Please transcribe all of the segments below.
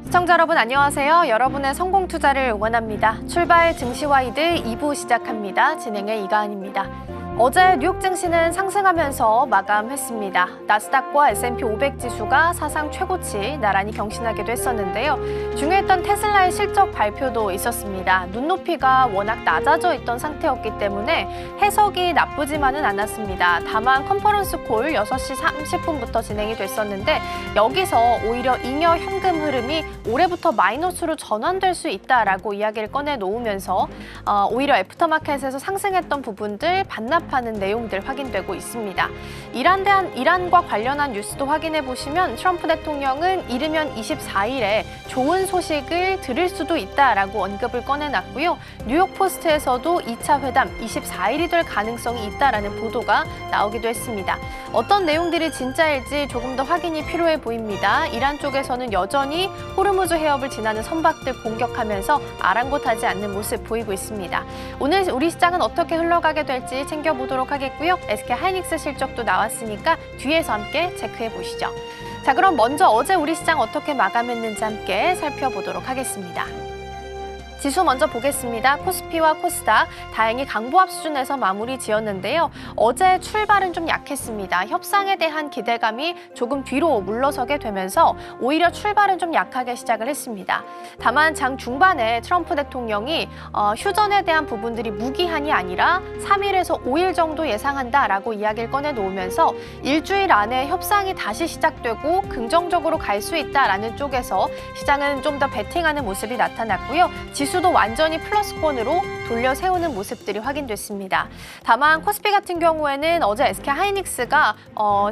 시청자 여러분 안녕하세요. 여러분의 성공 투자를 응원합니다. 출발 증시와이드 2부 시작합니다. 진행의 이가은입니다. 어제 뉴욕 증시는 상승하면서 마감했습니다. 나스닥과 S&P 500 지수가 사상 최고치 나란히 경신하기도 했었는데요. 중요했던 테슬라의 실적 발표도 있었습니다. 눈높이가 워낙 낮아져 있던 상태였기 때문에 해석이 나쁘지만은 않았습니다. 다만 컨퍼런스 콜 6시 30분부터 진행이 됐었는데 여기서 오히려 잉여 현금 흐름이 올해부터 마이너스로 전환될 수 있다라고 이야기를 꺼내놓으면서 오히려 애프터마켓에서 상승했던 부분들 반납하는 내용들 확인되고 있습니다. 이란과 관련한 뉴스도 확인해 보시면 트럼프 대통령은 이르면 24일에 좋은 소식을 들을 수도 있다라고 언급을 꺼내놨고요. 뉴욕 포스트에서도 2차 회담 24일이 될 가능성이 있다라는 보도가 나오기도 했습니다. 어떤 내용들이 진짜일지 조금 더 확인이 필요해 보입니다. 이란 쪽에서는 여전히 호르무즈 해협을 지나는 선박들 공격하면서 아랑곳하지 않는 모습 보이고 있습니다. 오늘 우리 시장은 어떻게 흘러가게 될지 챙겨보도록 하겠고요. SK하이닉스 실적도 나왔으니까 뒤에서 함께 체크해 보시죠. 자, 그럼 먼저 어제 우리 시장 어떻게 마감했는지 함께 살펴보도록 하겠습니다. 지수 먼저 보겠습니다. 코스피와 코스닥 다행히 강보합 수준에서 마무리 지었는데요. 어제 출발은 좀 약했습니다. 협상에 대한 기대감이 조금 뒤로 물러서게 되면서 오히려 출발은 좀 약하게 시작을 했습니다. 다만 장 중반에 트럼프 대통령이 휴전에 대한 부분들이 무기한이 아니라 3일에서 5일 정도 예상한다라고 이야기를 꺼내놓으면서 일주일 안에 협상이 다시 시작되고 긍정적으로 갈 수 있다라는 쪽에서 시장은 좀 더 베팅하는 모습이 나타났고요. 지수도 완전히 플러스권으로 돌려 세우는 모습들이 확인됐습니다. 다만 코스피 같은 경우에는 어제 SK하이닉스가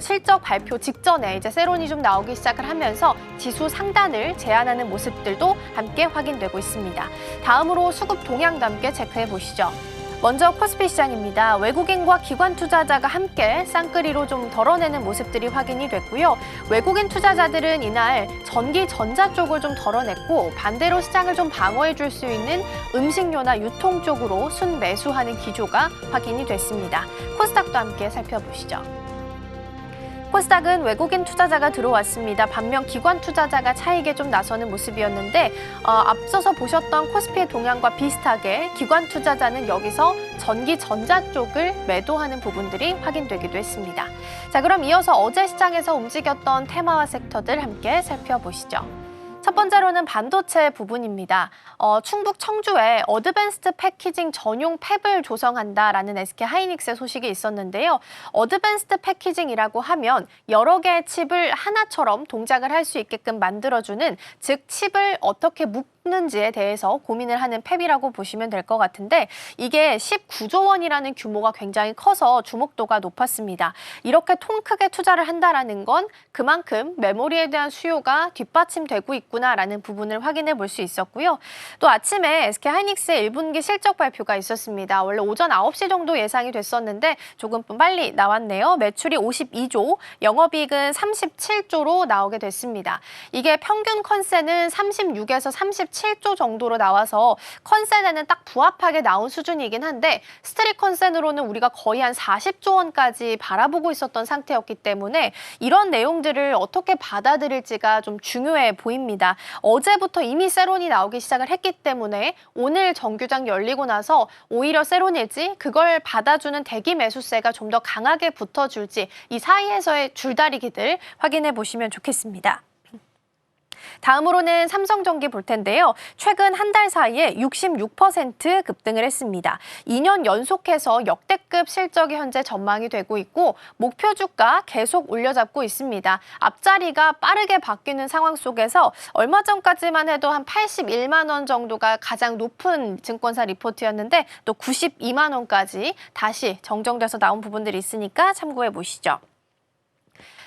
실적 발표 직전에 이제 세론이 좀 나오기 시작을 하면서 지수 상단을 제한하는 모습들도 함께 확인되고 있습니다. 다음으로 수급 동향도 함께 체크해 보시죠. 먼저 코스피 시장입니다. 외국인과 기관 투자자가 함께 쌍끌이로 좀 덜어내는 모습들이 확인이 됐고요. 외국인 투자자들은 이날 전기, 전자 쪽을 좀 덜어냈고 반대로 시장을 좀 방어해 줄 수 있는 음식료나 유통 쪽으로 순매수하는 기조가 확인이 됐습니다. 코스닥도 함께 살펴보시죠. 코스닥은 외국인 투자자가 들어왔습니다. 반면 기관 투자자가 차익에 좀 나서는 모습이었는데 앞서서 보셨던 코스피의 동향과 비슷하게 기관 투자자는 여기서 전기, 전자 쪽을 매도하는 부분들이 확인되기도 했습니다. 자, 그럼 이어서 어제 시장에서 움직였던 테마와 섹터들 함께 살펴보시죠. 첫 번째로는 반도체 부분입니다. 충북 청주에 어드밴스드 패키징 전용 팹을 조성한다라는 SK하이닉스의 소식이 있었는데요. 어드밴스드 패키징이라고 하면 여러 개의 칩을 하나처럼 동작을 할 수 있게끔 만들어주는, 즉 칩을 어떻게 묶는지에 대해서 고민을 하는 팹이라고 보시면 될 것 같은데 이게 19조 원이라는 규모가 굉장히 커서 주목도가 높았습니다. 이렇게 통 크게 투자를 한다라는 건 그만큼 메모리에 대한 수요가 뒷받침되고 있구나라는 부분을 확인해 볼 수 있었고요. 또 아침에 SK하이닉스의 1분기 실적 발표가 있었습니다. 원래 오전 9시 정도 예상이 됐었는데 조금 빨리 나왔네요. 매출이 52조, 영업이익은 37조로 나오게 됐습니다. 이게 평균 컨센은 36에서 37조 정도로 나와서 컨센에는 딱 부합하게 나온 수준이긴 한데 스트릿 컨센으로는 우리가 거의 한 40조 원까지 바라보고 있었던 상태였기 때문에 이런 내용들을 어떻게 받아들일지가 좀 중요해 보입니다. 어제부터 이미 세론이 나오기 시작을 했기 때문에 오늘 정규장 열리고 나서 오히려 세론일지 그걸 받아주는 대기 매수세가 좀 더 강하게 붙어줄지 이 사이에서의 줄다리기들 확인해 보시면 좋겠습니다. 다음으로는 삼성전기 볼 텐데요. 최근 한 달 사이에 66% 급등을 했습니다. 2년 연속해서 역대급 실적이 현재 전망이 되고 있고 목표 주가 계속 올려잡고 있습니다. 앞자리가 빠르게 바뀌는 상황 속에서 얼마 전까지만 해도 한 81만 원 정도가 가장 높은 증권사 리포트였는데 또 92만 원까지 다시 정정돼서 나온 부분들이 있으니까 참고해 보시죠.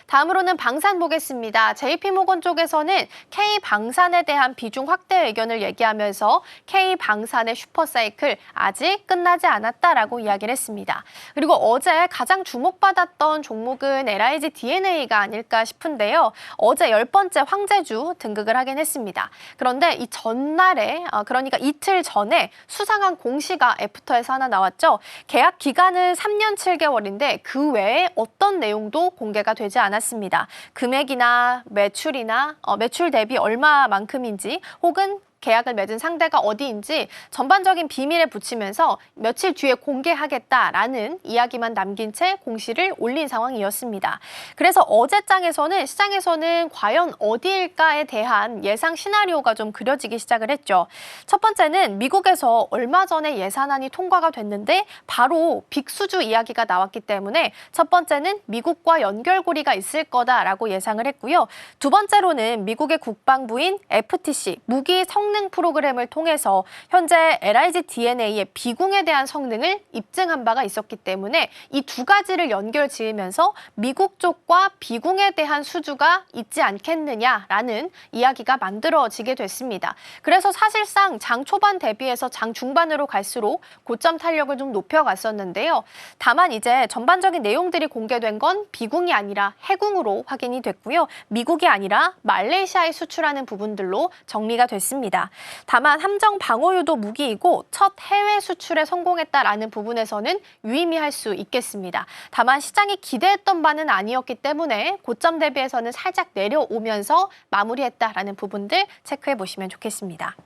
다음으로는 방산 보겠습니다. JP모건 쪽에서는 K방산에 대한 비중 확대 의견을 얘기하면서 K방산의 슈퍼사이클 아직 끝나지 않았다라고 이야기를 했습니다. 그리고 어제 가장 주목받았던 종목은 LIG DNA가 아닐까 싶은데요. 어제 10번째 황제주 등극을 하긴 했습니다. 그런데 이 전날에, 그러니까 이틀 전에 수상한 공시가 애프터에서 하나 나왔죠. 계약 기간은 3년 7개월인데 그 외에 어떤 내용도 공개가 되지 않았습니다. 않았습니다. 금액이나 매출이나 매출 대비 얼마만큼인지 혹은 계약을 맺은 상대가 어디인지 전반적인 비밀에 붙이면서 며칠 뒤에 공개하겠다라는 이야기만 남긴 채 공시를 올린 상황이었습니다. 그래서 어제장에서는 시장에서는 과연 어디일까에 대한 예상 시나리오가 좀 그려지기 시작을 했죠. 첫 번째는 미국에서 얼마 전에 예산안이 통과가 됐는데 바로 빅수주 이야기가 나왔기 때문에 첫 번째는 미국과 연결고리가 있을 거다라고 예상을 했고요. 두 번째로는 미국의 국방부인 FTC, 무기 성능 프로그램을 통해서 현재 LIG DNA의 비공에 대한 성능을 입증한 바가 있었기 때문에 이 두 가지를 연결 지으면서 미국 쪽과 비공에 대한 수주가 있지 않겠느냐라는 이야기가 만들어지게 됐습니다. 그래서 사실상 장 초반 대비해서 장 중반으로 갈수록 고점 탄력을 좀 높여갔었는데요. 다만 이제 전반적인 내용들이 공개된 건 비공이 아니라 해공으로 확인이 됐고요. 미국이 아니라 말레이시아에 수출하는 부분들로 정리가 됐습니다. 다만 함정 방어유도 무기이고 첫 해외 수출에 성공했다라는 부분에서는 유의미할 수 있겠습니다. 다만 시장이 기대했던 바는 아니었기 때문에 고점 대비해서는 살짝 내려오면서 마무리했다라는 부분들 체크해 보시면 좋겠습니다.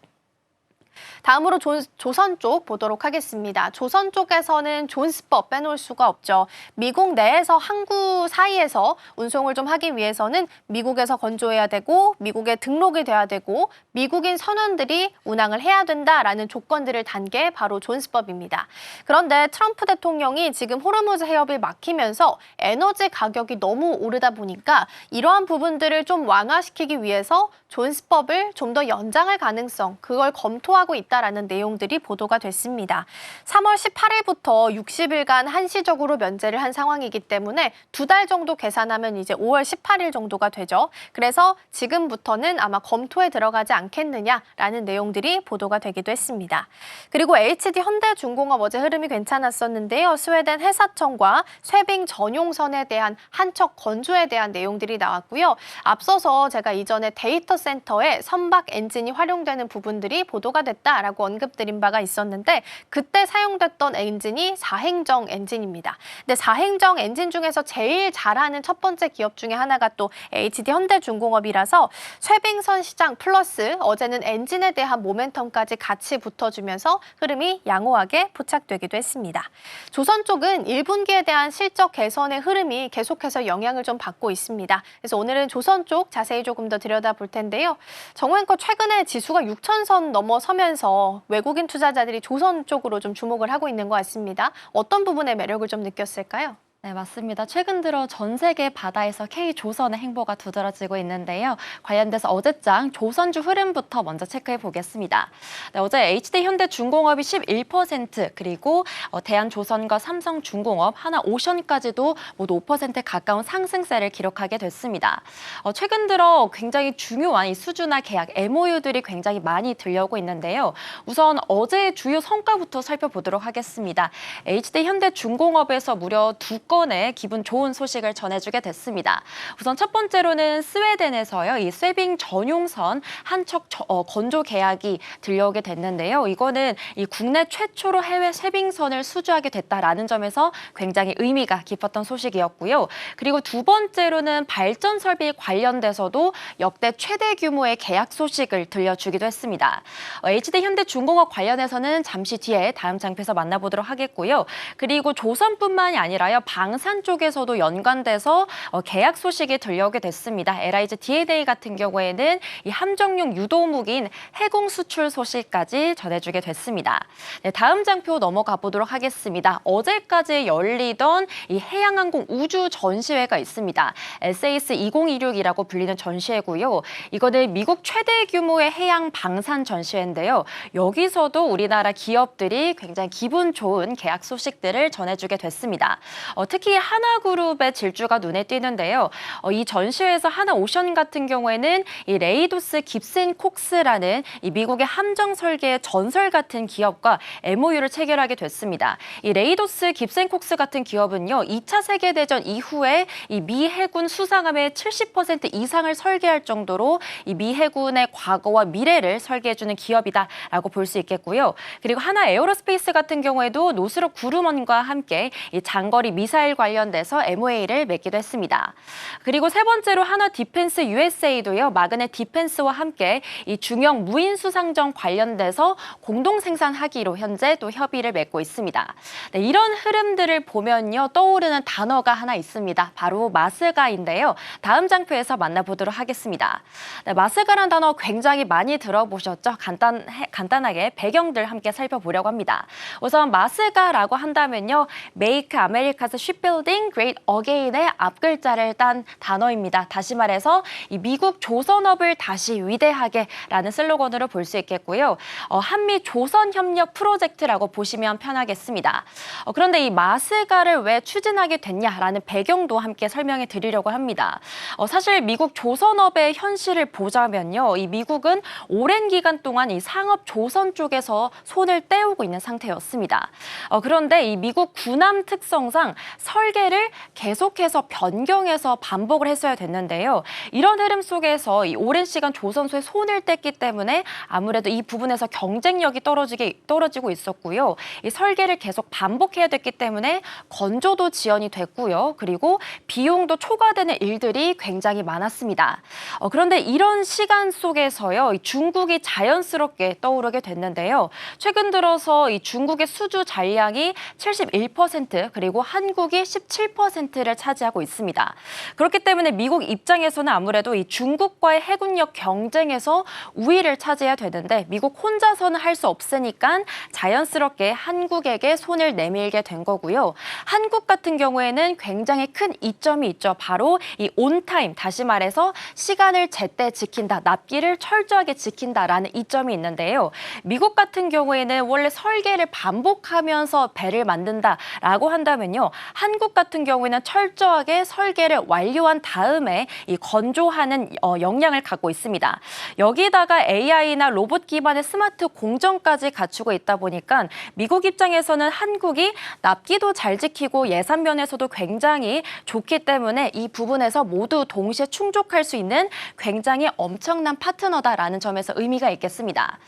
다음으로 조선 쪽 보도록 하겠습니다. 조선 쪽에서는 존스법 빼놓을 수가 없죠. 미국 내에서 항구 사이에서 운송을 좀 하기 위해서는 미국에서 건조해야 되고 미국에 등록이 돼야 되고 미국인 선원들이 운항을 해야 된다라는 조건들을 단 게 바로 존스법입니다. 그런데 트럼프 대통령이 지금 호르무즈 해협을 막히면서 에너지 가격이 너무 오르다 보니까 이러한 부분들을 좀 완화시키기 위해서 존스법을 좀 더 연장할 가능성, 그걸 검토하고 있다라는 내용들이 보도가 됐습니다. 3월 18일부터 60일간 한시적으로 면제를 한 상황이기 때문에 2달 정도 계산하면 이제 5월 18일 정도가 되죠. 그래서 지금부터는 아마 검토에 들어가지 않겠느냐라는 내용들이 보도가 되기도 했습니다. 그리고 HD 현대중공업 어제 흐름이 괜찮았었는데요. 스웨덴 해사청과 쇠빙 전용선에 대한 한척 건조에 대한 내용들이 나왔고요. 앞서서 제가 이전에 데이터 센터에 선박 엔진이 활용되는 부분들이 보도가 됐다라고 언급드린 바가 있었는데 그때 사용됐던 엔진이 사행정 엔진입니다. 근데 사행정 엔진 중에서 제일 잘하는 첫 번째 기업 중에 하나가 또 HD 현대중공업이라서 쇠빙선 시장 플러스 어제는 엔진에 대한 모멘텀까지 같이 붙어주면서 흐름이 양호하게 포착되기도 했습니다. 조선 쪽은 1분기에 대한 실적 개선의 흐름이 계속해서 영향을 좀 받고 있습니다. 그래서 오늘은 조선 쪽 자세히 조금 더 들여다볼 텐데요. 정호앵커 최근에 지수가 6,000선 넘어서면서 외국인 투자자들이 조선 쪽으로 좀 주목을 하고 있는 것 같습니다. 어떤 부분에 매력을 좀 느꼈을까요? 네, 맞습니다. 최근 들어 전 세계 바다에서 K조선의 행보가 두드러지고 있는데요. 관련돼서 어제장 조선주 흐름부터 먼저 체크해 보겠습니다. 네, 어제 HD현대중공업이 11%, 그리고 대한조선과 삼성중공업, 하나오션까지도 모두 5%에 가까운 상승세를 기록하게 됐습니다. 최근 들어 굉장히 중요한 이 수주나 계약, MOU들이 굉장히 많이 들려오고 있는데요. 우선 어제의 주요 성과부터 살펴보도록 하겠습니다. HD현대중공업에서 무려 2건의 기분 좋은 소식을 전해주게 됐습니다. 우선 첫 번째로는 스웨덴에서요, 이 쇠빙 전용선 한척 건조 계약이 들려오게 됐는데요. 이거는 이 국내 최초로 해외 쇠빙선을 수주하게 됐다라는 점에서 굉장히 의미가 깊었던 소식이었고요. 그리고 두 번째로는 발전 설비 관련돼서도 역대 최대 규모의 계약 소식을 들려주기도 했습니다. HD현대중공업 관련해서는 잠시 뒤에 다음 장표에서 만나보도록 하겠고요. 그리고 조선뿐만이 아니라요, 방산 쪽에서도 연관돼서 계약 소식이 들려오게 됐습니다. LIG DNA 같은 경우에는 이 함정용 유도무기인 해공 수출 소식까지 전해주게 됐습니다. 네, 다음 장표 넘어가 보도록 하겠습니다. 어제까지 열리던 이 해양항공 우주 전시회가 있습니다. SAS 2026이라고 불리는 전시회고요. 이거는 미국 최대 규모의 해양 방산 전시회인데요. 여기서도 우리나라 기업들이 굉장히 기분 좋은 계약 소식들을 전해주게 됐습니다. 특히 하나그룹의 질주가 눈에 띄는데요. 이 전시회에서 하나오션 같은 경우에는 이 레이도스 깁센콕스라는 이 미국의 함정 설계의 전설 같은 기업과 MOU를 체결하게 됐습니다. 이 레이도스 깁센콕스 같은 기업은요, 2차 세계대전 이후에 이 미 해군 수상함의 70% 이상을 설계할 정도로 이 미 해군의 과거와 미래를 설계해주는 기업이다라고 볼 수 있겠고요. 그리고 하나 에어로스페이스 같은 경우에도 노스롭 그루먼과 함께 이 장거리 미사일 미사일 관련돼서 MOA를 맺기도 했습니다. 그리고 세 번째로 한화 디펜스 USA도요, 마그넷 디펜스와 함께 이 중형 무인 수상정 관련돼서 공동 생산하기로 현재 또 협의를 맺고 있습니다. 네, 이런 흐름들을 보면요, 떠오르는 단어가 하나 있습니다. 바로 마스가인데요. 다음 장표에서 만나보도록 하겠습니다. 네, 마스가란 단어 굉장히 많이 들어보셨죠? 간단하게 배경들 함께 살펴보려고 합니다. 우선 마스가라고 한다면요, Make America's Shipbuilding Great Again의 앞글자를 딴 단어입니다. 다시 말해서 이 미국 조선업을 다시 위대하게라는 슬로건으로 볼 수 있겠고요. 한미 조선 협력 프로젝트라고 보시면 편하겠습니다. 그런데 이 마스가를 왜 추진하게 됐냐라는 배경도 함께 설명해 드리려고 합니다. 사실 미국 조선업의 현실을 보자면요, 이 미국은 오랜 기간 동안 이 상업 조선 쪽에서 손을 떼우고 있는 상태였습니다. 그런데 이 미국 군함 특성상 설계를 계속해서 변경해서 반복을 했어야 됐는데요. 이런 흐름 속에서 이 오랜 시간 조선소에 손을 뗐기 때문에 아무래도 이 부분에서 경쟁력이 떨어지고 있었고요. 이 설계를 계속 반복해야 됐기 때문에 건조도 지연이 됐고요. 그리고 비용도 초과되는 일들이 굉장히 많았습니다. 그런데 이런 시간 속에서요, 이 중국이 자연스럽게 떠오르게 됐는데요. 최근 들어서 이 중국의 수주 잔량이 71%, 그리고 한국이 17%를 차지하고 있습니다. 그렇기 때문에 미국 입장에서는 아무래도 이 중국과의 해군력 경쟁에서 우위를 차지해야 되는데 미국 혼자서는 할 수 없으니까 자연스럽게 한국에게 손을 내밀게 된 거고요. 한국 같은 경우에는 굉장히 큰 이점이 있죠. 바로 이 온타임, 다시 말해서 시간을 제때 지킨다, 납기를 철저하게 지킨다라는 이점이 있는데요. 미국 같은 경우에는 원래 설계를 반복하면서 배를 만든다라고 한다면요, 한국 같은 경우에는 철저하게 설계를 완료한 다음에 이 건조하는 역량을 갖고 있습니다. 여기다가 AI나 로봇 기반의 스마트 공정까지 갖추고 있다 보니까 미국 입장에서는 한국이 납기도 잘 지키고 예산 면에서도 굉장히 좋기 때문에 이 부분에서 모두 동시에 충족할 수 있는 굉장히 엄청난 파트너다라는 점에서 의미가 있겠습니다.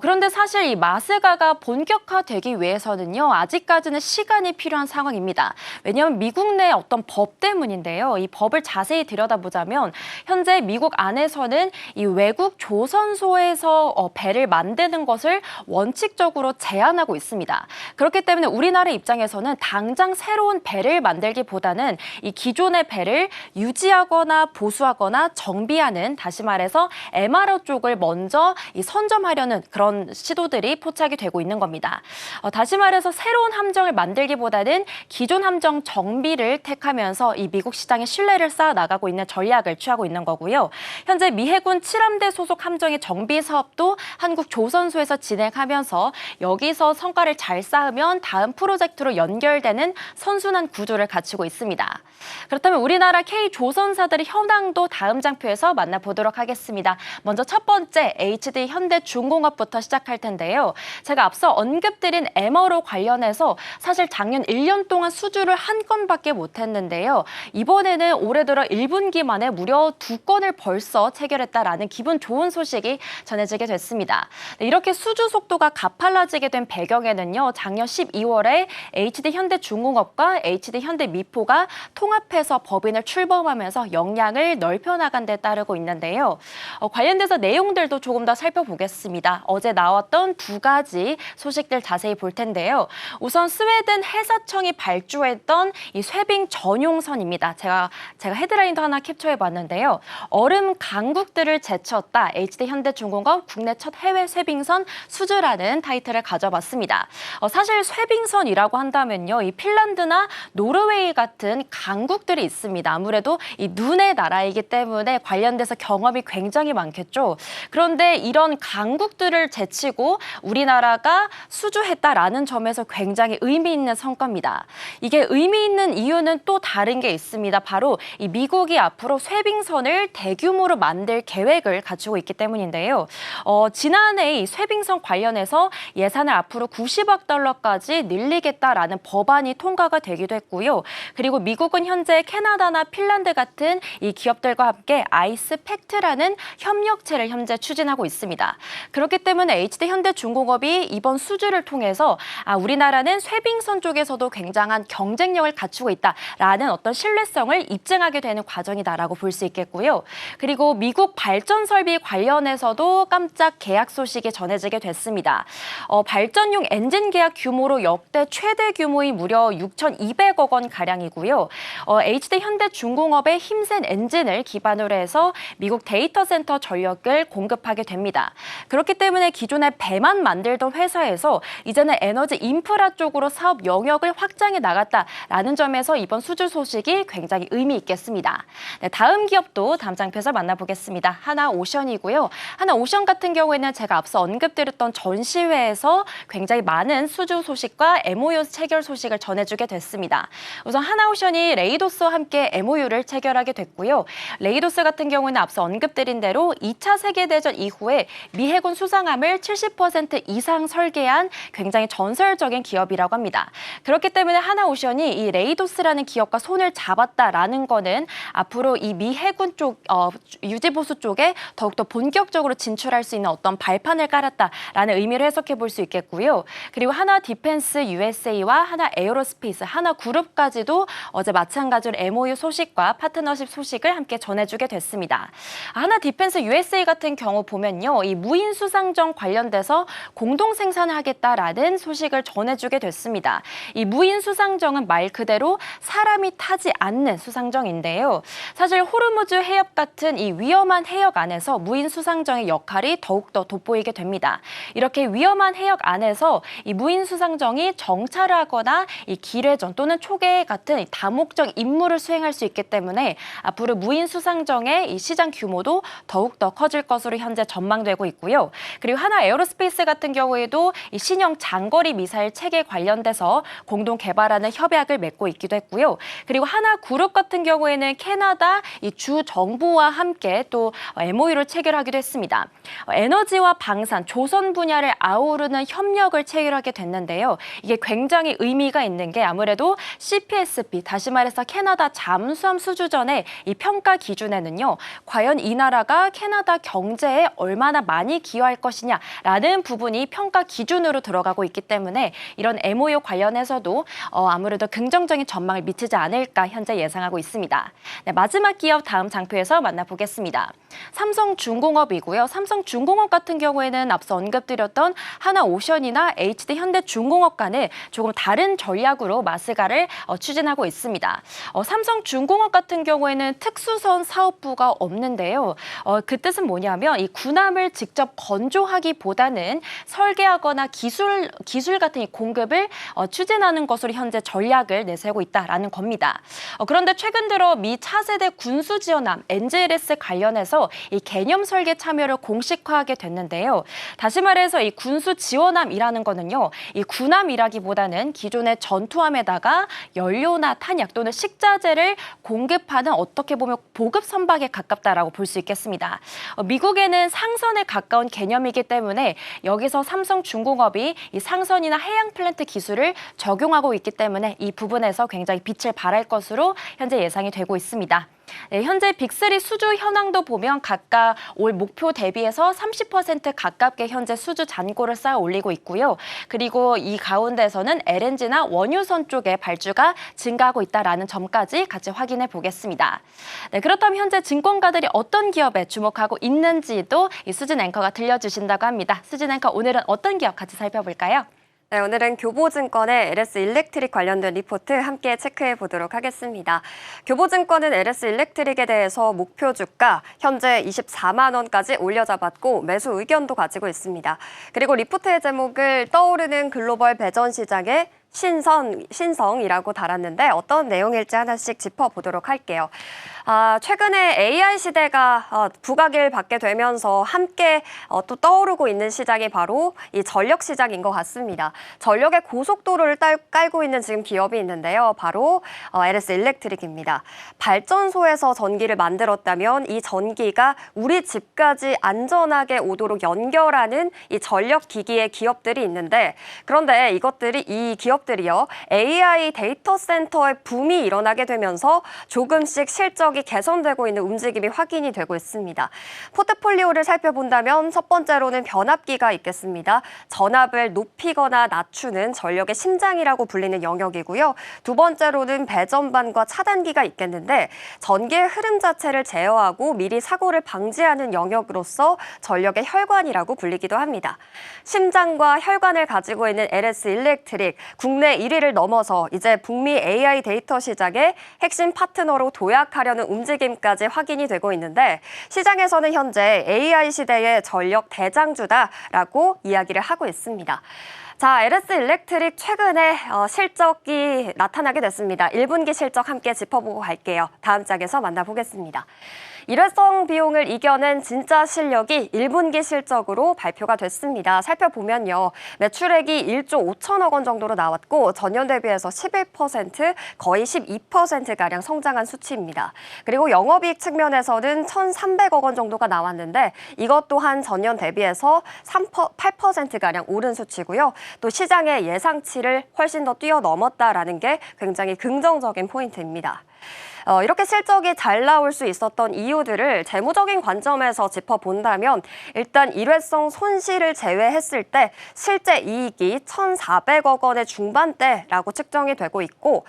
그런데 사실 이 마스가가 본격화되기 위해서는요, 아직까지는 시간이 필요한 상황입니다. 왜냐하면 미국 내 어떤 법 때문인데요. 이 법을 자세히 들여다보자면 현재 미국 안에서는 이 외국 조선소에서 배를 만드는 것을 원칙적으로 제한하고 있습니다. 그렇기 때문에 우리나라 입장에서는 당장 새로운 배를 만들기보다는 이 기존의 배를 유지하거나 보수하거나 정비하는, 다시 말해서 MRO 쪽을 먼저 선점하려는 그런 시도들이 포착이 되고 있는 겁니다. 다시 말해서 새로운 함정을 만들기보다는 기존 함정 정비를 택하면서 이 미국 시장의 신뢰를 쌓아 나가고 있는 전략을 취하고 있는 거고요. 현재 미 해군 7함대 소속 함정의 정비 사업도 한국 조선소에서 진행하면서 여기서 성과를 잘 쌓으면 다음 프로젝트로 연결되는 선순환 구조를 갖추고 있습니다. 그렇다면 우리나라 K조선사들의 현황도 다음 장표에서 만나보도록 하겠습니다. 먼저 첫 번째 HD 현대중공업부터 시작할 텐데요. 제가 앞서 언급드린 MRO 관련해서 사실 작년 1년 동안 수주를 한 건밖에 못했는데요. 이번에는 올해 들어 1분기 만에 무려 2건을 벌써 체결했다라는 기분 좋은 소식이 전해지게 됐습니다. 이렇게 수주 속도가 가팔라지게 된 배경에는요, 작년 12월에 HD 현대중공업과 HD 현대미포가 통합해서 법인을 출범하면서 역량을 넓혀나간 데 따르고 있는데요. 관련돼서 내용들도 조금 더 살펴보겠습니다. 어제 나왔던 두 가지 소식들 자세히 볼 텐데요. 우선 스웨덴 해사청이 발주했던 이 쇠빙 전용선입니다. 제가 헤드라인도 하나 캡처해봤는데요. 얼음 강국들을 제쳤다. HD 현대중공업 국내 첫 해외 쇠빙선 수주라는 타이틀을 가져봤습니다. 사실 쇠빙선이라고 한다면요, 이 핀란드나 노르웨이 같은 강국들이 있습니다. 아무래도 이 눈의 나라이기 때문에 관련돼서 경험이 굉장히 많겠죠. 그런데 이런 강국들을 제치고 우리나라가 수주했다라는 점에서 굉장히 의미 있는 성과입니다. 이게 의미 있는 이유는 또 다른 게 있습니다. 바로 이 미국이 앞으로 쇠빙선을 대규모로 만들 계획을 갖추고 있기 때문인데요. 지난해 이 쇠빙선 관련해서 예산을 앞으로 90억 달러까지 늘리겠다라는 법안이 통과가 되기도 했고요. 그리고 미국은 현재 캐나다나 핀란드 같은 이 기업들과 함께 아이스팩트라는 협력체를 현재 추진하고 있습니다. 그렇기 때문에 HD 현대중공업이 이번 수주를 통해서 우리나라는 쇠빙선 쪽에서도 굉장한 경쟁력을 갖추고 있다라는 어떤 신뢰성을 입증하게 되는 과정이다라고 볼 수 있겠고요. 그리고 미국 발전 설비 관련해서도 깜짝 계약 소식이 전해지게 됐습니다. 발전용 엔진 계약 규모로 역대 최대 규모인 무려 6,200억 원 가량이고요. HD 현대중공업의 힘센 엔진을 기반으로 해서 미국 데이터 센터 전력을 공급하게 됩니다. 그렇기 때문에 기존에 배만 만들던 회사에서 이제는 에너지 인프라 쪽으로 사업 영역을 확장해 나갔다라는 점에서 이번 수주 소식이 굉장히 의미 있겠습니다. 네, 다음 기업도 다음 장표에서 만나보겠습니다. 하나오션이고요. 하나오션 같은 경우에는 제가 앞서 언급드렸던 전시회에서 굉장히 많은 수주 소식과 MOU 체결 소식을 전해주게 됐습니다. 우선 하나오션이 레이도스와 함께 MOU를 체결하게 됐고요. 레이도스 같은 경우는 앞서 언급드린 대로 2차 세계대전 이후에 미 해군 수상함을 70% 이상 설계한 굉장히 전설적인 기업이라고 합니다. 그렇기 때문에 하나오션이 이 레이도스라는 기업과 손을 잡았다라는 거는 앞으로 이 미 해군 쪽 유지보수 쪽에 더욱더 본격적으로 진출할 수 있는 어떤 발판을 깔았다라는 의미를 해석해 볼 수 있겠고요. 그리고 하나 디펜스 USA와 하나 에어로스페이스, 하나 그룹까지도 어제 마찬가지로 MOU 소식과 파트너십 소식을 함께 전해주게 됐습니다. 하나 디펜스 USA 같은 경우 보면요, 이 무인 수상정 관련돼서 공동 생산을 하겠다라는 소식을 전해주게 됐습니다. 이 무인 수상정은 말 그대로 사람이 타지 않는 수상정인데요. 사실 호르무즈 해협 같은 이 위험한 해역 안에서 무인 수상정의 역할이 더욱더 돋보이게 됩니다. 이렇게 위험한 해역 안에서 이 무인 수상정이 정찰을 하거나 이 기뢰전 또는 초계 같은 이 다목적 임무를 수행할 수 있기 때문에 앞으로 무인 수상정의 이 시장 규모도 더욱더 커질 것으로 현재 전망되고 있고요. 그리고 하나 에어로스페이스 같은 경우에도 이 신형 장거리 미사일 체계 관련돼서 공동 개발하는 협약을 맺고 있기도 했고요. 그리고 하나 그룹 같은 경우에는 캐나다 이 주 정부와 함께 또 MOU를 체결하기도 했습니다. 에너지와 방산, 조선 분야를 아우르는 협력을 체결하게 됐는데요. 이게 굉장히 의미가 있는 게 아무래도 CPSP, 다시 말해서 캐나다 잠수함 수주전의 이 평가 기준에는요, 과연 이 나라가 캐나다 경제에 얼마나 많이 기여할 것이냐라는 부분이 평가 기준으로 들어가고 있기 때문에 이런 MOU 관련해서도 아무래도 긍정적인 전망을 미치지 않을까 현재 예상하고 있습니다. 네, 마지막 기업 다음 장표에서 만나보겠습니다. 삼성중공업이고요. 삼성중공업 같은 경우에는 앞서 언급드렸던 하나오션이나 HD 현대중공업 간에 조금 다른 전략으로 마스가를 추진하고 있습니다. 삼성중공업 같은 경우에는 특수선 사업부가 없는데요. 그 뜻은 뭐냐면 이 군함을 직접 건조하기보다는 설계하거나 기술 같은 이 공급을 추진하는 것으로 현재 전략을 내세우고 있다라는 겁니다. 그런데 최근 들어 미 차세대 군수지원함 NGLS 관련해서 이 개념 설계 참여를 공식화하게 됐는데요. 다시 말해서 이 군수지원함이라는 거는요, 이 군함이라기보다는 기존의 전투함에다가 연료나 탄약 또는 식자재를 공급하는 어떻게 보면 보급 선박에 가깝다라고 볼 수 있겠습니다. 미국에는 상선에 가까운 개념이기 때문에 여기서 삼성중공업이 이 상선이나 해양 플랜트 기술을 적용하고 있기 때문에 이 부분에서 굉장히 빛을 발할 것으로 현재 예상이 되고 있습니다. 네, 현재 빅3 수주 현황도 보면 각각 올 목표 대비해서 30% 가깝게 현재 수주 잔고를 쌓아 올리고 있고요. 그리고 이 가운데서는 LNG나 원유선 쪽에 발주가 증가하고 있다는 점까지 같이 확인해 보겠습니다. 네, 그렇다면 현재 증권가들이 어떤 기업에 주목하고 있는지도 이 수진 앵커가 들려주신다고 합니다. 수진 앵커, 오늘은 어떤 기업 같이 살펴볼까요? 네, 오늘은 교보증권의 LS 일렉트릭 관련된 리포트 함께 체크해 보도록 하겠습니다. 교보증권은 LS 일렉트릭에 대해서 목표 주가 현재 24만 원까지 올려잡았고 매수 의견도 가지고 있습니다. 그리고 리포트의 제목을 떠오르는 글로벌 배전 시장의 신성이라고 달았는데 어떤 내용일지 하나씩 짚어보도록 할게요. 최근에 AI 시대가 부각을 받게 되면서 함께 또 떠오르고 있는 시장이 바로 이 전력 시장인 것 같습니다. 전력의 고속도로를 깔고 있는 지금 기업이 있는데요. 바로 LS 일렉트릭입니다. 발전소에서 전기를 만들었다면 이 전기가 우리 집까지 안전하게 오도록 연결하는 이 전력 기기의 기업들이 있는데, 그런데 이 기업들이 기업들이요. AI 데이터 센터의 붐이 일어나게 되면서 조금씩 실적이 개선되고 있는 움직임이 확인이 되고 있습니다. 포트폴리오를 살펴본다면 첫 번째로는 변압기가 있겠습니다. 전압을 높이거나 낮추는 전력의 심장이라고 불리는 영역이고요. 두 번째로는 배전반과 차단기가 있겠는데 전기의 흐름 자체를 제어하고 미리 사고를 방지하는 영역으로서 전력의 혈관이라고 불리기도 합니다. 심장과 혈관을 가지고 있는 LS 일렉트릭, 국내 1위를 넘어서 이제 북미 AI 데이터 시장의 핵심 파트너로 도약하려는 움직임까지 확인이 되고 있는데 시장에서는 현재 AI 시대의 전력 대장주다라고 이야기를 하고 있습니다. 자, LS 일렉트릭 최근에 실적이 나타나게 됐습니다. 1분기 실적 함께 짚어보고 갈게요. 다음 장에서 만나보겠습니다. 일회성 비용을 이겨낸 진짜 실력이 1분기 실적으로 발표가 됐습니다. 살펴보면요. 매출액이 1조 5천억 원 정도로 나왔고 전년 대비해서 11%, 거의 12%가량 성장한 수치입니다. 그리고 영업이익 측면에서는 1,300억 원 정도가 나왔는데 이것 또한 전년 대비해서 8%가량 오른 수치고요. 또 시장의 예상치를 훨씬 더 뛰어넘었다라는 게 굉장히 긍정적인 포인트입니다. 이렇게 실적이 잘 나올 수 있었던 이유들을 재무적인 관점에서 짚어본다면 일단 일회성 손실을 제외했을 때 실제 이익이 1,400억 원의 중반대라고 측정이 되고 있고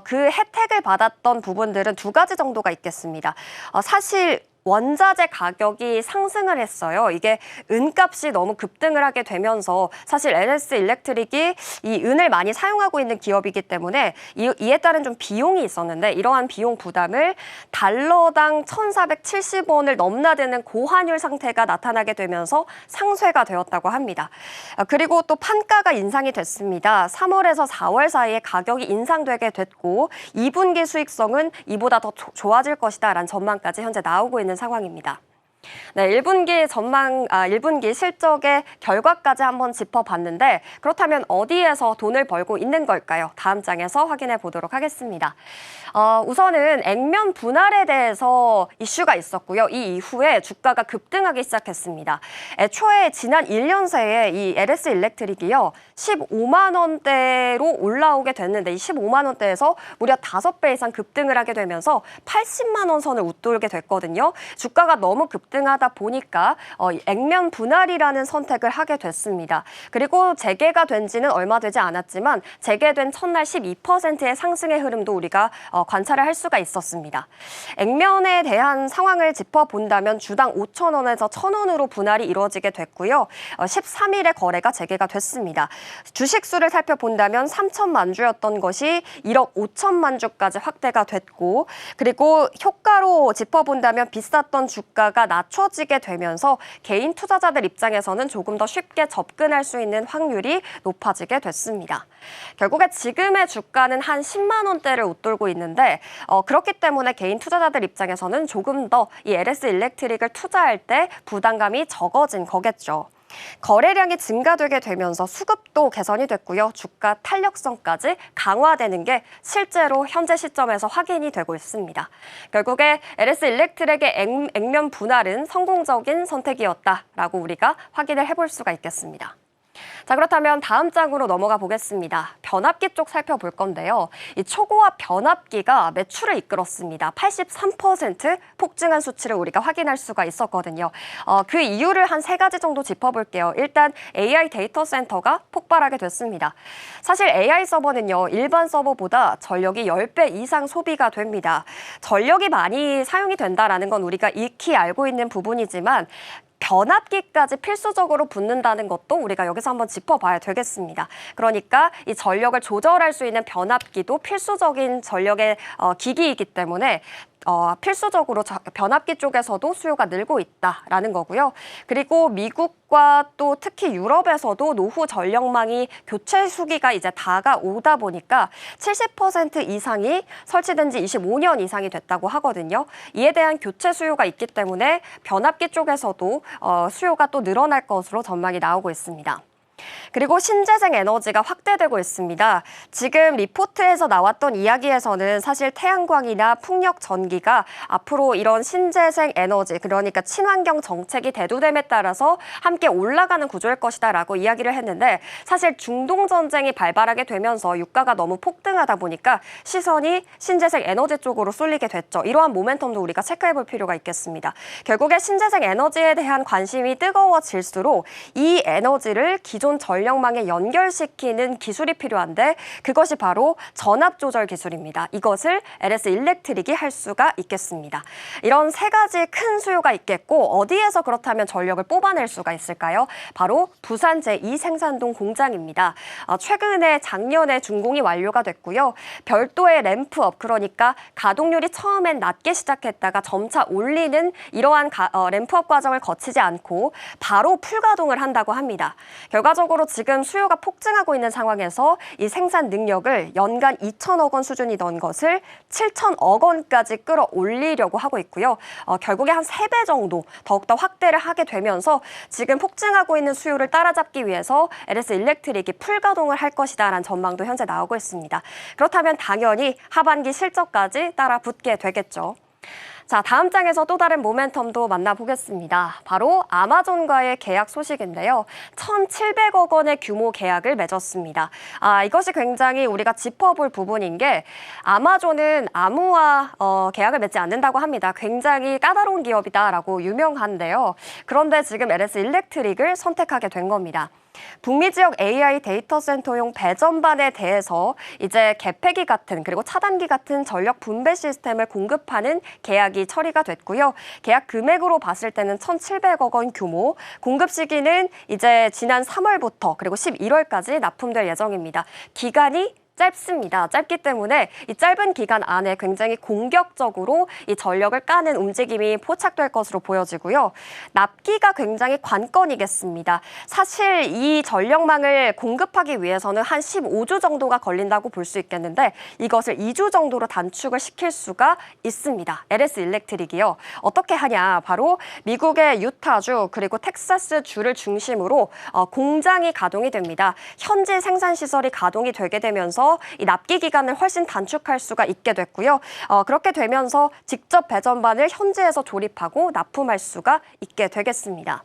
그 혜택을 받았던 부분들은 두 가지 정도가 있겠습니다. 사실 원자재 가격이 상승을 했어요. 이게 은값이 너무 급등을 하게 되면서 사실 LS 일렉트릭이 이 은을 많이 사용하고 있는 기업이기 때문에 이에 따른 좀 비용이 있었는데 이러한 비용 부담을 달러당 1,470원을 넘나드는 고환율 상태가 나타나게 되면서 상쇄가 되었다고 합니다. 그리고 또 판가가 인상이 됐습니다. 3월에서 4월 사이에 가격이 인상되게 됐고 2분기 수익성은 이보다 더 좋아질 것이다라는 전망까지 현재 나오고 있는 상황입니다. 네, 1분기 실적의 결과까지 한번 짚어봤는데 그렇다면 어디에서 돈을 벌고 있는 걸까요? 다음 장에서 확인해 보도록 하겠습니다. 우선은 액면 분할에 대해서 이슈가 있었고요. 이 이후에 주가가 급등하기 시작했습니다. 애초에 지난 1년 새에 이 LS 일렉트릭이요. 15만 원대로 올라오게 됐는데 이 15만 원대에서 무려 5배 이상 급등을 하게 되면서 80만 원 선을 웃돌게 됐거든요. 주가가 너무 급등하다 보니까 액면 분할이라는 선택을 하게 됐습니다. 그리고 재개가 된 지는 얼마 되지 않았지만 재개된 첫날 12%의 상승의 흐름도 우리가 관찰을 할 수가 있었습니다. 액면에 대한 상황을 짚어본다면 주당 5,000원에서 1,000원으로 분할이 이루어지게 됐고요. 13일에 거래가 재개가 됐습니다. 주식 수를 살펴본다면 3천만 주였던 것이 1억 5천만 주까지 확대가 됐고 그리고 효과로 짚어본다면 비쌌던 주가가 낮춰지게 되면서 개인 투자자들 입장에서는 조금 더 쉽게 접근할 수 있는 확률이 높아지게 됐습니다. 결국에 지금의 주가는 한 10만 원대를 웃돌고 있는데 그렇기 때문에 개인 투자자들 입장에서는 조금 더 이 LS 일렉트릭을 투자할 때 부담감이 적어진 거겠죠. 거래량이 증가되게 되면서 수급도 개선이 됐고요. 주가 탄력성까지 강화되는 게 실제로 현재 시점에서 확인이 되고 있습니다. 결국에 LS 일렉트릭의 액면 분할은 성공적인 선택이었다라고 우리가 확인을 해볼 수가 있겠습니다. 자, 그렇다면 다음 장으로 넘어가 보겠습니다. 변압기 쪽 살펴볼 건데요. 이 초고압 변압기가 매출을 이끌었습니다. 83% 폭증한 수치를 우리가 확인할 수가 있었거든요. 그 이유를 한 3가지 정도 짚어볼게요. 일단 AI 데이터 센터가 폭발하게 됐습니다. 사실 AI 서버는요. 일반 서버보다 전력이 10배 이상 소비가 됩니다. 전력이 많이 사용이 된다는 건 우리가 익히 알고 있는 부분이지만 변압기까지 필수적으로 붙는다는 것도 우리가 여기서 한번 짚어봐야 되겠습니다. 그러니까 이 전력을 조절할 수 있는 변압기도 필수적인 전력의 기기이기 때문에 필수적으로 변압기 쪽에서도 수요가 늘고 있다라는 거고요. 그리고 미국과 또 특히 유럽에서도 노후 전력망이 교체 수기가 이제 다가오다 보니까 70% 이상이 설치된 지 25년 이상이 됐다고 하거든요. 이에 대한 교체 수요가 있기 때문에 변압기 쪽에서도 수요가 또 늘어날 것으로 전망이 나오고 있습니다. 그리고 신재생 에너지가 확대되고 있습니다. 지금 리포트에서 나왔던 이야기에서는 사실 태양광이나 풍력 전기가 앞으로 이런 신재생 에너지, 그러니까 친환경 정책이 대두됨에 따라서 함께 올라가는 구조일 것이다라고 이야기를 했는데 사실 중동 전쟁이 발발하게 되면서 유가가 너무 폭등하다 보니까 시선이 신재생 에너지 쪽으로 쏠리게 됐죠. 이러한 모멘텀도 우리가 체크해 볼 필요가 있겠습니다. 결국에 신재생 에너지에 대한 관심이 뜨거워질수록 이 에너지를 기존 전력망에 연결시키는 기술이 필요한데 그것이 바로 전압 조절 기술입니다. 이것을 LS 일렉트릭이 할 수가 있겠습니다. 이런 세 가지 큰 수요가 있겠고 어디에서 그렇다면 전력을 뽑아낼 수가 있을까요? 바로 부산 제2생산동 공장입니다. 최근에 작년에 준공이 완료가 됐고요. 별도의 램프업, 그러니까 가동률이 처음엔 낮게 시작했다가 점차 올리는 이러한 램프업 과정을 거치지 않고 바로 풀가동을 한다고 합니다. 결과적으로 지금 수요가 폭증하고 있는 상황에서 이 생산 능력을 연간 2천억 원 수준이던 것을 7천억 원까지 끌어올리려고 하고 있고요. 결국에 한 3배 정도 더욱더 확대를 하게 되면서 지금 폭증하고 있는 수요를 따라잡기 위해서 LS 일렉트릭이 풀가동을 할 것이다라는 전망도 현재 나오고 있습니다. 그렇다면 당연히 하반기 실적까지 따라붙게 되겠죠. 자, 다음 장에서 또 다른 모멘텀도 만나보겠습니다. 바로 아마존과의 계약 소식인데요. 1,700억 원의 규모 계약을 맺었습니다. 이것이 굉장히 우리가 짚어볼 부분인 게 아마존은 아무와 계약을 맺지 않는다고 합니다. 굉장히 까다로운 기업이다라고 유명한데요. 그런데 지금 LS 일렉트릭을 선택하게 된 겁니다. 북미 지역 AI 데이터 센터용 배전반에 대해서 이제 개폐기 같은 그리고 차단기 같은 전력 분배 시스템을 공급하는 계약이 처리가 됐고요. 계약 금액으로 봤을 때는 1,700억 원 규모, 공급 시기는 이제 지난 3월부터 그리고 11월까지 납품될 예정입니다. 기간이 짧습니다. 짧기 때문에 이 짧은 기간 안에 굉장히 공격적으로 이 전력을 까는 움직임이 포착될 것으로 보여지고요. 납기가 굉장히 관건이겠습니다. 사실 이 전력망을 공급하기 위해서는 한 15주 정도가 걸린다고 볼 수 있겠는데 이것을 2주 정도로 단축을 시킬 수가 있습니다. LS 일렉트릭이요. 어떻게 하냐? 바로 미국의 유타주 그리고 텍사스주를 중심으로 공장이 가동이 됩니다. 현지 생산 시설이 가동이 되게 되면서 이 납기 기간을 훨씬 단축할 수가 있게 됐고요. 그렇게 되면서 직접 배전반을 현지에서 조립하고 납품할 수가 있게 되겠습니다.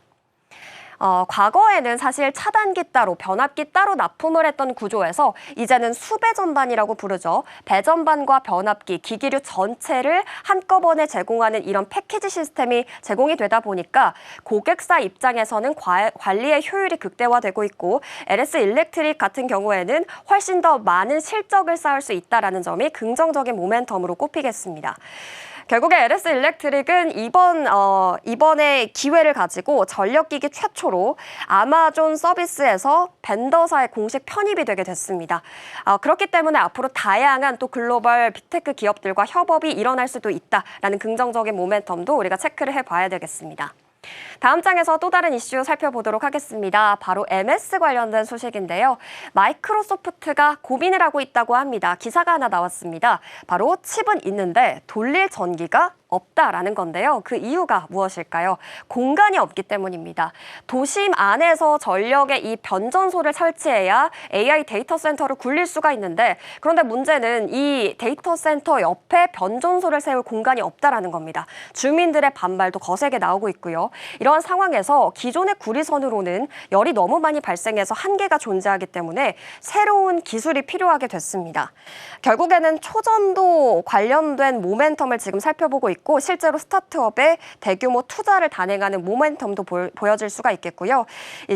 과거에는 사실 차단기 따로, 변압기 따로 납품을 했던 구조에서 이제는 수배전반이라고 부르죠. 배전반과 변압기, 기기류 전체를 한꺼번에 제공하는 이런 패키지 시스템이 제공이 되다 보니까 고객사 입장에서는 관리의 효율이 극대화되고 있고 LS 일렉트릭 같은 경우에는 훨씬 더 많은 실적을 쌓을 수 있다는 점이 긍정적인 모멘텀으로 꼽히겠습니다. 결국에 LS 일렉트릭은 이번에 기회를 가지고 전력기기 최초로 아마존 서비스에서 벤더사에 공식 편입이 되게 됐습니다. 그렇기 때문에 앞으로 다양한 또 글로벌 빅테크 기업들과 협업이 일어날 수도 있다라는 긍정적인 모멘텀도 우리가 체크를 해봐야 되겠습니다. 다음 장에서 또 다른 이슈 살펴보도록 하겠습니다. 바로 MS 관련된 소식인데요. 마이크로소프트가 고민을 하고 있다고 합니다. 기사가 하나 나왔습니다. 바로 칩은 있는데 돌릴 전기가 없다라는 건데요. 그 이유가 무엇일까요? 공간이 없기 때문입니다. 도심 안에서 전력의 이 변전소를 설치해야 AI 데이터 센터를 굴릴 수가 있는데 그런데 문제는 이 데이터 센터 옆에 변전소를 세울 공간이 없다라는 겁니다. 주민들의 반발도 거세게 나오고 있고요. 이러한 상황에서 기존의 구리선으로는 열이 너무 많이 발생해서 한계가 존재하기 때문에 새로운 기술이 필요하게 됐습니다. 결국에는 초전도 관련된 모멘텀을 지금 살펴보고 있고 실제로 스타트업에 대규모 투자를 단행하는 모멘텀도 보여질 수가 있겠고요.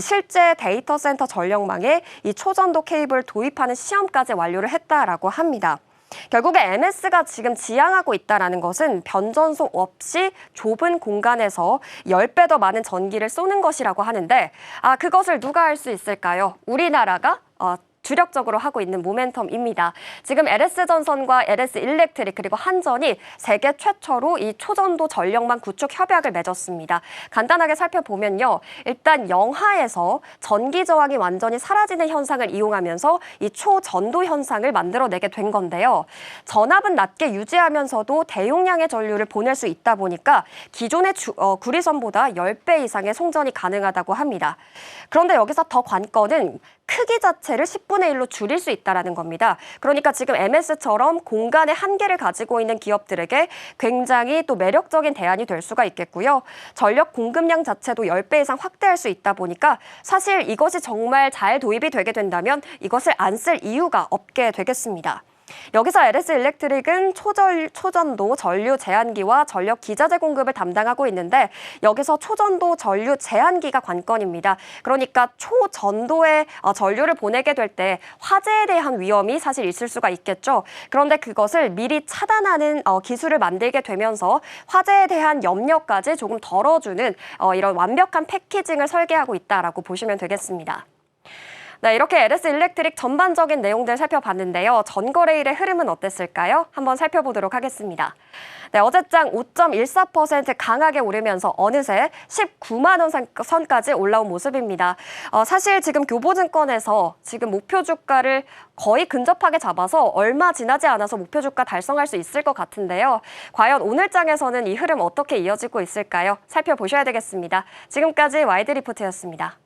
실제 데이터 센터 전력망에 이 초전도 케이블 도입하는 시험까지 완료를 했다라고 합니다. 결국에 MS가 지금 지향하고 있다는 것은 변전소 없이 좁은 공간에서 10배 더 많은 전기를 쏘는 것이라고 하는데 그것을 누가 할 수 있을까요? 우리나라가 주력적으로 하고 있는 모멘텀입니다. 지금 LS전선과 LS일렉트릭 그리고 한전이 세계 최초로 이 초전도 전력망 구축 협약을 맺었습니다. 간단하게 살펴보면요. 일단 영하에서 전기 저항이 완전히 사라지는 현상을 이용하면서 이 초전도 현상을 만들어내게 된 건데요. 전압은 낮게 유지하면서도 대용량의 전류를 보낼 수 있다 보니까 기존의 구리선보다 10배 이상의 송전이 가능하다고 합니다. 그런데 여기서 더 관건은 크기 자체를 10분의 1로 줄일 수 있다는 겁니다. 그러니까 지금 MS처럼 공간의 한계를 가지고 있는 기업들에게 굉장히 또 매력적인 대안이 될 수가 있겠고요. 전력 공급량 자체도 10배 이상 확대할 수 있다 보니까 사실 이것이 정말 잘 도입이 되게 된다면 이것을 안 쓸 이유가 없게 되겠습니다. 여기서 LS일렉트릭은 초전도 전류 제한기와 전력 기자재 공급을 담당하고 있는데 여기서 초전도 전류 제한기가 관건입니다. 그러니까 초전도의 전류를 보내게 될 때 화재에 대한 위험이 사실 있을 수가 있겠죠. 그런데 그것을 미리 차단하는 기술을 만들게 되면서 화재에 대한 염려까지 조금 덜어주는 이런 완벽한 패키징을 설계하고 있다라고 보시면 되겠습니다. 네, 이렇게 LS일렉트릭 전반적인 내용들 살펴봤는데요. 전거래일의 흐름은 어땠을까요? 한번 살펴보도록 하겠습니다. 네, 어제장 5.14% 강하게 오르면서 어느새 19만 원 선까지 올라온 모습입니다. 사실 지금 교보증권에서 지금 목표 주가를 거의 근접하게 잡아서 얼마 지나지 않아서 목표 주가 달성할 수 있을 것 같은데요. 과연 오늘 장에서는 이 흐름 어떻게 이어지고 있을까요? 살펴보셔야 되겠습니다. 지금까지 와이드 리포트였습니다.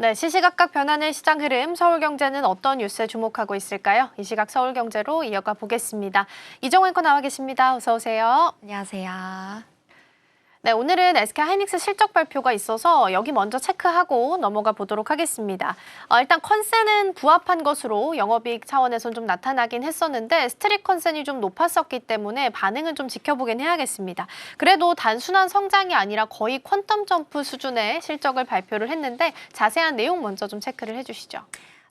네, 시시각각 변하는 시장 흐름, 서울경제는 어떤 뉴스에 주목하고 있을까요? 이 시각 서울경제로 이어가 보겠습니다. 이정우 앵커 나와 계십니다. 어서 오세요. 안녕하세요. 네, 오늘은 SK하이닉스 실적 발표가 있어서 여기 먼저 체크하고 넘어가 보도록 하겠습니다. 일단 컨센은 부합한 것으로 영업이익 차원에선 좀 나타나긴 했었는데 스트릿 컨센이 좀 높았었기 때문에 반응은 좀 지켜보긴 해야겠습니다. 그래도 단순한 성장이 아니라 거의 퀀텀 점프 수준의 실적을 발표를 했는데 자세한 내용 먼저 좀 체크를 해주시죠.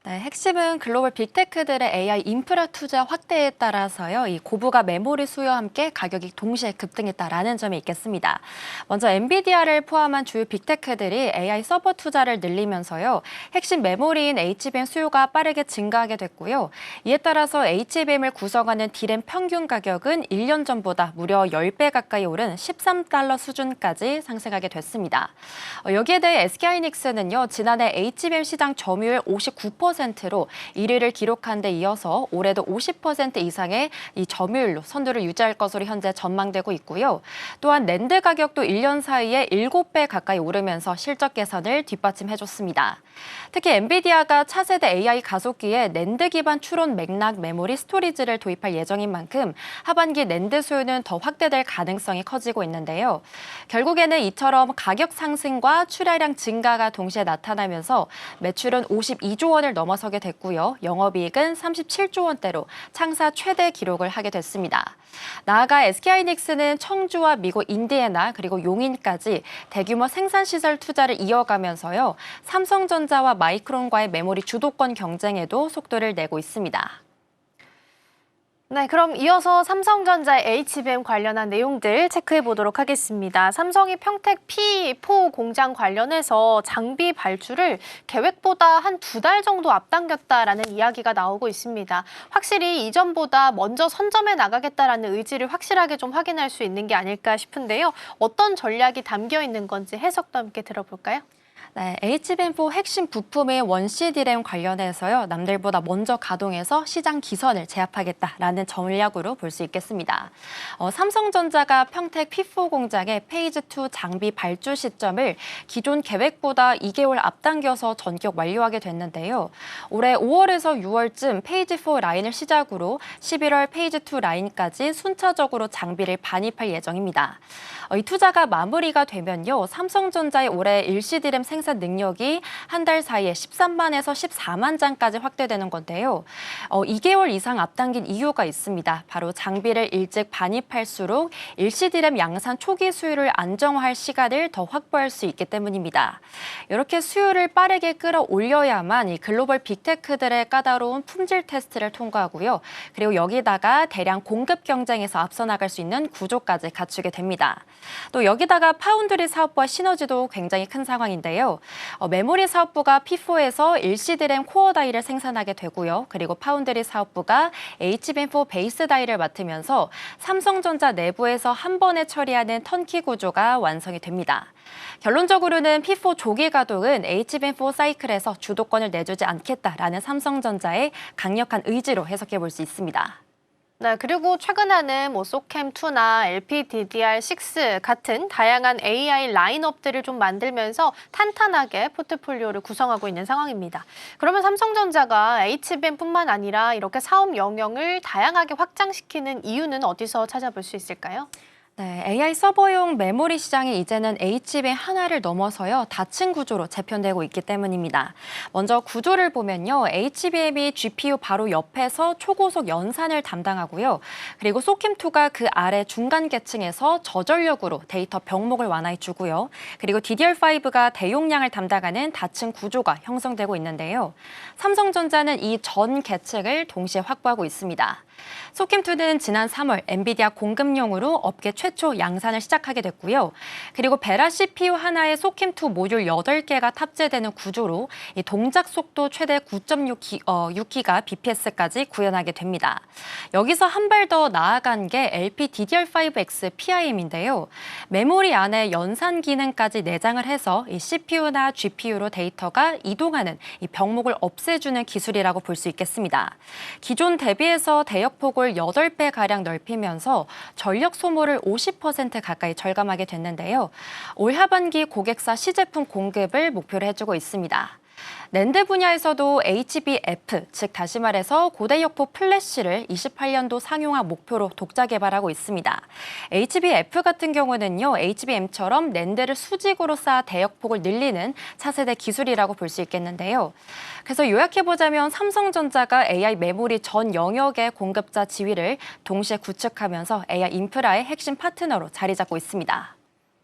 네, 핵심은 글로벌 빅테크들의 AI 인프라 투자 확대에 따라서요. 이 고부가 메모리 수요와 함께 가격이 동시에 급등했다라는 점이 있겠습니다. 먼저 엔비디아를 포함한 주요 빅테크들이 AI 서버 투자를 늘리면서요. 핵심 메모리인 HBM 수요가 빠르게 증가하게 됐고요. 이에 따라서 HBM을 구성하는 D램 평균 가격은 1년 전보다 무려 10배 가까이 오른 $13 수준까지 상승하게 됐습니다. 여기에 대해 SK하이닉스는요. 지난해 HBM 시장 점유율 59%로 1위를 기록한 데 이어서 올해도 50% 이상의 이 점유율로 선두를 유지할 것으로 현재 전망되고 있고요. 또한 낸드 가격도 1년 사이에 7배 가까이 오르면서 실적 개선을 뒷받침해줬습니다. 특히 엔비디아가 차세대 AI 가속기에 낸드 기반 추론 맥락 메모리 스토리지를 도입할 예정인 만큼 하반기 낸드 수요는 더 확대될 가능성이 커지고 있는데요. 결국에는 이처럼 가격 상승과 출하량 증가가 동시에 나타나면서 매출은 52조 원을 넘어서게 됐고요. 영업이익은 37조 원대로 창사 최대 기록을 하게 됐습니다. 나아가 SK하이닉스는 청주와 미국 인디애나 그리고 용인까지 대규모 생산시설 투자를 이어가면서요. 삼성전자와 마이크론과의 메모리 주도권 경쟁에도 속도를 내고 있습니다. 네, 그럼 이어서 삼성전자의 HBM 관련한 내용들 체크해 보도록 하겠습니다. 삼성이 평택 P4 공장 관련해서 장비 발주를 계획보다 한 2달 정도 앞당겼다라는 이야기가 나오고 있습니다. 확실히 이전보다 먼저 선점해 나가겠다라는 의지를 확실하게 좀 확인할 수 있는 게 아닐까 싶은데요. 어떤 전략이 담겨 있는 건지 해석도 함께 들어볼까요? 네, HBM4 핵심 부품의 원시 D램 관련해서요, 남들보다 먼저 가동해서 시장 기선을 제압하겠다라는 전략으로 볼 수 있겠습니다. 삼성전자가 평택 P4 공장의 페이즈 2 장비 발주 시점을 기존 계획보다 2개월 앞당겨서 전격 완료하게 됐는데요. 올해 5월에서 6월쯤 페이즈 4 라인을 시작으로 11월 페이즈 2 라인까지 순차적으로 장비를 반입할 예정입니다. 이 투자가 마무리가 되면요, 삼성전자의 올해 일시 D램 생산 능력이 한 달 사이에 13만에서 14만 장까지 확대되는 건데요. 2개월 이상 앞당긴 이유가 있습니다. 바로 장비를 일찍 반입할수록 일시 D램 양산 초기 수율을 안정화할 시간을 더 확보할 수 있기 때문입니다. 이렇게 수율을 빠르게 끌어올려야만 이 글로벌 빅테크들의 까다로운 품질 테스트를 통과하고요. 그리고 여기다가 대량 공급 경쟁에서 앞서 나갈 수 있는 구조까지 갖추게 됩니다. 또 여기다가 파운드리 사업부와 시너지도 굉장히 큰 상황인데요. 메모리 사업부가 P4에서 일시 D램 코어 다이를 생산하게 되고요. 그리고 파운드리 사업부가 HBM4 베이스 다이를 맡으면서 삼성전자 내부에서 한 번에 처리하는 턴키 구조가 완성이 됩니다. 결론적으로는 P4 조기 가동은 HBM4 사이클에서 주도권을 내주지 않겠다라는 삼성전자의 강력한 의지로 해석해 볼 수 있습니다. 네, 그리고 최근에는 소캠2나 LPDDR6 같은 다양한 AI 라인업들을 좀 만들면서 탄탄하게 포트폴리오를 구성하고 있는 상황입니다. 그러면 삼성전자가 HBM뿐만 아니라 이렇게 사업 영역을 다양하게 확장시키는 이유는 어디서 찾아볼 수 있을까요? 네, AI 서버용 메모리 시장이 이제는 HBM 하나를 넘어서요, 다층 구조로 재편되고 있기 때문입니다. 먼저 구조를 보면요, HBM이 GPU 바로 옆에서 초고속 연산을 담당하고요. 그리고 소캠2가 그 아래 중간 계층에서 저전력으로 데이터 병목을 완화해 주고요. 그리고 DDR5가 대용량을 담당하는 다층 구조가 형성되고 있는데요. 삼성전자는 이 전 계층을 동시에 확보하고 있습니다. 소캠2는 지난 3월 엔비디아 공급용으로 업계 최초 양산을 시작하게 됐고요. 그리고 베라 CPU 하나에 소캠2 모듈 8개가 탑재되는 구조로 이 동작 속도 최대 9.6기가 bps까지 구현하게 됩니다. 여기서 한 발 더 나아간 게 LPDDR5X PIM인데요. 메모리 안에 연산 기능까지 내장을 해서 이 CPU나 GPU로 데이터가 이동하는 이 병목을 없애주는 기술이라고 볼 수 있겠습니다. 기존 대비해서 대역폭을 8배가량 넓히면서 전력 소모를 50% 가까이 절감하게 됐는데요. 올 하반기 고객사 시제품 공급을 목표로 해주고 있습니다. 낸드 분야에서도 HBF, 즉 다시 말해서 고대역폭 플래시를 28년도 상용화 목표로 독자 개발하고 있습니다. HBF 같은 경우는요, HBM처럼 낸드를 수직으로 쌓아 대역폭을 늘리는 차세대 기술이라고 볼 수 있겠는데요. 그래서 요약해보자면 삼성전자가 AI 메모리 전 영역의 공급자 지위를 동시에 구축하면서 AI 인프라의 핵심 파트너로 자리 잡고 있습니다.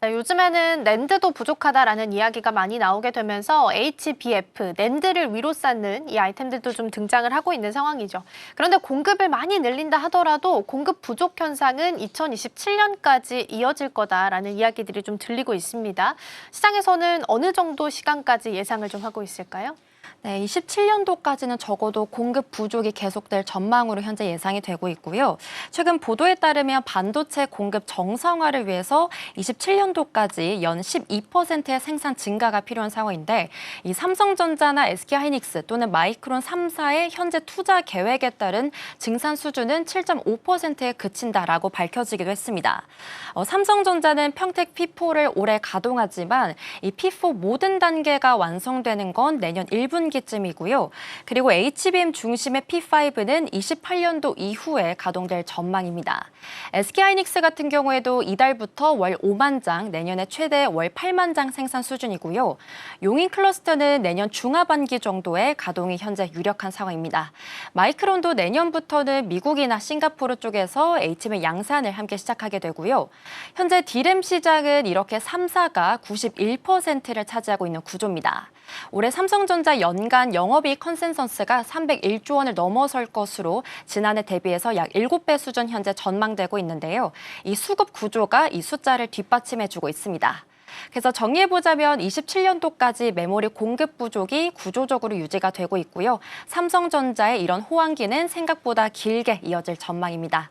네, 요즘에는 낸드도 부족하다라는 이야기가 많이 나오게 되면서 HBF, 낸드를 위로 쌓는 이 아이템들도 좀 등장을 하고 있는 상황이죠. 그런데 공급을 많이 늘린다 하더라도 공급 부족 현상은 2027년까지 이어질 거다라는 이야기들이 좀 들리고 있습니다. 시장에서는 어느 정도 시간까지 예상을 좀 하고 있을까요? 네, 27년도까지는 적어도 공급 부족이 계속될 전망으로 현재 예상이 되고 있고요. 최근 보도에 따르면 반도체 공급 정상화를 위해서 27년도까지 연 12%의 생산 증가가 필요한 상황인데, 이 삼성전자나 SK하이닉스 또는 마이크론 3사의 현재 투자 계획에 따른 증산 수준은 7.5%에 그친다라고 밝혀지기도 했습니다. 삼성전자는 평택 P4를 올해 가동하지만 이 P4 모든 단계가 완성되는 건 내년 1분기쯤이고요. 그리고 HBM 중심의 P5는 28년도 이후에 가동될 전망입니다. SK하이닉스 같은 경우에도 이달부터 월 5만 장, 내년에 최대 월 8만 장 생산 수준이고요. 용인 클러스터는 내년 중하반기 정도에 가동이 현재 유력한 상황입니다. 마이크론도 내년부터는 미국이나 싱가포르 쪽에서 HBM 양산을 함께 시작하게 되고요. 현재 D램 시장은 이렇게 3사가 91%를 차지하고 있는 구조입니다. 올해 삼성전자 연간 연간 영업이익 컨센서스가 301조 원을 넘어설 것으로 지난해 대비해서 약 7배 수준 현재 전망되고 있는데요. 이 수급 구조가 이 숫자를 뒷받침해주고 있습니다. 그래서 정리해보자면 27년도까지 메모리 공급 부족이 구조적으로 유지가 되고 있고요. 삼성전자의 이런 호황기는 생각보다 길게 이어질 전망입니다.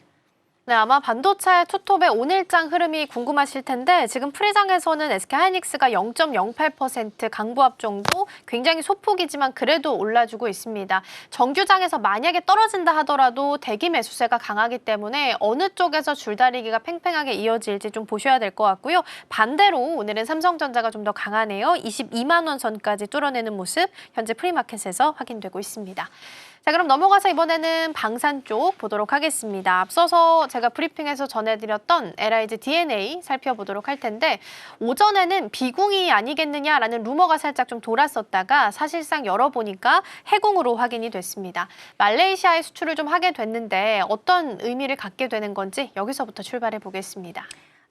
네, 아마 반도체 투톱의 오늘장 흐름이 궁금하실 텐데 지금 프리장에서는 SK하이닉스가 0.08% 강보합 정도 굉장히 소폭이지만 그래도 올라주고 있습니다. 정규장에서 만약에 떨어진다 하더라도 대기 매수세가 강하기 때문에 어느 쪽에서 줄다리기가 팽팽하게 이어질지 좀 보셔야 될 것 같고요. 반대로 오늘은 삼성전자가 좀 더 강하네요. 22만 원 선까지 뚫어내는 모습 현재 프리마켓에서 확인되고 있습니다. 자, 그럼 넘어가서 이번에는 방산 쪽 보도록 하겠습니다. 앞서서 제가 브리핑에서 전해드렸던 LIG DNA 살펴보도록 할 텐데 오전에는 비궁이 아니겠느냐라는 루머가 살짝 좀 돌았었다가 사실상 열어보니까 해궁으로 확인이 됐습니다. 말레이시아에 수출을 좀 하게 됐는데 어떤 의미를 갖게 되는 건지 여기서부터 출발해 보겠습니다.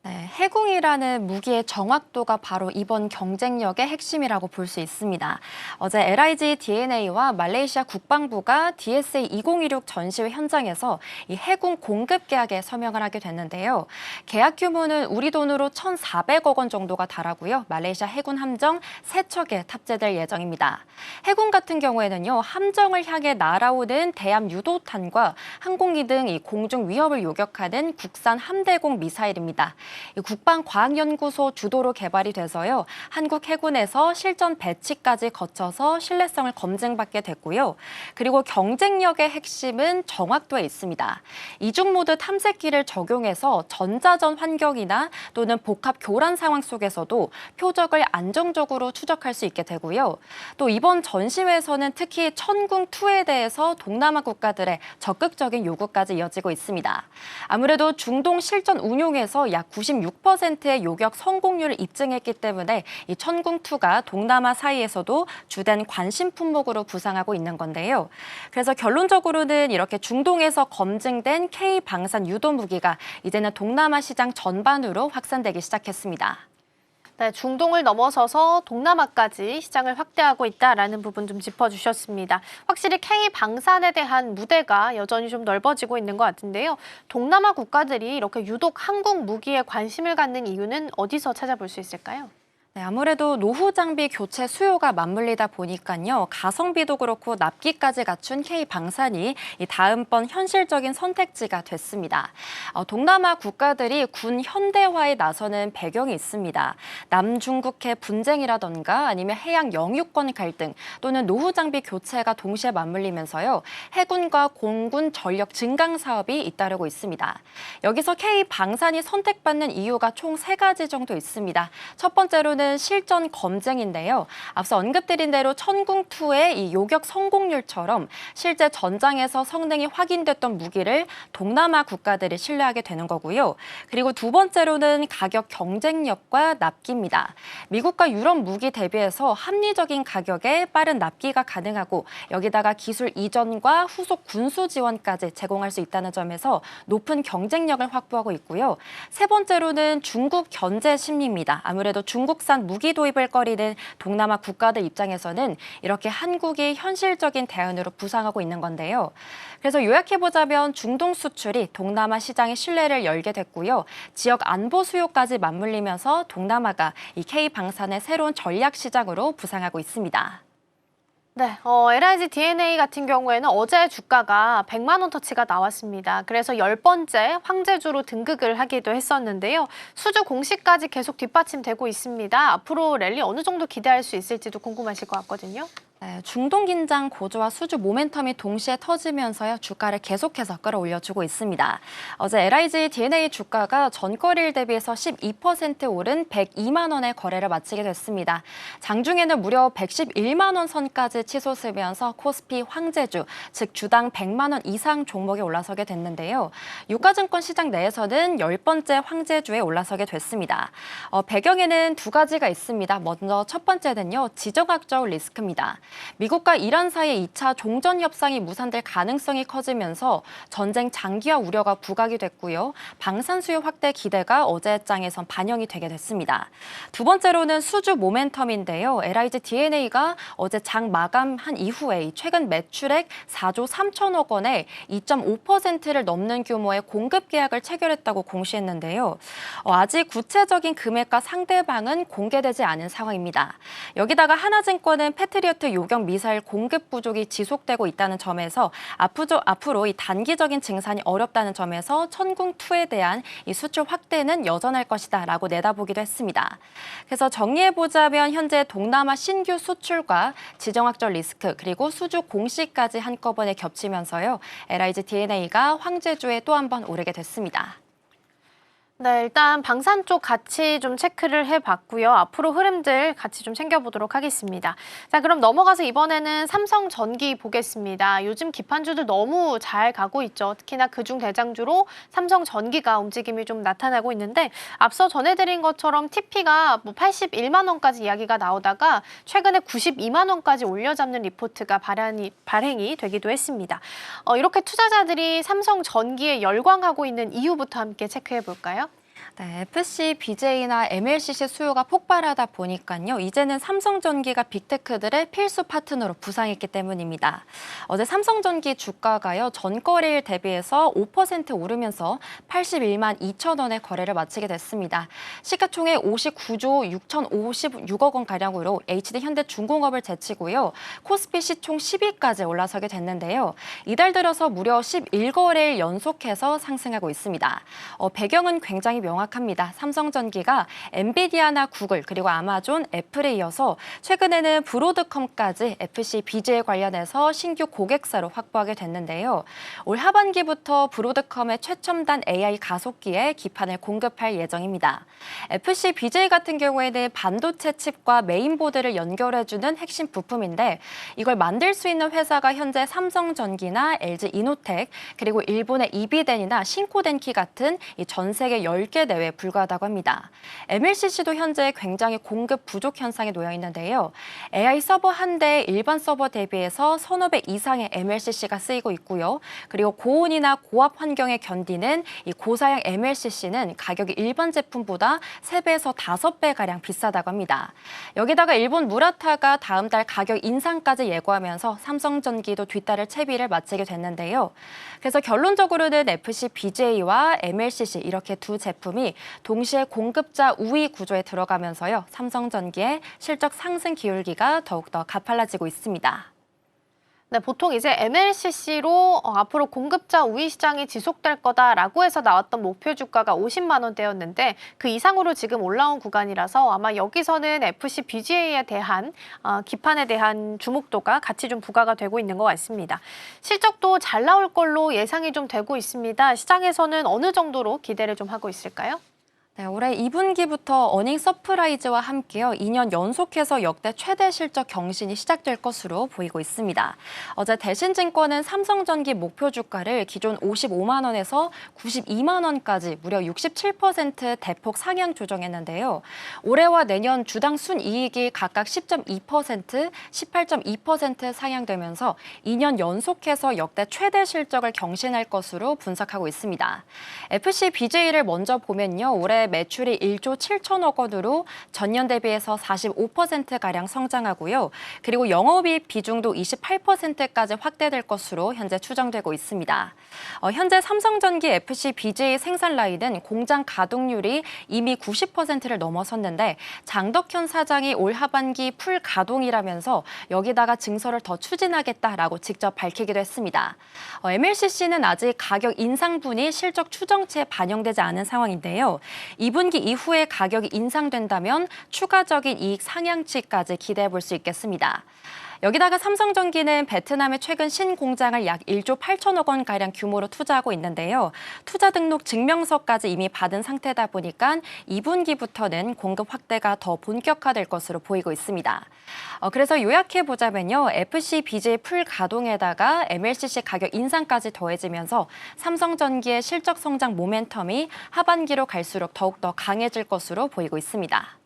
네, 해궁이라는 무기의 정확도가 바로 이번 경쟁력의 핵심이라고 볼 수 있습니다. 어제 LIG DNA와 말레이시아 국방부가 DSA 2016 전시회 현장에서 이 해궁 공급 계약에 서명을 하게 됐는데요. 계약 규모는 우리 돈으로 1,400억 원 정도가 달하고요. 말레이시아 해군 함정 3척에 탑재될 예정입니다. 해궁 같은 경우에는요, 함정을 향해 날아오는 대함 유도탄과 항공기 등 이 공중 위협을 요격하는 국산 함대공 미사일입니다. 국방과학연구소 주도로 개발이 돼서요. 한국 해군에서 실전 배치까지 거쳐서 신뢰성을 검증받게 됐고요. 그리고 경쟁력의 핵심은 정확도에 있습니다. 이중 모드 탐색기를 적용해서 전자전 환경이나 또는 복합 교란 상황 속에서도 표적을 안정적으로 추적할 수 있게 되고요. 또 이번 전시회에서는 특히 천궁2에 대해서 동남아 국가들의 적극적인 요구까지 이어지고 있습니다. 아무래도 중동 실전 운용에서 약 96%의 요격 성공률을 입증했기 때문에 이 천궁2가 동남아 사이에서도 주된 관심 품목으로 부상하고 있는 건데요. 그래서 결론적으로는 이렇게 중동에서 검증된 K-방산 유도 무기가 이제는 동남아 시장 전반으로 확산되기 시작했습니다. 네, 중동을 넘어서서 동남아까지 시장을 확대하고 있다라는 부분 좀 짚어주셨습니다. 확실히 K-방산에 대한 무대가 여전히 좀 넓어지고 있는 것 같은데요. 동남아 국가들이 이렇게 유독 한국 무기에 관심을 갖는 이유는 어디서 찾아볼 수 있을까요? 네, 아무래도 노후 장비 교체 수요가 맞물리다 보니까요. 가성비도 그렇고 납기까지 갖춘 K-방산이 이 다음번 현실적인 선택지가 됐습니다. 동남아 국가들이 군 현대화에 나서는 배경이 있습니다. 남중국해 분쟁이라던가 아니면 해양 영유권 갈등 또는 노후 장비 교체가 동시에 맞물리면서요. 해군과 공군 전력 증강 사업이 잇따르고 있습니다. 여기서 K-방산이 선택받는 이유가 총 3가지 정도 있습니다. 첫 번째로는 실전 검증인데요. 앞서 언급드린 대로 천궁2의 이 요격 성공률처럼 실제 전장에서 성능이 확인됐던 무기를 동남아 국가들이 신뢰하게 되는 거고요. 그리고 두 번째로는 가격 경쟁력과 납기입니다. 미국과 유럽 무기 대비해서 합리적인 가격에 빠른 납기가 가능하고 여기다가 기술 이전과 후속 군수 지원까지 제공할 수 있다는 점에서 높은 경쟁력을 확보하고 있고요. 세 번째로는 중국 견제 심리입니다. 아무래도 중국산 무기 도입을 꺼리는 동남아 국가들 입장에서는 이렇게 한국이 현실적인 대안으로 부상하고 있는 건데요. 그래서 요약해보자면 중동 수출이 동남아 시장의 신뢰를 열게 됐고요. 지역 안보 수요까지 맞물리면서 동남아가 이 K-방산의 새로운 전략 시장으로 부상하고 있습니다. 네, LIG DNA 같은 경우에는 어제 주가가 100만 원 터치가 나왔습니다. 그래서 10번째 황제주로 등극을 하기도 했었는데요. 수주 공시까지 계속 뒷받침되고 있습니다. 앞으로 랠리 어느 정도 기대할 수 있을지도 궁금하실 것 같거든요. 네, 중동 긴장 고조와 수주 모멘텀이 동시에 터지면서요. 주가를 계속해서 끌어올려주고 있습니다. 어제 LIG DNA 주가가 전거래일 대비해서 12% 오른 102만 원의 거래를 마치게 됐습니다. 장중에는 무려 111만 원 선까지 치솟으면서 코스피 황제주, 즉 주당 100만 원 이상 종목에 올라서게 됐는데요. 유가증권 시장 내에서는 10번째 황제주에 올라서게 됐습니다. 배경에는 두 가지가 있습니다. 먼저 첫 번째는요. 지정학적 리스크입니다. 미국과 이란 사이의 2차 종전 협상이 무산될 가능성이 커지면서 전쟁 장기화 우려가 부각이 됐고요. 방산 수요 확대 기대가 어제장에선 반영이 되게 됐습니다. 두 번째로는 수주 모멘텀인데요. LIG DNA가 어제 장 마감한 이후에 최근 매출액 4조 3천억 원에 2.5%를 넘는 규모의 공급 계약을 체결했다고 공시했는데요. 아직 구체적인 금액과 상대방은 공개되지 않은 상황입니다. 여기다가 하나증권은 패트리어트 요격 미사일 공급 부족이 지속되고 있다는 점에서 앞으로 이 단기적인 증산이 어렵다는 점에서 천궁2에 대한 이 수출 확대는 여전할 것이다라고 내다보기도 했습니다. 그래서 정리해보자면 현재 동남아 신규 수출과 지정학적 리스크 그리고 수주 공시까지 한꺼번에 겹치면서요. LIG DNA가 황제주에 또 한 번 오르게 됐습니다. 네, 일단 방산 쪽 같이 좀 체크를 해봤고요. 앞으로 흐름들 같이 좀 챙겨보도록 하겠습니다. 자, 그럼 넘어가서 이번에는 삼성전기 보겠습니다. 요즘 기판주들 너무 잘 가고 있죠. 특히나 그중 대장주로 삼성전기가 움직임이 좀 나타나고 있는데 앞서 전해드린 것처럼 TP가 뭐 81만 원까지 이야기가 나오다가 최근에 92만 원까지 올려잡는 리포트가 발행이 되기도 했습니다. 이렇게 투자자들이 삼성전기에 열광하고 있는 이유부터 함께 체크해볼까요? 네, FC, BJ나 MLCC 수요가 폭발하다 보니까요. 이제는 삼성전기가 빅테크들의 필수 파트너로 부상했기 때문입니다. 어제 삼성전기 주가가요. 전거래일 대비해서 5% 오르면서 81만 2천 원의 거래를 마치게 됐습니다. 시가총액 59조 6,056억 원가량으로 HD현대중공업을 제치고요. 코스피 시총 10위까지 올라서게 됐는데요. 이달 들어서 무려 11거래일 연속해서 상승하고 있습니다. 배경은 굉장히 명확합니다. 삼성전기가 엔비디아나 구글 그리고 아마존, 애플에 이어서 최근에는 브로드컴까지 FC, BJ 관련해서 신규 고객사로 확보하게 됐는데요. 올 하반기부터 브로드컴의 최첨단 AI 가속기에 기판을 공급할 예정입니다. FC, BJ 같은 경우에는 반도체 칩과 메인보드를 연결해주는 핵심 부품인데 이걸 만들 수 있는 회사가 현재 삼성전기나 LG이노텍 그리고 일본의 이비덴이나 신코덴키 같은 전 세계 10개 내외에 불과하다고 합니다. MLCC도 현재 굉장히 공급 부족 현상에 놓여 있는데요. AI 서버 한 대의 일반 서버 대비해서 서너 배 이상의 MLCC가 쓰이고 있고요. 그리고 고온이나 고압 환경에 견디는 이 고사양 MLCC는 가격이 일반 제품보다 3배에서 5배가량 비싸다고 합니다. 여기다가 일본 무라타가 다음 달 가격 인상까지 예고하면서 삼성전기도 뒤따를 채비를 마치게 됐는데요. 그래서 결론적으로는 FC, BJ와 MLCC 이렇게 두 제품이 동시에 공급자 우위 구조에 들어가면서요. 삼성전기의 실적 상승 기울기가 더욱더 가팔라지고 있습니다. 네, 보통 이제 MLCC로 앞으로 공급자 우위 시장이 지속될 거다라고 해서 나왔던 목표 주가가 50만 원대였는데 그 이상으로 지금 올라온 구간이라서 아마 여기서는 FC, BGA에 대한 기판에 대한 주목도가 같이 좀 부과가 되고 있는 것 같습니다. 실적도 잘 나올 걸로 예상이 좀 되고 있습니다. 시장에서는 어느 정도로 기대를 좀 하고 있을까요? 네, 올해 2분기부터 어닝 서프라이즈와 함께요. 2년 연속해서 역대 최대 실적 경신이 시작될 것으로 보이고 있습니다. 어제 대신증권은 삼성전기 목표 주가를 기존 55만 원에서 92만 원까지 무려 67% 대폭 상향 조정했는데요. 올해와 내년 주당 순이익이 각각 10.2%, 18.2% 상향되면서 2년 연속해서 역대 최대 실적을 경신할 것으로 분석하고 있습니다. FC, BJ를 먼저 보면요. 올해 매출이 1조 7천억 원으로 전년 대비해서 45%가량 성장하고요. 그리고 영업이익 비중도 28%까지 확대될 것으로 현재 추정되고 있습니다. 현재 삼성전기 FC, BJ 생산 라인은 공장 가동률이 이미 90%를 넘어섰는데 장덕현 사장이 올 하반기 풀 가동이라면서 여기다가 증설을 더 추진하겠다라고 직접 밝히기도 했습니다. MLCC는 아직 가격 인상분이 실적 추정치에 반영되지 않은 상황인데요. 2분기 이후에 가격이 인상된다면 추가적인 이익 상향치까지 기대해 볼 수 있겠습니다. 여기다가 삼성전기는 베트남에 최근 신공장을 약 1조 8천억 원가량 규모로 투자하고 있는데요. 투자 등록 증명서까지 이미 받은 상태다 보니까 2분기부터는 공급 확대가 더 본격화될 것으로 보이고 있습니다. 그래서 요약해보자면요. FC, BJ 풀 가동에다가 MLCC 가격 인상까지 더해지면서 삼성전기의 실적 성장 모멘텀이 하반기로 갈수록 더욱더 강해질 것으로 보이고 있습니다.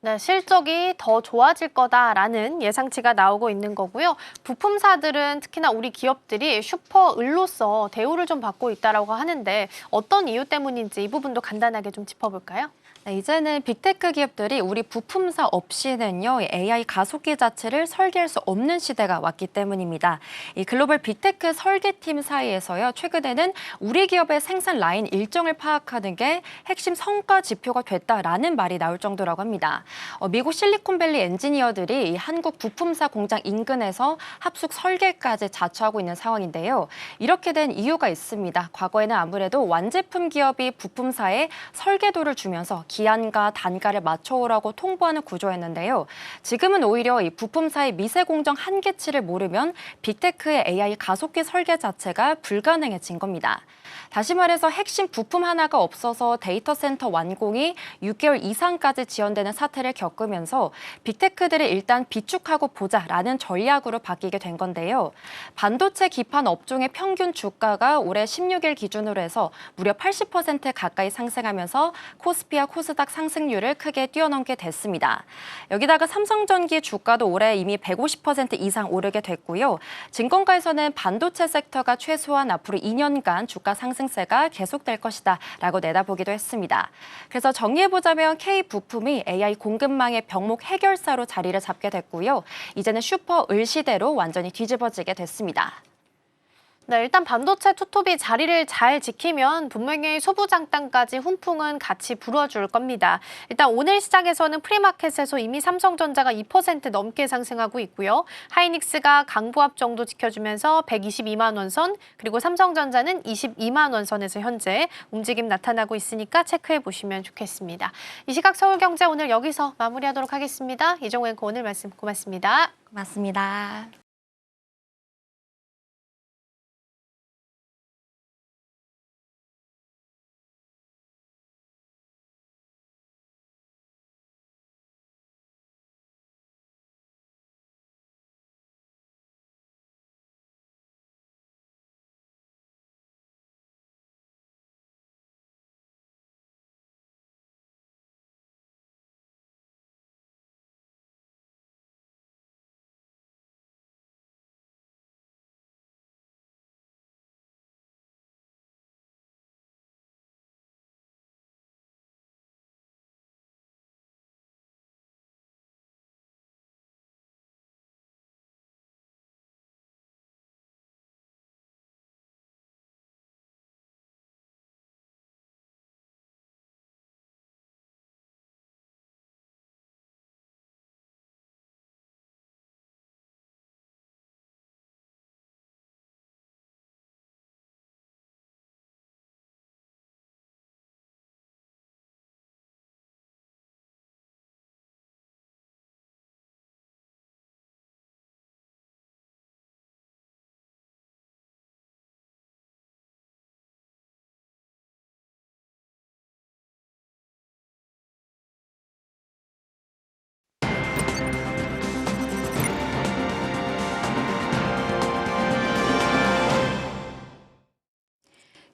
네, 실적이 더 좋아질 거다라는 예상치가 나오고 있는 거고요. 부품사들은 특히나 우리 기업들이 슈퍼 을로서 대우를 좀 받고 있다라고 하는데 어떤 이유 때문인지 이 부분도 간단하게 좀 짚어볼까요? 네, 이제는 빅테크 기업들이 우리 부품사 없이는요, 이 AI 가속기 자체를 설계할 수 없는 시대가 왔기 때문입니다. 이 글로벌 빅테크 설계팀 사이에서요, 최근에는 우리 기업의 생산 라인 일정을 파악하는 게 핵심 성과 지표가 됐다라는 말이 나올 정도라고 합니다. 미국 실리콘밸리 엔지니어들이 이 한국 부품사 공장 인근에서 합숙 설계까지 자처하고 있는 상황인데요. 이렇게 된 이유가 있습니다. 과거에는 아무래도 완제품 기업이 부품사에 설계도를 주면서 기한과 단가를 맞춰오라고 통보하는 구조였는데요. 지금은 오히려 이 부품사의 미세 공정 한계치를 모르면 빅테크의 AI 가속기 설계 자체가 불가능해진 겁니다. 다시 말해서 핵심 부품 하나가 없어서 데이터 센터 완공이 6개월 이상까지 지연되는 사태를 겪으면서 빅테크들이 일단 비축하고 보자라는 전략으로 바뀌게 된 건데요. 반도체 기판 업종의 평균 주가가 올해 16일 기준으로 해서 무려 80% 가까이 상승하면서 코스피와 코스닥 상승률을 크게 뛰어넘게 됐습니다. 여기다가 삼성전기 주가도 올해 이미 150% 이상 오르게 됐고요. 증권가에서는 반도체 섹터가 최소한 앞으로 2년간 주가 상승세가 계속될 것이다 라고 내다보기도 했습니다. 그래서 정리해보자면 K부품이 AI 공급망의 병목 해결사로 자리를 잡게 됐고요. 이제는 슈퍼 을 시대로 완전히 뒤집어지게 됐습니다. 네, 일단 반도체 투톱이 자리를 잘 지키면 분명히 소부장단까지 훈풍은 같이 불어줄 겁니다. 일단 오늘 시장에서는 프리마켓에서 이미 삼성전자가 2% 넘게 상승하고 있고요. 하이닉스가 강보합 정도 지켜주면서 122만 원 선, 그리고 삼성전자는 22만 원 선에서 현재 움직임 나타나고 있으니까 체크해 보시면 좋겠습니다. 이 시각 서울경제 오늘 여기서 마무리하도록 하겠습니다. 이종우 앵커 오늘 말씀 고맙습니다. 고맙습니다.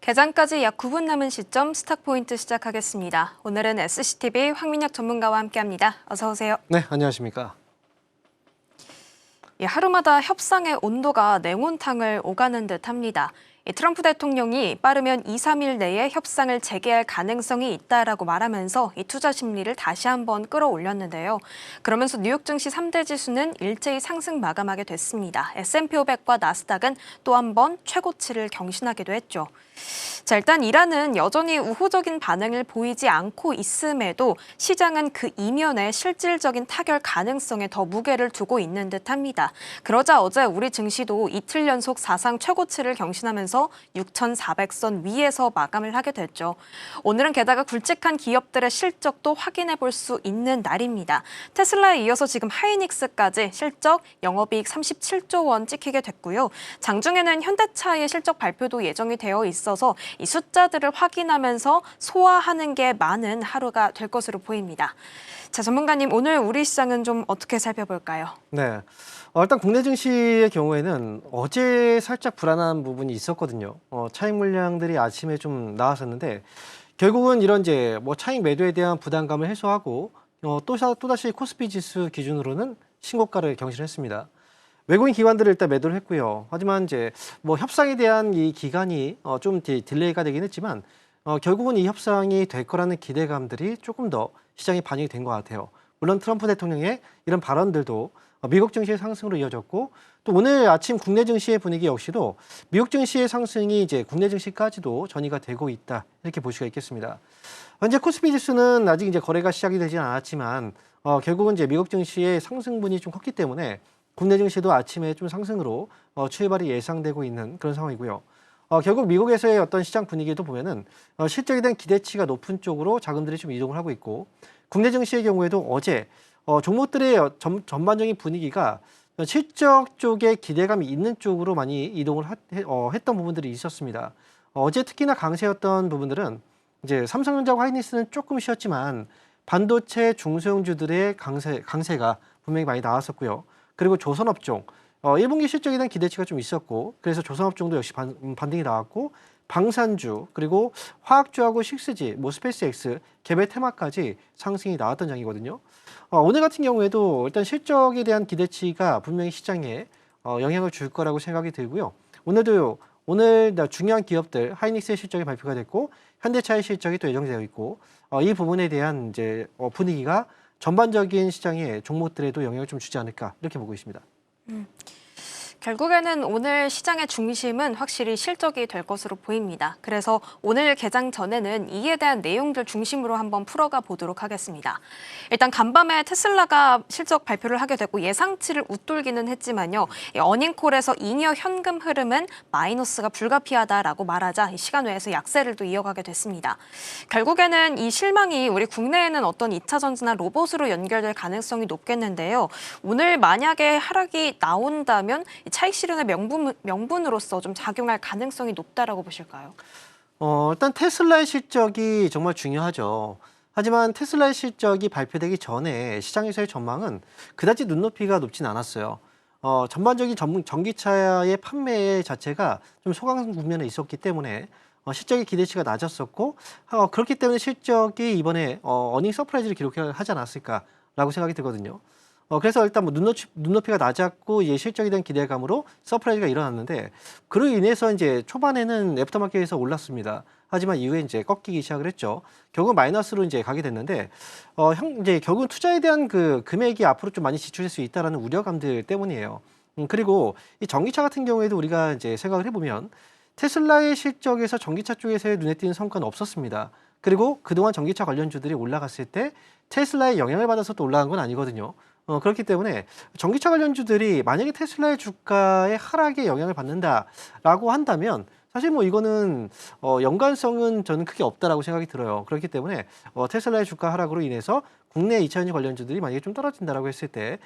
개장까지 약 9분 남은 시점 스탁포인트 시작하겠습니다. 오늘은 SCTV 황민혁 전문가와 함께합니다. 어서 오세요. 네, 안녕하십니까. 하루마다 협상의 온도가 냉온탕을 오가는 듯합니다. 트럼프 대통령이 빠르면 2, 3일 내에 협상을 재개할 가능성이 있다라고 말하면서 이 투자 심리를 다시 한번 끌어올렸는데요. 그러면서 뉴욕 증시 3대 지수는 일제히 상승 마감하게 됐습니다. S&P 500과 나스닥은 또 한 번 최고치를 경신하기도 했죠. 자, 일단 이란은 여전히 우호적인 반응을 보이지 않고 있음에도 시장은 그 이면에 실질적인 타결 가능성에 더 무게를 두고 있는 듯합니다. 그러자 어제 우리 증시도 이틀 연속 사상 최고치를 경신하면서 6,400선 위에서 마감을 하게 됐죠. 오늘은 게다가 굵직한 기업들의 실적도 확인해 볼 수 있는 날입니다. 테슬라에 이어서 지금 하이닉스까지 실적 영업이익 37조 원 찍히게 됐고요. 장중에는 현대차의 실적 발표도 예정이 되어 있어서 이 숫자들을 확인하면서 소화하는 게 많은 하루가 될 것으로 보입니다. 자, 전문가님, 오늘 우리 시장은 좀 어떻게 살펴볼까요? 네, 일단 국내 증시의 경우에는 어제 살짝 불안한 부분이 있었거든요. 차익 물량들이 아침에 좀 나왔었는데 결국은 이런 이제 차익 매도에 대한 부담감을 해소하고 또다시 코스피 지수 기준으로는 신고가를 경신했습니다. 외국인 기관들을 일단 매도를 했고요. 하지만 이제 뭐 협상에 대한 이 기간이 좀 딜레이가 되긴 했지만 결국은 이 협상이 될 거라는 기대감들이 조금 더 시장에 반영이 된 것 같아요. 물론 트럼프 대통령의 이런 발언들도 미국 증시의 상승으로 이어졌고 또 오늘 아침 국내 증시의 분위기 역시도 미국 증시의 상승이 이제 국내 증시까지도 전이가 되고 있다 이렇게 볼 수가 있겠습니다. 현재 코스피 지수는 아직 이제 거래가 시작이 되진 않았지만 결국은 이제 미국 증시의 상승분이 좀 컸기 때문에 국내 증시도 아침에 좀 상승으로 출발이 예상되고 있는 그런 상황이고요. 결국 미국에서의 어떤 시장 분위기도 보면은 실적에 대한 기대치가 높은 쪽으로 자금들이 좀 이동을 하고 있고 국내 증시의 경우에도 어제 종목들의 전반적인 분위기가 실적 쪽에 기대감이 있는 쪽으로 많이 이동을 했던 부분들이 있었습니다. 어제 특히나 강세였던 부분들은 이제 삼성전자와 하이닉스는 조금 쉬었지만 반도체 중소형주들의 강세가 분명히 많이 나왔었고요. 그리고 조선업종 1분기 실적에 대한 기대치가 좀 있었고 그래서 조선업종도 역시 반등이 나왔고 방산주 그리고 화학주하고 식스지, 뭐 스페이스X, 개별 테마까지 상승이 나왔던 장이거든요. 오늘 같은 경우에도 일단 실적에 대한 기대치가 분명히 시장에 영향을 줄 거라고 생각이 들고요. 오늘 중요한 기업들 하이닉스의 실적이 발표가 됐고 현대차의 실적이 또 예정되어 있고 이 부분에 대한 이제 분위기가 전반적인 시장의 종목들에도 영향을 좀 주지 않을까 이렇게 보고 있습니다. 결국에는 오늘 시장의 중심은 확실히 실적이 될 것으로 보입니다. 그래서 오늘 개장 전에는 이에 대한 내용들 중심으로 한번 풀어가 보도록 하겠습니다. 일단 간밤에 테슬라가 실적 발표를 하게 됐고 예상치를 웃돌기는 했지만요. 어닝콜에서 잉여 현금 흐름은 마이너스가 불가피하다라고 말하자 시간 외에서 약세를 또 이어가게 됐습니다. 결국에는 이 실망이 우리 국내에는 어떤 2차 전지나 로봇으로 연결될 가능성이 높겠는데요. 오늘 만약에 하락이 나온다면 차익 실현의 명분으로서 좀 작용할 가능성이 높다라고 보실까요? 일단 테슬라의 실적이 정말 중요하죠. 하지만 테슬라의 실적이 발표되기 전에 시장에서의 전망은 그다지 눈높이가 높진 않았어요. 전반적인 전기차의 판매 자체가 좀 소강 국면에 있었기 때문에 실적의 기대치가 낮았었고 그렇기 때문에 실적이 이번에 어닝 서프라이즈를 기록하지 않았을까라고 생각이 들거든요. 그래서 일단 뭐 눈높이가 낮았고 이제 실적에 대한 기대감으로 서프라이즈가 일어났는데 그로 인해서 이제 초반에는 애프터마켓에서 올랐습니다. 하지만 이후에 이제 꺾이기 시작을 했죠. 결국 마이너스로 이제 가게 됐는데 이제 결국은 투자에 대한 그 금액이 앞으로 좀 많이 지출될 수 있다라는 우려감들 때문이에요. 그리고 이 전기차 같은 경우에도 우리가 이제 생각을 해보면 테슬라의 실적에서 전기차 쪽에서의 눈에 띄는 성과는 없었습니다. 그리고 그동안 전기차 관련주들이 올라갔을 때 테슬라의 영향을 받아서 또 올라간 건 아니거든요. 그렇기 때문에 전기차 관련주들이 만약에 테슬라의 주가의 하락에 영향을 받는다라고 한다면 사실 뭐 이거는 연관성은 저는 크게 없다라고 생각이 들어요. 그렇기 때문에 테슬라의 주가 하락으로 인해서 국내 2차전지 관련주들이 만약에 좀 떨어진다라고 했을 때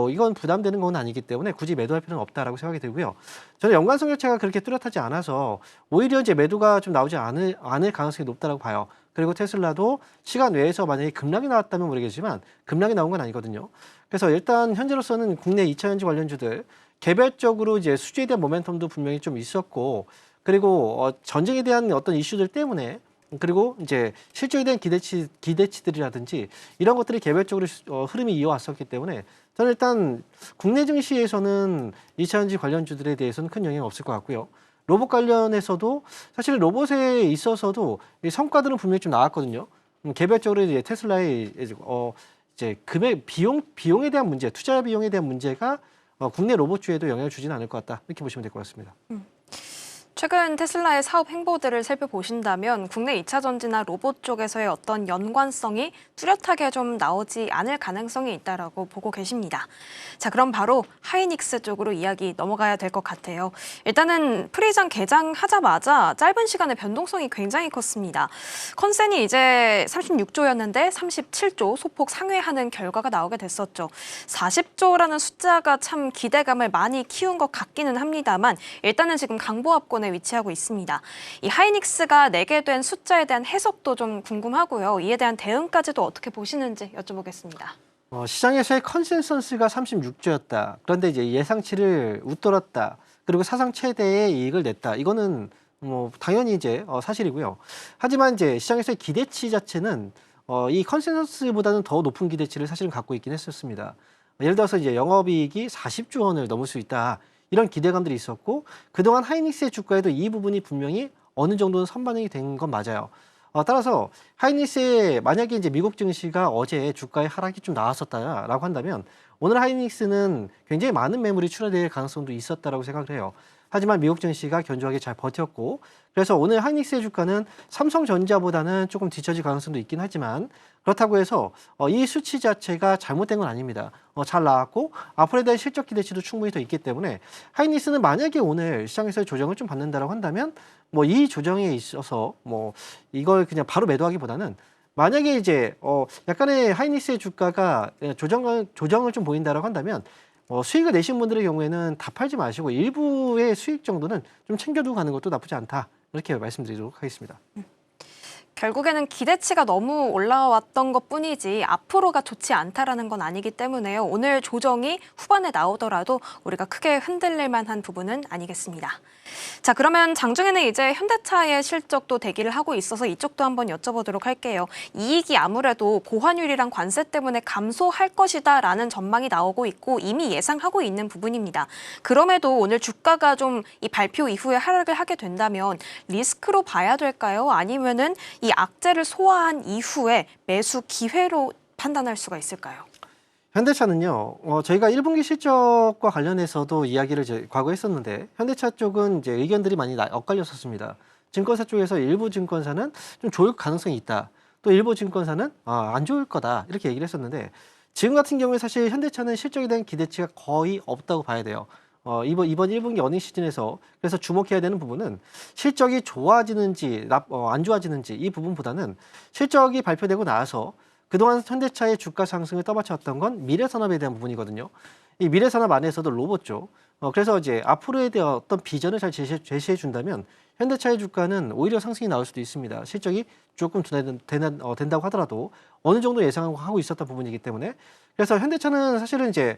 이건 부담되는 건 아니기 때문에 굳이 매도할 필요는 없다라고 생각이 들고요. 저는 연관성 자체가 그렇게 뚜렷하지 않아서 오히려 이제 매도가 좀 나오지 않을 가능성이 높다라고 봐요. 그리고 테슬라도 시간 외에서 만약에 급락이 나왔다면 모르겠지만 급락이 나온 건 아니거든요. 그래서 일단 현재로서는 국내 2차전지 관련주들 개별적으로 이제 수주에 대한 모멘텀도 분명히 좀 있었고 그리고 전쟁에 대한 어떤 이슈들 때문에 그리고 이제 실적에 대한 기대치들이라든지 이런 것들이 개별적으로 흐름이 이어왔었기 때문에 저는 일단 국내 증시에서는 2차전지 관련주들에 대해서는 큰 영향이 없을 것 같고요. 로봇 관련해서도 사실 로봇에 있어서도 이 성과들은 분명히 좀 나왔거든요. 개별적으로 이제 테슬라의 이제 금액 비용에 대한 문제, 투자 비용에 대한 문제가 국내 로봇주에도 영향을 주지는 않을 것 같다. 이렇게 보시면 될 것 같습니다. 최근 테슬라의 사업 행보들을 살펴보신다면 국내 2차 전지나 로봇 쪽에서의 어떤 연관성이 뚜렷하게 좀 나오지 않을 가능성이 있다라고 보고 계십니다. 자, 그럼 바로 하이닉스 쪽으로 이야기 넘어가야 될 것 같아요. 일단은 프리장 개장하자마자 짧은 시간에 변동성이 굉장히 컸습니다. 컨센이 이제 36조였는데 37조 소폭 상회하는 결과가 나오게 됐었죠. 40조라는 숫자가 참 기대감을 많이 키운 것 같기는 합니다만 일단은 지금 강보합권에 위치하고 있습니다. 이 하이닉스가 내게 된 숫자에 대한 해석도 좀 궁금하고요. 이에 대한 대응까지도 어떻게 보시는지 여쭤보겠습니다. 시장에서의 컨센서스가 36조였다. 그런데 이제 예상치를 웃돌았다. 그리고 사상 최대의 이익을 냈다. 이거는 뭐 당연히 이제 사실이고요. 하지만 이제 시장에서의 기대치 자체는 이 컨센서스보다는 더 높은 기대치를 사실은 갖고 있긴 했었습니다. 예를 들어서 이제 영업이익이 40조 원을 넘을 수 있다. 이런 기대감들이 있었고 그동안 하이닉스의 주가에도 이 부분이 분명히 어느 정도는 선반영이 된 건 맞아요. 따라서 하이닉스의 만약에 이제 미국 증시가 어제 주가의 하락이 좀 나왔었다라고 한다면 오늘 하이닉스는 굉장히 많은 매물이 출하될 가능성도 있었다라고 생각을 해요. 하지만 미국 증시가 견조하게 잘 버텼고 그래서 오늘 하이닉스의 주가는 삼성전자보다는 조금 뒤처질 가능성도 있긴 하지만 그렇다고 해서 이 수치 자체가 잘못된 건 아닙니다. 잘 나왔고 앞으로에 대한 실적 기대치도 충분히 더 있기 때문에 하이닉스는 만약에 오늘 시장에서의 조정을 좀 받는다라고 한다면 뭐 이 조정에 있어서 뭐 이걸 그냥 바로 매도하기보다는 만약에 이제 약간의 하이닉스의 주가가 조정을 좀 보인다라고 한다면 수익을 내신 분들의 경우에는 다 팔지 마시고 일부의 수익 정도는 좀 챙겨두고 가는 것도 나쁘지 않다. 이렇게 말씀드리도록 하겠습니다. 결국에는 기대치가 너무 올라왔던 것뿐이지 앞으로가 좋지 않다라는 건 아니기 때문에요. 오늘 조정이 후반에 나오더라도 우리가 크게 흔들릴 만한 부분은 아니겠습니다. 자, 그러면 장중에는 이제 현대차의 실적도 대기를 하고 있어서 이쪽도 한번 여쭤보도록 할게요. 이익이 아무래도 고환율이랑 관세 때문에 감소할 것이다라는 전망이 나오고 있고 이미 예상하고 있는 부분입니다. 그럼에도 오늘 주가가 좀 이 발표 이후에 하락을 하게 된다면 리스크로 봐야 될까요? 아니면은 이 악재를 소화한 이후에 매수 기회로 판단할 수가 있을까요? 현대차는요, 저희가 1분기 실적과 관련해서도 이야기를 이제 과거에 했었는데, 현대차 쪽은 이제 의견들이 많이 엇갈렸었습니다. 증권사 쪽에서 일부 증권사는 좀 좋을 가능성이 있다. 또 일부 증권사는 안 좋을 거다. 이렇게 얘기를 했었는데, 지금 같은 경우에 사실 현대차는 실적에 대한 기대치가 거의 없다고 봐야 돼요. 이번 1분기 어닝 시즌에서 그래서 주목해야 되는 부분은 실적이 좋아지는지, 안 좋아지는지 이 부분보다는 실적이 발표되고 나서 그동안 현대차의 주가 상승을 떠받쳤던 건 미래산업에 대한 부분이거든요. 이 미래산업 안에서도 로봇죠. 그래서 이제 앞으로에 대한 어떤 비전을 잘 제시해 준다면 현대차의 주가는 오히려 상승이 나올 수도 있습니다. 실적이 조금 된다고 하더라도 어느 정도 예상하고 있었던 부분이기 때문에 그래서 현대차는 사실은 이제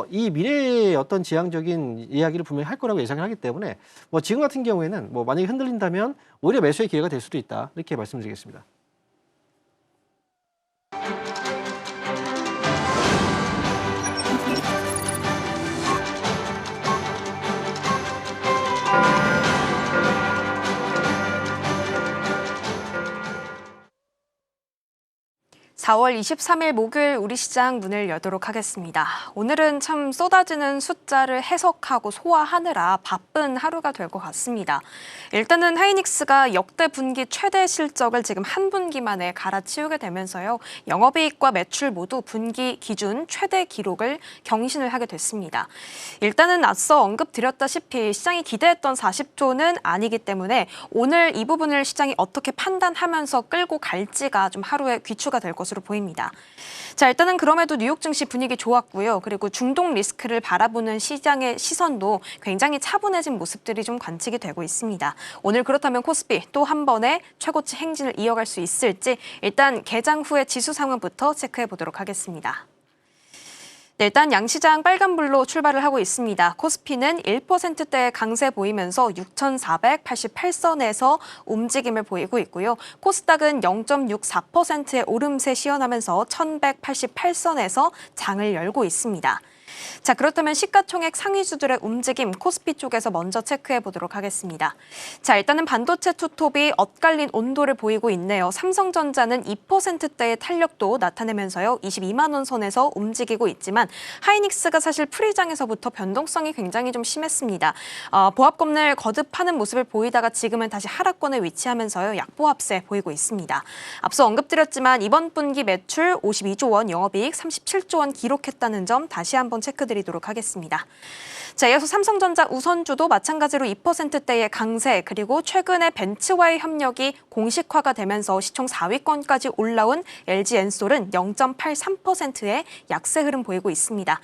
이 미래의 어떤 지향적인 이야기를 분명히 할 거라고 예상을 하기 때문에 뭐 지금 같은 경우에는 뭐 만약에 흔들린다면 오히려 매수의 기회가 될 수도 있다 이렇게 말씀드리겠습니다. (4월 23일) 목요일 우리 시장 문을 열도록 하겠습니다. 오늘은 참 쏟아지는 숫자를 해석하고 소화하느라 바쁜 하루가 될 것 같습니다. 일단은 하이닉스가 역대 분기 최대 실적을 지금 한 분기 만에 갈아치우게 되면서요. 영업이익과 매출 모두 분기 기준 최대 기록을 경신을 하게 됐습니다. 일단은 앞서 언급드렸다시피 시장이 기대했던 40조는 아니기 때문에 오늘 이 부분을 시장이 어떻게 판단하면서 끌고 갈지가 좀 하루의 귀추가 될 것으로 보입니다. 자, 일단은 그럼에도 뉴욕 증시 분위기 좋았고요. 그리고 중동 리스크를 바라보는 시장의 시선도 굉장히 차분해진 모습들이 좀 관측이 되고 있습니다. 오늘 그렇다면 코스피 또 한 번의 최고치 행진을 이어갈 수 있을지 일단 개장 후의 지수 상황부터 체크해 보도록 하겠습니다. 네, 일단 양시장 빨간불로 출발을 하고 있습니다. 코스피는 1%대의 강세 보이면서 6,488선에서 움직임을 보이고 있고요. 코스닥은 0.64%의 오름세 시현하면서 1,188선에서 장을 열고 있습니다. 자, 그렇다면 시가총액 상위주들의 움직임 코스피 쪽에서 먼저 체크해 보도록 하겠습니다. 자, 일단은 반도체 투톱이 엇갈린 온도를 보이고 있네요. 삼성전자는 2%대의 탄력도 나타내면서요. 22만 원 선에서 움직이고 있지만 하이닉스가 사실 프리장에서부터 변동성이 굉장히 좀 심했습니다. 보합권을 거듭하는 모습을 보이다가 지금은 다시 하락권에 위치하면서요. 약보합세 보이고 있습니다. 앞서 언급드렸지만 이번 분기 매출 52조 원, 영업이익 37조 원 기록했다는 점 다시 한번 체크드리도록 하겠습니다. 자, 이어서 삼성전자 우선주도 마찬가지로 2%대의 강세 그리고 최근에 벤츠와의 협력이 공식화가 되면서 시총 4위권까지 올라온 LG엔솔은 0.83%의 약세 흐름 보이고 있습니다.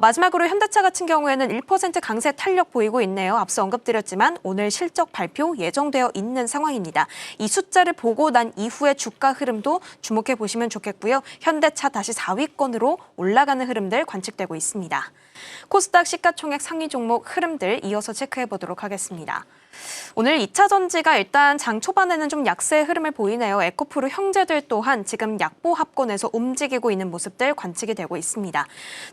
마지막으로 현대차 같은 경우에는 1% 강세 탄력 보이고 있네요. 앞서 언급드렸지만 오늘 실적 발표 예정되어 있는 상황입니다. 이 숫자를 보고 난 이후의 주가 흐름도 주목해 보시면 좋겠고요. 현대차 다시 4위권으로 올라가는 흐름들 관측되고 있습니다. 코스닥 시가총액 상위 종목 흐름들 이어서 체크해 보도록 하겠습니다. 오늘 2차 전지가 일단 장 초반에는 좀 약세의 흐름을 보이네요. 에코프로 형제들 또한 지금 약보 합권에서 움직이고 있는 모습들 관측이 되고 있습니다.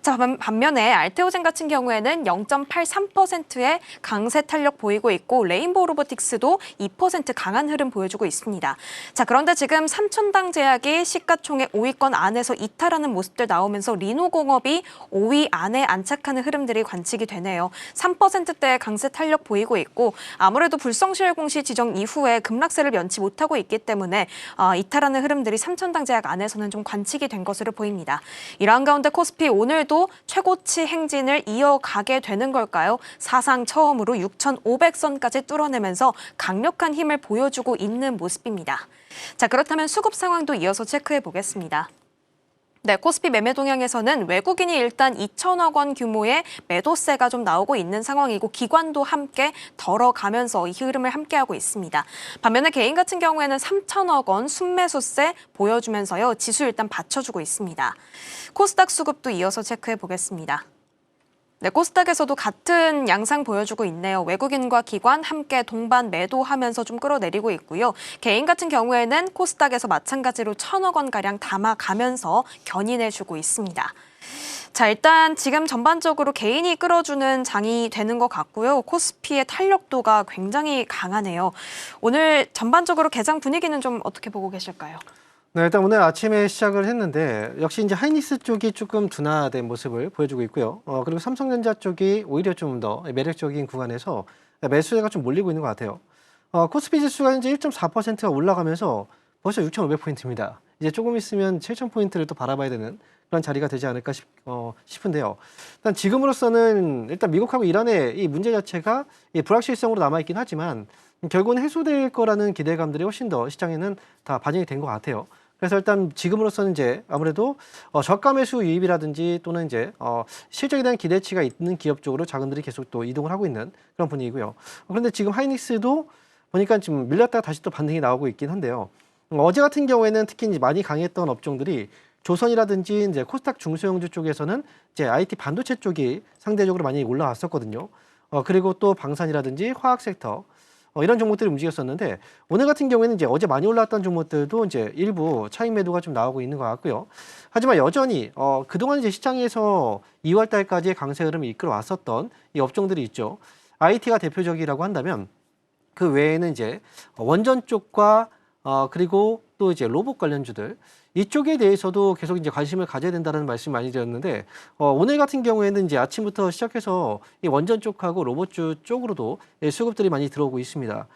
자, 반면에 알테오젠 같은 경우에는 0.83%의 강세 탄력 보이고 있고 레인보우 로보틱스도 2% 강한 흐름 보여주고 있습니다. 자, 그런데 지금 삼천당 제약이 시가총액 5위권 안에서 이탈하는 모습들 나오면서 리노공업이 5위 안에 안착하는 흐름들이 관측이 되네요. 3%대의 강세 탄력 보이고 있고 아무래도 불성실 공시 지정 이후에 급락세를 면치 못하고 있기 때문에 이탈하는 흐름들이 삼천당 제약 안에서는 좀 관측이 된 것으로 보입니다. 이러한 가운데 코스피 오늘도 최고치 행진을 이어가게 되는 걸까요? 사상 처음으로 6,500선까지 뚫어내면서 강력한 힘을 보여주고 있는 모습입니다. 자, 그렇다면 수급 상황도 이어서 체크해 보겠습니다. 네, 코스피 매매 동향에서는 외국인이 일단 2천억 원 규모의 매도세가 좀 나오고 있는 상황이고 기관도 함께 덜어가면서 이 흐름을 함께하고 있습니다. 반면에 개인 같은 경우에는 3천억 원 순매수세 보여주면서요. 지수 일단 받쳐주고 있습니다. 코스닥 수급도 이어서 체크해 보겠습니다. 네, 코스닥에서도 같은 양상 보여주고 있네요. 외국인과 기관 함께 동반 매도하면서 좀 끌어내리고 있고요. 개인 같은 경우에는 코스닥에서 마찬가지로 1,000억 원가량 담아가면서 견인해주고 있습니다. 자, 일단 지금 전반적으로 개인이 끌어주는 장이 되는 것 같고요. 코스피의 탄력도가 굉장히 강하네요. 오늘 전반적으로 개장 분위기는 좀 어떻게 보고 계실까요? 네, 일단 오늘 아침에 시작을 했는데 역시 이제 하이닉스 쪽이 조금 둔화된 모습을 보여주고 있고요. 그리고 삼성전자 쪽이 오히려 좀 더 매력적인 구간에서 매수세가 좀 몰리고 있는 것 같아요. 코스피 지수가 이제 1.4%가 올라가면서 벌써 6,500포인트입니다. 이제 조금 있으면 7,000포인트를 또 바라봐야 되는 그런 자리가 되지 않을까 싶은데요. 일단 지금으로서는 일단 미국하고 이란의 이 문제 자체가 불확실성으로 남아있긴 하지만 결국은 해소될 거라는 기대감들이 훨씬 더 시장에는 다 반영이 된 것 같아요. 그래서 일단 지금으로서는 이제 아무래도 저가 매수 유입이라든지 또는 이제 실적에 대한 기대치가 있는 기업 쪽으로 자금들이 계속 또 이동을 하고 있는 그런 분위기고요. 그런데 지금 하이닉스도 보니까 지금 밀렸다가 다시 또 반등이 나오고 있긴 한데요. 어제 같은 경우에는 특히 이제 많이 강했던 업종들이 조선이라든지 이제 코스닥 중소형주 쪽에서는 이제 IT 반도체 쪽이 상대적으로 많이 올라왔었거든요. 그리고 또 방산이라든지 화학 섹터 이런 종목들이 움직였었는데 오늘 같은 경우에는 이제 어제 많이 올랐던 종목들도 이제 일부 차익 매도가 좀 나오고 있는 것 같고요. 하지만 여전히 그동안 이제 시장에서 2월 달까지의 강세 흐름을 이끌어 왔었던 이 업종들이 있죠. IT가 대표적이라고 한다면 그 외에는 이제 원전 쪽과 그리고 또 이제 로봇 관련주들 이쪽에 대해서도 계속 이제 관심을 가져야 된다는 말씀 많이 드렸는데 오늘 같은 경우에는 이제 아침부터 시작해서 이 원전 쪽하고 로봇주 쪽으로도 수급들이 많이 들어오고 있습니다.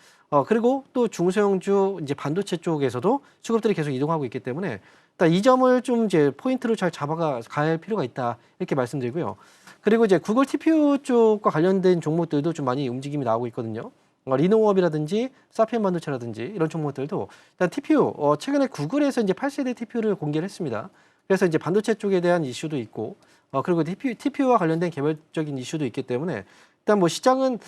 그리고 또 중소형주 이제 반도체 쪽에서도 수급들이 계속 이동하고 있기 때문에 일단 이 점을 좀 이제 포인트로 잘 잡아갈 필요가 있다 이렇게 말씀드리고요. 그리고 이제 구글 TPU 쪽과 관련된 종목들도 좀 많이 움직임이 나오고 있거든요. 리노업이라든지 사피엔 반도체라든지 이런 종목들도 일단 TPU 최근에 구글에서 이제 8세대 TPU를 공개를 했습니다. 그래서 이제 반도체 쪽에 대한 이슈도 있고 그리고 TPU와 관련된 개별적인 이슈도 있기 때문에 일단 뭐 시장은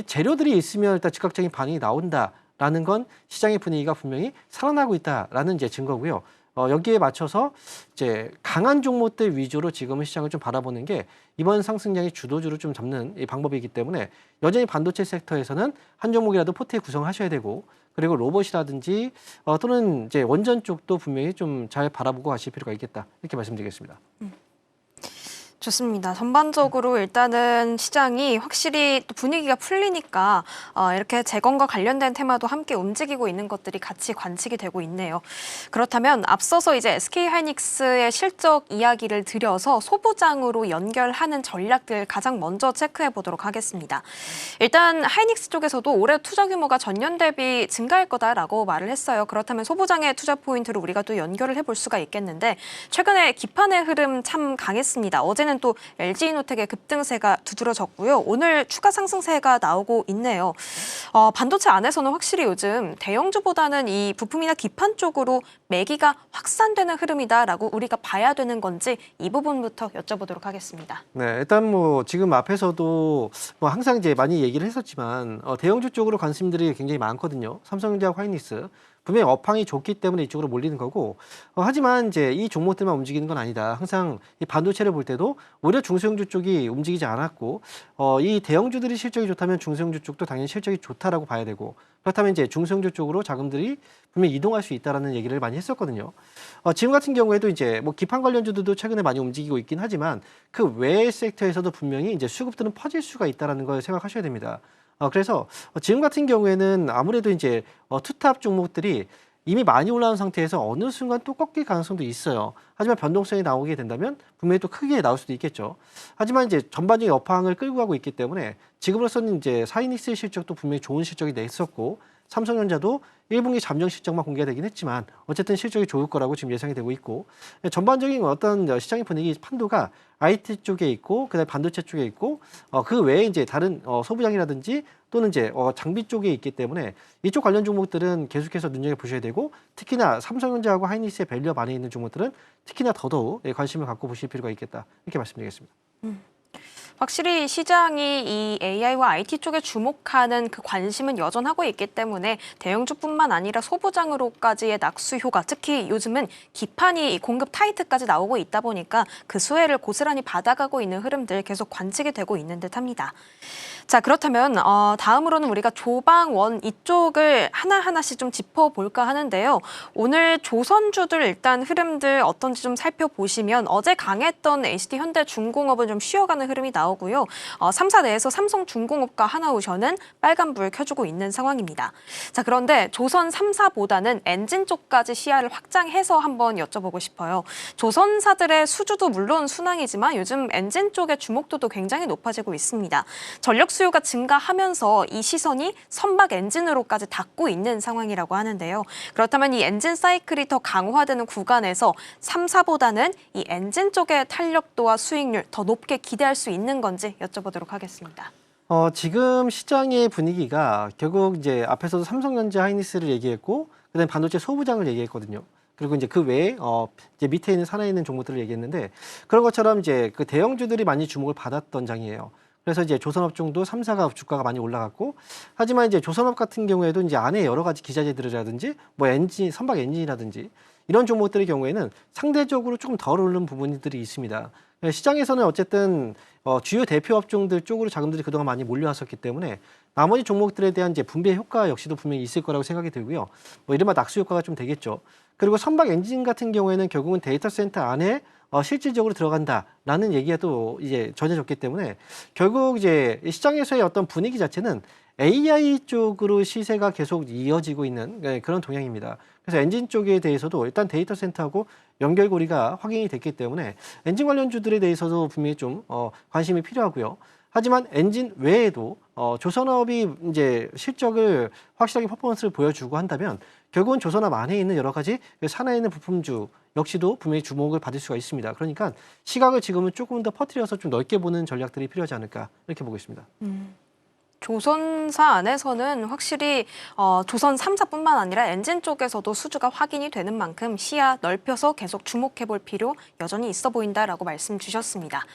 재료들이 있으면 일단 즉각적인 반응이 나온다라는 건 시장의 분위기가 분명히 살아나고 있다라는 이제 증거고요. 여기에 맞춰서 이제 강한 종목들 위주로 지금은 시장을 좀 바라보는 게 이번 상승량의 주도주를 좀 잡는 이 방법이기 때문에 여전히 반도체 섹터에서는 한 종목이라도 포트에 구성하셔야 되고 그리고 로봇이라든지 또는 이제 원전 쪽도 분명히 좀 잘 바라보고 가실 필요가 있겠다 이렇게 말씀드리겠습니다. 좋습니다. 전반적으로 일단은 시장이 확실히 또 분위기가 풀리니까 이렇게 재건과 관련된 테마도 함께 움직이고 있는 것들이 같이 관측이 되고 있네요. 그렇다면 앞서서 이제 SK하이닉스의 실적 이야기를 드려서 소부장으로 연결하는 전략들 가장 먼저 체크해 보도록 하겠습니다. 일단 하이닉스 쪽에서도 올해 투자 규모가 전년 대비 증가할 거다라고 말을 했어요. 그렇다면 소부장의 투자 포인트로 우리가 또 연결을 해볼 수가 있겠는데 최근에 기판의 흐름 참 강했습니다. 어제는 또 LG이노텍의 급등세가 두드러졌고요. 오늘 추가 상승세가 나오고 있네요. 반도체 안에서는 확실히 요즘 대형주보다는 이 부품이나 기판 쪽으로 매기가 확산되는 흐름이다라고 우리가 봐야 되는 건지 이 부분부터 여쭤보도록 하겠습니다. 네, 일단 뭐 지금 앞에서도 뭐 항상 이제 많이 얘기를 했었지만 대형주 쪽으로 관심들이 굉장히 많거든요. 삼성전자, 하이닉스. 분명히 업황이 좋기 때문에 이쪽으로 몰리는 거고 하지만 이제 이 종목들만 움직이는 건 아니다. 항상 이 반도체를 볼 때도 오히려 중소형주 쪽이 움직이지 않았고 이 대형주들이 실적이 좋다면 중소형주 쪽도 당연히 실적이 좋다라고 봐야 되고 그렇다면 이제 중소형주 쪽으로 자금들이 분명히 이동할 수 있다라는 얘기를 많이 했었거든요. 지금 같은 경우에도 이제 뭐 기판 관련주들도 최근에 많이 움직이고 있긴 하지만 그 외의 섹터에서도 분명히 이제 수급들은 퍼질 수가 있다라는 걸 생각하셔야 됩니다. 그래서 지금 같은 경우에는 아무래도 이제 투탑 종목들이 이미 많이 올라온 상태에서 어느 순간 또 꺾일 가능성도 있어요. 하지만 변동성이 나오게 된다면 분명히 또 크게 나올 수도 있겠죠. 하지만 이제 전반적인 업황을 끌고 가고 있기 때문에 지금으로서는 이제 하이닉스의 실적도 분명히 좋은 실적이 냈었고 삼성전자도 1분기 잠정 실적만 공개가 되긴 했지만 어쨌든 실적이 좋을 거라고 지금 예상이 되고 있고 전반적인 어떤 시장의 분위기 판도가 IT 쪽에 있고 그다음에 반도체 쪽에 있고 그 외에 이제 다른 소부장이라든지 또는 이제 장비 쪽에 있기 때문에 이쪽 관련 종목들은 계속해서 눈여겨보셔야 되고 특히나 삼성전자하고 하이닉스의 밸류업 안에 있는 종목들은 특히나 더더욱 관심을 갖고 보실 필요가 있겠다 이렇게 말씀드리겠습니다. 확실히 시장이 이 AI와 IT 쪽에 주목하는 그 관심은 여전하고 있기 때문에 대형주뿐만 아니라 소부장으로까지의 낙수효과, 특히 요즘은 기판이 공급 타이트까지 나오고 있다 보니까 그 수혜를 고스란히 받아가고 있는 흐름들 계속 관측이 되고 있는 듯합니다. 자, 그렇다면 다음으로는 우리가 조방원 이쪽을 하나하나씩 좀 짚어볼까 하는데요. 오늘 조선주들 일단 흐름들 어떤지 좀 살펴보시면 어제 강했던 HD현대중공업은 좀 쉬어가는 흐름이 나오고요. 3사 내에서 삼성중공업과 하나오션은 빨간불 켜주고 있는 상황입니다. 자, 그런데 조선 3사보다는 엔진 쪽까지 시야를 확장해서 한번 여쭤보고 싶어요. 조선사들의 수주도 물론 순항이지만 요즘 엔진 쪽의 주목도도 굉장히 높아지고 있습니다. 전력 수요가 증가하면서 이 시선이 선박 엔진으로까지 닿고 있는 상황이라고 하는데요. 그렇다면 이 엔진 사이클이 더 강화되는 구간에서 3사보다는 이 엔진 쪽의 탄력도와 수익률 더 높게 기대할 수 있는 건지 여쭤보도록 하겠습니다. 지금 시장의 분위기가 결국 이제 앞에서도 삼성전자 하이닉스를 얘기했고 그다음에 반도체 소부장을 얘기했거든요. 그리고 이제 그 외에 이제 밑에 있는 산하에 있는 종목들을 얘기했는데 그런 것처럼 이제 그 대형주들이 많이 주목을 받았던 장이에요. 그래서 이제 조선업종도 3사가 주가가 많이 올라갔고 하지만 이제 조선업 같은 경우에도 이제 안에 여러 가지 기자재들이라든지 뭐 엔진, 선박 엔진이라든지 이런 종목들의 경우에는 상대적으로 조금 덜 오르는 부분들이 있습니다. 시장에서는 어쨌든 주요 대표 업종들 쪽으로 자금들이 그동안 많이 몰려왔었기 때문에 나머지 종목들에 대한 이제 분배 효과 역시도 분명히 있을 거라고 생각이 들고요. 뭐 이른바 낙수 효과가 좀 되겠죠. 그리고 선박 엔진 같은 경우에는 결국은 데이터 센터 안에 실질적으로 들어간다라는 얘기가 또 이제 전해졌기 때문에 결국 이제 시장에서의 어떤 분위기 자체는 AI 쪽으로 시세가 계속 이어지고 있는 그런 동향입니다. 그래서 엔진 쪽에 대해서도 일단 데이터 센터하고 연결고리가 확인이 됐기 때문에 엔진 관련주들에 대해서도 분명히 좀 관심이 필요하고요. 하지만 엔진 외에도 조선업이 이제 실적을 확실하게 퍼포먼스를 보여주고 한다면 결국은 조선업 안에 있는 여러 가지 산하에 있는 부품주 역시도 분명히 주목을 받을 수가 있습니다. 그러니까 시각을 지금은 조금 더 퍼뜨려서 좀 넓게 보는 전략들이 필요하지 않을까 이렇게 보고 있습니다. 조선사 안에서는 확실히 조선 3사뿐만 아니라 엔진 쪽에서도 수주가 확인이 되는 만큼 시야 넓혀서 계속 주목해볼 필요 여전히 있어 보인다라고 말씀 주셨습니다.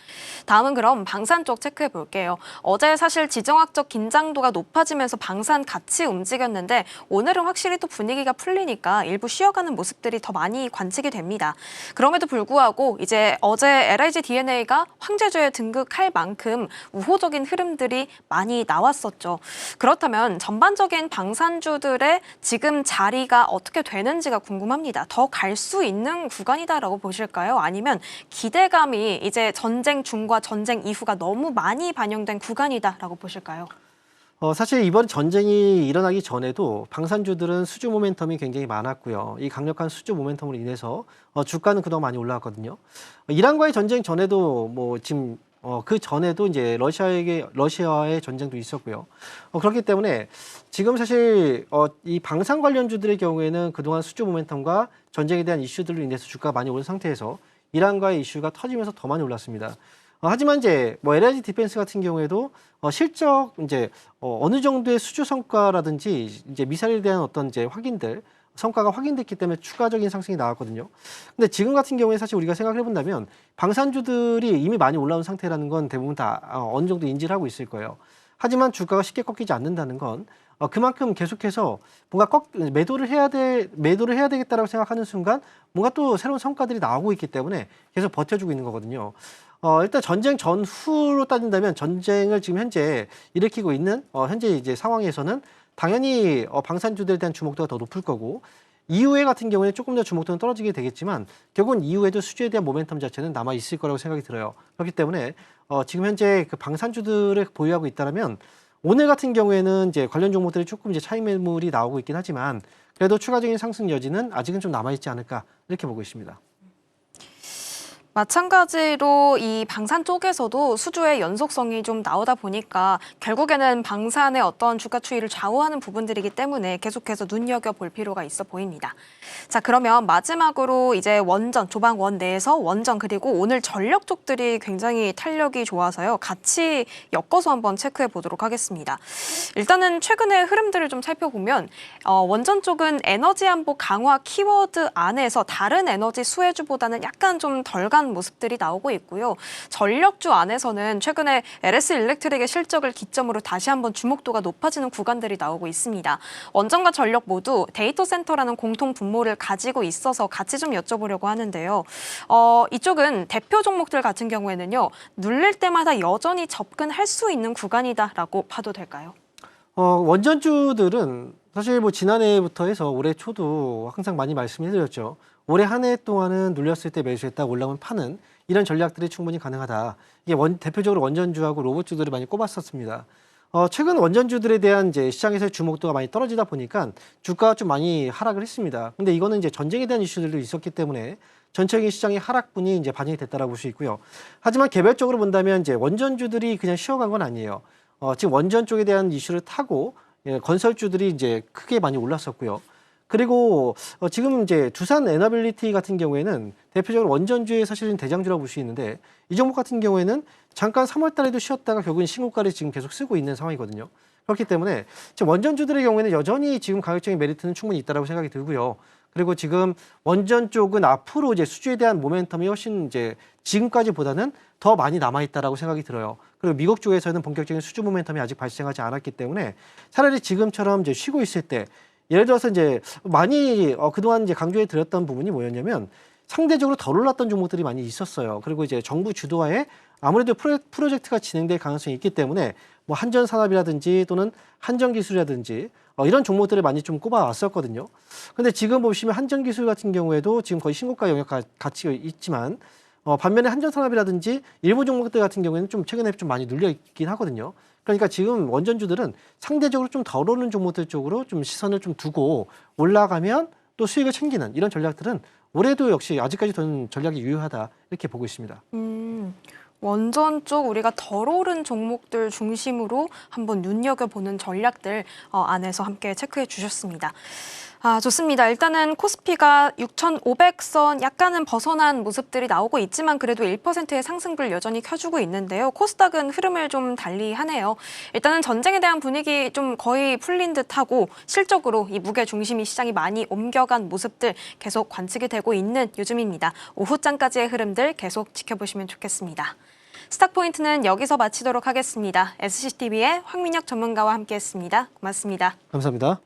다음은 그럼 방산 쪽 체크해 볼게요. 어제 사실 지정학적 긴장도가 높아지면서 방산 같이 움직였는데 오늘은 확실히 또 분위기가 풀리니까 일부 쉬어가는 모습들이 더 많이 관측이 됩니다. 그럼에도 불구하고 이제 어제 LIG DNA가 황제주에 등극할 만큼 우호적인 흐름들이 많이 나왔습니다. 었죠. 그렇다면 전반적인 방산주들의 지금 자리가 어떻게 되는지가 궁금합니다. 더 갈 수 있는 구간이다라고 보실까요? 아니면 기대감이 이제 전쟁 중과 전쟁 이후가 너무 많이 반영된 구간이다라고 보실까요? 사실 이번 전쟁이 일어나기 전에도 방산주들은 수주 모멘텀이 굉장히 많았고요. 이 강력한 수주 모멘텀으로 인해서 주가는 그동안 많이 올라왔거든요. 이란과의 전쟁 전에도 뭐 지금 그 전에도 이제 러시아와의 전쟁도 있었고요. 그렇기 때문에 지금 사실 이 방산 관련주들의 경우에는 그동안 수주 모멘텀과 전쟁에 대한 이슈들로 인해서 주가가 많이 오른 상태에서 이란과의 이슈가 터지면서 더 많이 올랐습니다. 하지만 이제 뭐 LIG 디펜스 같은 경우에도 실적 이제 어느 정도의 수주 성과라든지 이제 미사일에 대한 어떤 이제 확인들 성과가 확인됐기 때문에 추가적인 상승이 나왔거든요. 근데 지금 같은 경우에 사실 우리가 생각을 해본다면 방산주들이 이미 많이 올라온 상태라는 건 대부분 다 어느 정도 인지를 하고 있을 거예요. 하지만 주가가 쉽게 꺾이지 않는다는 건 그만큼 계속해서 뭔가 매도를 해야 되겠다라고 생각하는 순간 뭔가 또 새로운 성과들이 나오고 있기 때문에 계속 버텨주고 있는 거거든요. 일단 전쟁 전후로 따진다면 전쟁을 지금 현재 일으키고 있는 현재 이제 상황에서는 당연히 방산주들에 대한 주목도가 더 높을 거고 이후에 같은 경우에 조금 더 주목도는 떨어지게 되겠지만 결국은 이후에도 수주에 대한 모멘텀 자체는 남아 있을 거라고 생각이 들어요. 그렇기 때문에 지금 현재 그 방산주들을 보유하고 있다라면 오늘 같은 경우에는 이제 관련 종목들이 조금 이제 차익 매물이 나오고 있긴 하지만 그래도 추가적인 상승 여지는 아직은 좀 남아 있지 않을까 이렇게 보고 있습니다. 마찬가지로 이 방산 쪽에서도 수주의 연속성이 좀 나오다 보니까 결국에는 방산의 어떤 주가 추이를 좌우하는 부분들이기 때문에 계속해서 눈여겨볼 필요가 있어 보입니다. 자, 그러면 마지막으로 이제 원전, 조방원 내에서 원전 그리고 오늘 전력 쪽들이 굉장히 탄력이 좋아서요. 같이 엮어서 한번 체크해 보도록 하겠습니다. 일단은 최근의 흐름들을 좀 살펴보면 원전 쪽은 에너지 안보 강화 키워드 안에서 다른 에너지 수혜주보다는 약간 좀 덜 간 모습들이 나오고 있고요. 전력주 안에서는 최근에 LS 일렉트릭의 실적을 기점으로 다시 한번 주목도가 높아지는 구간들이 나오고 있습니다. 원전과 전력 모두 데이터 센터라는 공통 분모를 가지고 있어서 같이 좀 여쭤보려고 하는데요. 이쪽은 대표 종목들 같은 경우에는요. 눌릴 때마다 여전히 접근할 수 있는 구간이다라고 봐도 될까요? 원전주들은 사실 뭐 지난해부터 해서 올해 초도 항상 많이 말씀해드렸죠. 올해 한 해 동안은 눌렸을 때 매수했다 올라오면 파는 이런 전략들이 충분히 가능하다. 이게 대표적으로 원전주하고 로봇주들을 많이 꼽았었습니다. 최근 원전주들에 대한 이제 시장에서의 주목도가 많이 떨어지다 보니까 주가가 좀 많이 하락을 했습니다. 근데 이거는 이제 전쟁에 대한 이슈들도 있었기 때문에 전체적인 시장의 하락분이 이제 반영이 됐다라고 볼 수 있고요. 하지만 개별적으로 본다면 이제 원전주들이 그냥 쉬어간 건 아니에요. 지금 원전 쪽에 대한 이슈를 타고 건설주들이 이제 크게 많이 올랐었고요. 그리고 지금 이제 두산 에너빌리티 같은 경우에는 대표적으로 원전주의 사실은 대장주라고 볼 수 있는데 이 종목 같은 경우에는 잠깐 3월 달에도 쉬었다가 결국은 신고가를 지금 계속 쓰고 있는 상황이거든요. 그렇기 때문에 지금 원전주들의 경우에는 여전히 지금 가격적인 메리트는 충분히 있다고 생각이 들고요. 그리고 지금 원전 쪽은 앞으로 이제 수주에 대한 모멘텀이 훨씬 이제 지금까지보다는 더 많이 남아있다라고 생각이 들어요. 그리고 미국 쪽에서는 본격적인 수주 모멘텀이 아직 발생하지 않았기 때문에 차라리 지금처럼 이제 쉬고 있을 때 예를 들어서 이제 많이 그동안 이제 강조해 드렸던 부분이 뭐였냐면 상대적으로 덜 올랐던 종목들이 많이 있었어요. 그리고 이제 정부 주도하에 아무래도 프로젝트가 진행될 가능성이 있기 때문에 뭐 한전산업이라든지 또는 한전기술이라든지 이런 종목들을 많이 좀 꼽아왔었거든요. 근데 지금 보시면 한전기술 같은 경우에도 지금 거의 신고가 영역 같이 있지만 반면에 한전산업이라든지 일부 종목들 같은 경우에는 좀 최근에 좀 많이 눌려 있긴 하거든요. 그러니까 지금 원전주들은 상대적으로 좀 덜 오르는 종목들 쪽으로 좀 시선을 좀 두고 올라가면 또 수익을 챙기는 이런 전략들은 올해도 역시 아직까지 저는 전략이 유효하다 이렇게 보고 있습니다. 원전 쪽 우리가 덜 오른 종목들 중심으로 한번 눈여겨보는 전략들 안에서 함께 체크해 주셨습니다. 좋습니다. 일단은 코스피가 6,500선 약간은 벗어난 모습들이 나오고 있지만 그래도 1%의 상승불 여전히 켜주고 있는데요. 코스닥은 흐름을 좀 달리하네요. 일단은 전쟁에 대한 분위기 좀 거의 풀린 듯하고 실적으로 이 무게 중심이 시장이 많이 옮겨간 모습들 계속 관측이 되고 있는 요즘입니다. 오후장까지의 흐름들 계속 지켜보시면 좋겠습니다. 스탁포인트는 여기서 마치도록 하겠습니다. SCTV의 황민혁 전문가와 함께했습니다. 고맙습니다. 감사합니다.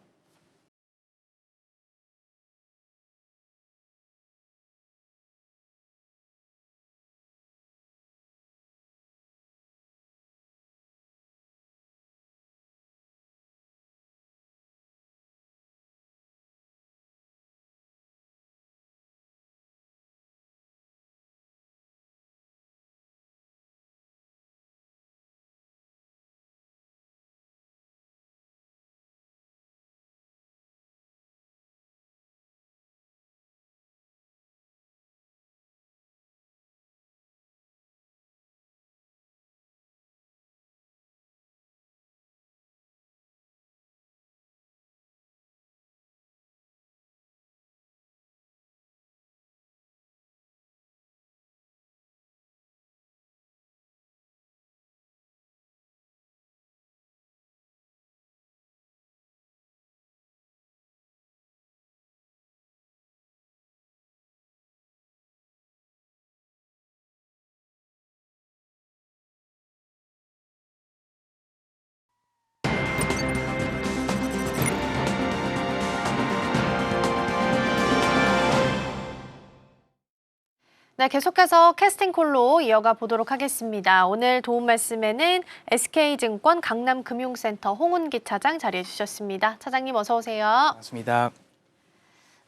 네, 계속해서 캐스팅콜로 이어가 보도록 하겠습니다. 오늘 도움 말씀에는 SK증권 강남금융센터 홍은기 차장 자리해 주셨습니다. 차장님 어서 오세요. 반갑습니다.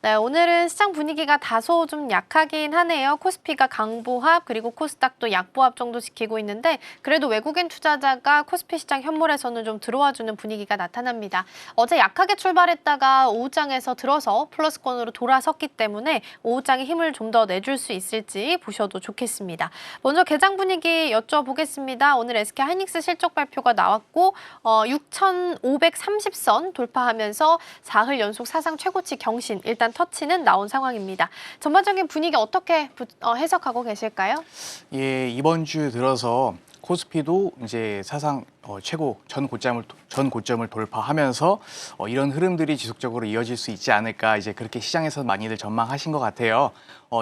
네, 오늘은 시장 분위기가 다소 좀 약하긴 하네요. 코스피가 강보합 그리고 코스닥도 약보합 정도 지키고 있는데 그래도 외국인 투자자가 코스피 시장 현물에서는 좀 들어와주는 분위기가 나타납니다. 어제 약하게 출발했다가 오후장에서 들어서 플러스권으로 돌아섰기 때문에 오후장에 힘을 좀 더 내줄 수 있을지 보셔도 좋겠습니다. 먼저 개장 분위기 여쭤보겠습니다. 오늘 SK하이닉스 실적 발표가 나왔고 6,530선 돌파하면서 4흘 연속 사상 최고치 경신 일단 터치는 나온 상황입니다. 전반적인 분위기 어떻게 해석하고 계실까요? 예, 이번 주 들어서 코스피도 이제 사상 최고 전 고점을 돌파하면서 이런 흐름들이 지속적으로 이어질 수 있지 않을까 이제 그렇게 시장에서 많이들 전망하신 것 같아요.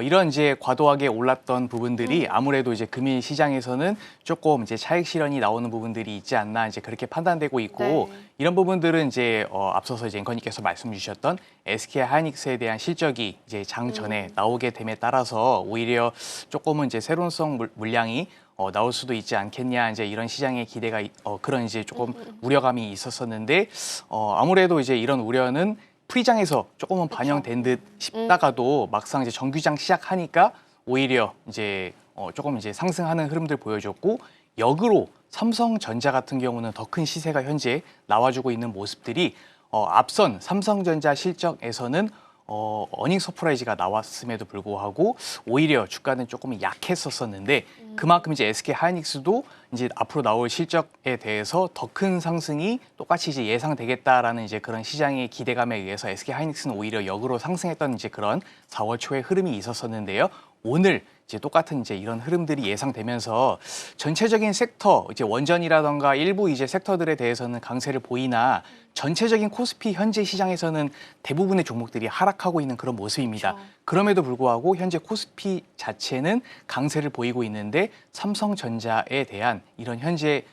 이런 이제 과도하게 올랐던 부분들이 아무래도 이제 금일 시장에서는 조금 이제 차익 실현이 나오는 부분들이 있지 않나 이제 그렇게 판단되고 있고 네. 이런 부분들은 이제 앞서서 이제 앵커님께서 말씀 주셨던 SK하이닉스에 대한 실적이 이제 장 전에 나오게 됨에 따라서 오히려 조금은 이제 새로운성 물량이 나올 수도 있지 않겠냐 이제 이런 시장의 기대가 그런 이제 조금 우려감이 있었었는데 아무래도 이제 이런 우려는 프리장에서 조금은 반영된 듯 싶다가도 막상 이제 정규장 시작하니까 오히려 이제 조금 이제 상승하는 흐름들 보여줬고 역으로 삼성전자 같은 경우는 더 큰 시세가 현재 나와주고 있는 모습들이 앞선 삼성전자 실적에서는 어닝 서프라이즈가 나왔음에도 불구하고 오히려 주가는 조금 약했었었는데 그만큼 이제 SK하이닉스도 이제 앞으로 나올 실적에 대해서 더 큰 상승이 똑같이 이제 예상되겠다라는 이제 그런 시장의 기대감에 의해서 SK하이닉스는 오히려 역으로 상승했던 이제 그런 4월 초에 흐름이 있었었는데요. 오늘 이제 똑같은 이제 이런 흐름들이 예상되면서 전체적인 섹터 이제 원전이라던가 일부 이제 섹터들에 대해서는 강세를 보이나 전체적인 코스피 현재 시장에서는 대부분의 종목들이 하락하고 있는 그런 모습입니다. 그럼에도 불구하고 현재 코스피 자체는 강세를 보이고 있는데 삼성전자에 대한 이런 현재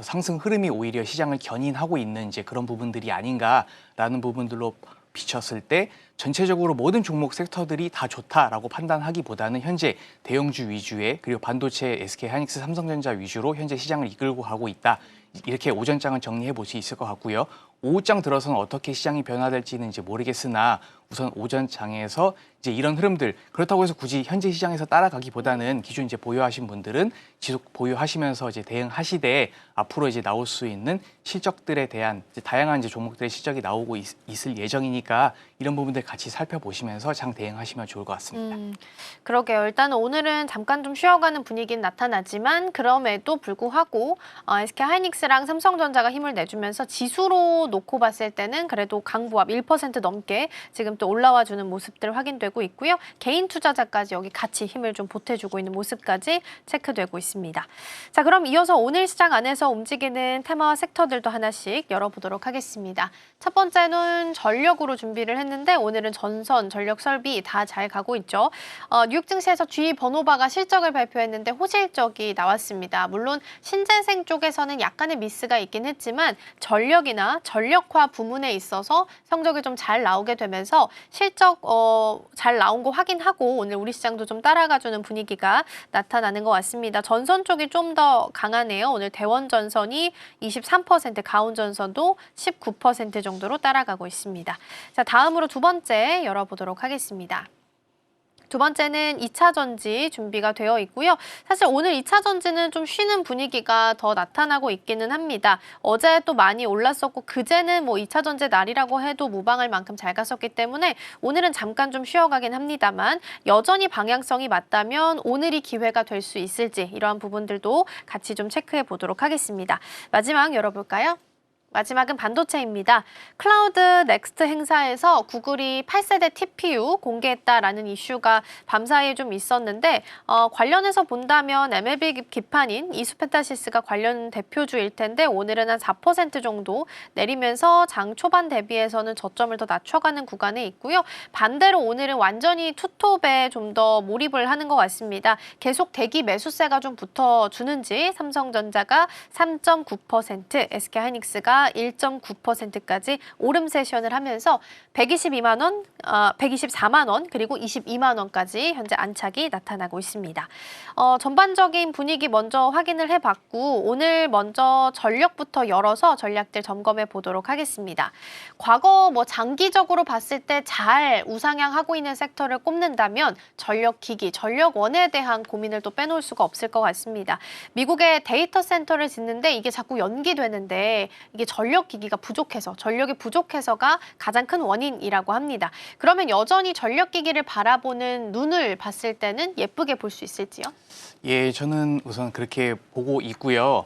상승 흐름이 오히려 시장을 견인하고 있는 이제 그런 부분들이 아닌가라는 부분들로 비쳤을 때 전체적으로 모든 종목 섹터들이 다 좋다라고 판단하기보다는 현재 대형주 위주의 그리고 반도체, SK하이닉스, 삼성전자 위주로 현재 시장을 이끌고 가고 있다. 이렇게 오전장을 정리해 볼 수 있을 것 같고요. 오후장 들어서는 어떻게 시장이 변화될지는 이제 모르겠으나 우선 오전장에서 이제 이런 흐름들 그렇다고 해서 굳이 현재 시장에서 따라가기보다는 기존 이제 보유하신 분들은 지속 보유하시면서 이제 대응하시되 앞으로 이제 나올 수 있는 실적들에 대한 이제 다양한 이제 종목들의 실적이 나오고 있을 예정이니까 이런 부분들 같이 살펴보시면서 장 대응하시면 좋을 것 같습니다. 그러게요. 일단 오늘은 잠깐 좀 쉬어가는 분위기는 나타나지만 그럼에도 불구하고 SK하이닉스랑 삼성전자가 힘을 내주면서 지수로 놓고 봤을 때는 그래도 강보합 1% 넘게 지금 또 올라와주는 모습들 확인되고 있고요. 개인 투자자까지 여기 같이 힘을 좀 보태주고 있는 모습까지 체크되고 있습니다. 자, 그럼 이어서 오늘 시장 안에서 움직이는 테마와 섹터들도 하나씩 열어보도록 하겠습니다. 첫 번째는 전력으로 준비를 했는데 오늘은 전선, 전력 설비 다 잘 가고 있죠. 뉴욕 증시에서 G 버노바가 실적을 발표했는데 호실적이 나왔습니다. 물론 신재생 쪽에서는 약간의 미스가 있긴 했지만 전력이나 전력화 부문에 있어서 성적이 좀 잘 나오게 되면서 실적 잘 나온 거 확인하고 오늘 우리 시장도 좀 따라가주는 분위기가 나타나는 것 같습니다. 전선 쪽이 좀 더 강하네요. 오늘 대원전선이 23%, 가온전선도 19% 정도로 따라가고 있습니다. 자, 다음으로 두 번째 열어보도록 하겠습니다. 두 번째는 2차 전지 준비가 되어 있고요. 사실 오늘 2차 전지는 좀 쉬는 분위기가 더 나타나고 있기는 합니다. 어제 또 많이 올랐었고 그제는 뭐 2차 전지 날이라고 해도 무방할 만큼 잘 갔었기 때문에 오늘은 잠깐 좀 쉬어가긴 합니다만 여전히 방향성이 맞다면 오늘이 기회가 될 수 있을지 이러한 부분들도 같이 좀 체크해 보도록 하겠습니다. 마지막 열어볼까요? 마지막은 반도체입니다. 클라우드 넥스트 행사에서 구글이 8세대 TPU 공개했다라는 이슈가 밤사이에 좀 있었는데 관련해서 본다면 MLB 기판인 이수페타시스가 관련 대표주일 텐데 오늘은 한 4% 정도 내리면서 장 초반 대비해서는 저점을 더 낮춰가는 구간에 있고요. 반대로 오늘은 완전히 투톱에 좀 더 몰입을 하는 것 같습니다. 계속 대기 매수세가 좀 붙어주는지 삼성전자가 3.9%, SK하이닉스가 주가가 1.9%까지 오름 세션을 하면서 124만 원 그리고 22만 원까지 현재 안착이 나타나고 있습니다. 전반적인 분위기 먼저 확인을 해봤고 오늘 먼저 전력부터 열어서 전략들 점검해 보도록 하겠습니다. 과거 장기적으로 봤을 때 잘 우상향하고 있는 섹터를 꼽는다면 전력기기, 전력원에 대한 고민을 또 빼놓을 수가 없을 것 같습니다. 미국의 데이터 센터를 짓는데 이게 자꾸 연기되는데 이게 전력기기가 부족해서, 전력이 부족해서가 가장 큰 원인이라고 합니다. 그러면 여전히 전력기기를 바라보는 눈을 봤을 때는 예쁘게 볼 수 있을지요? 예, 저는 우선 그렇게 보고 있고요.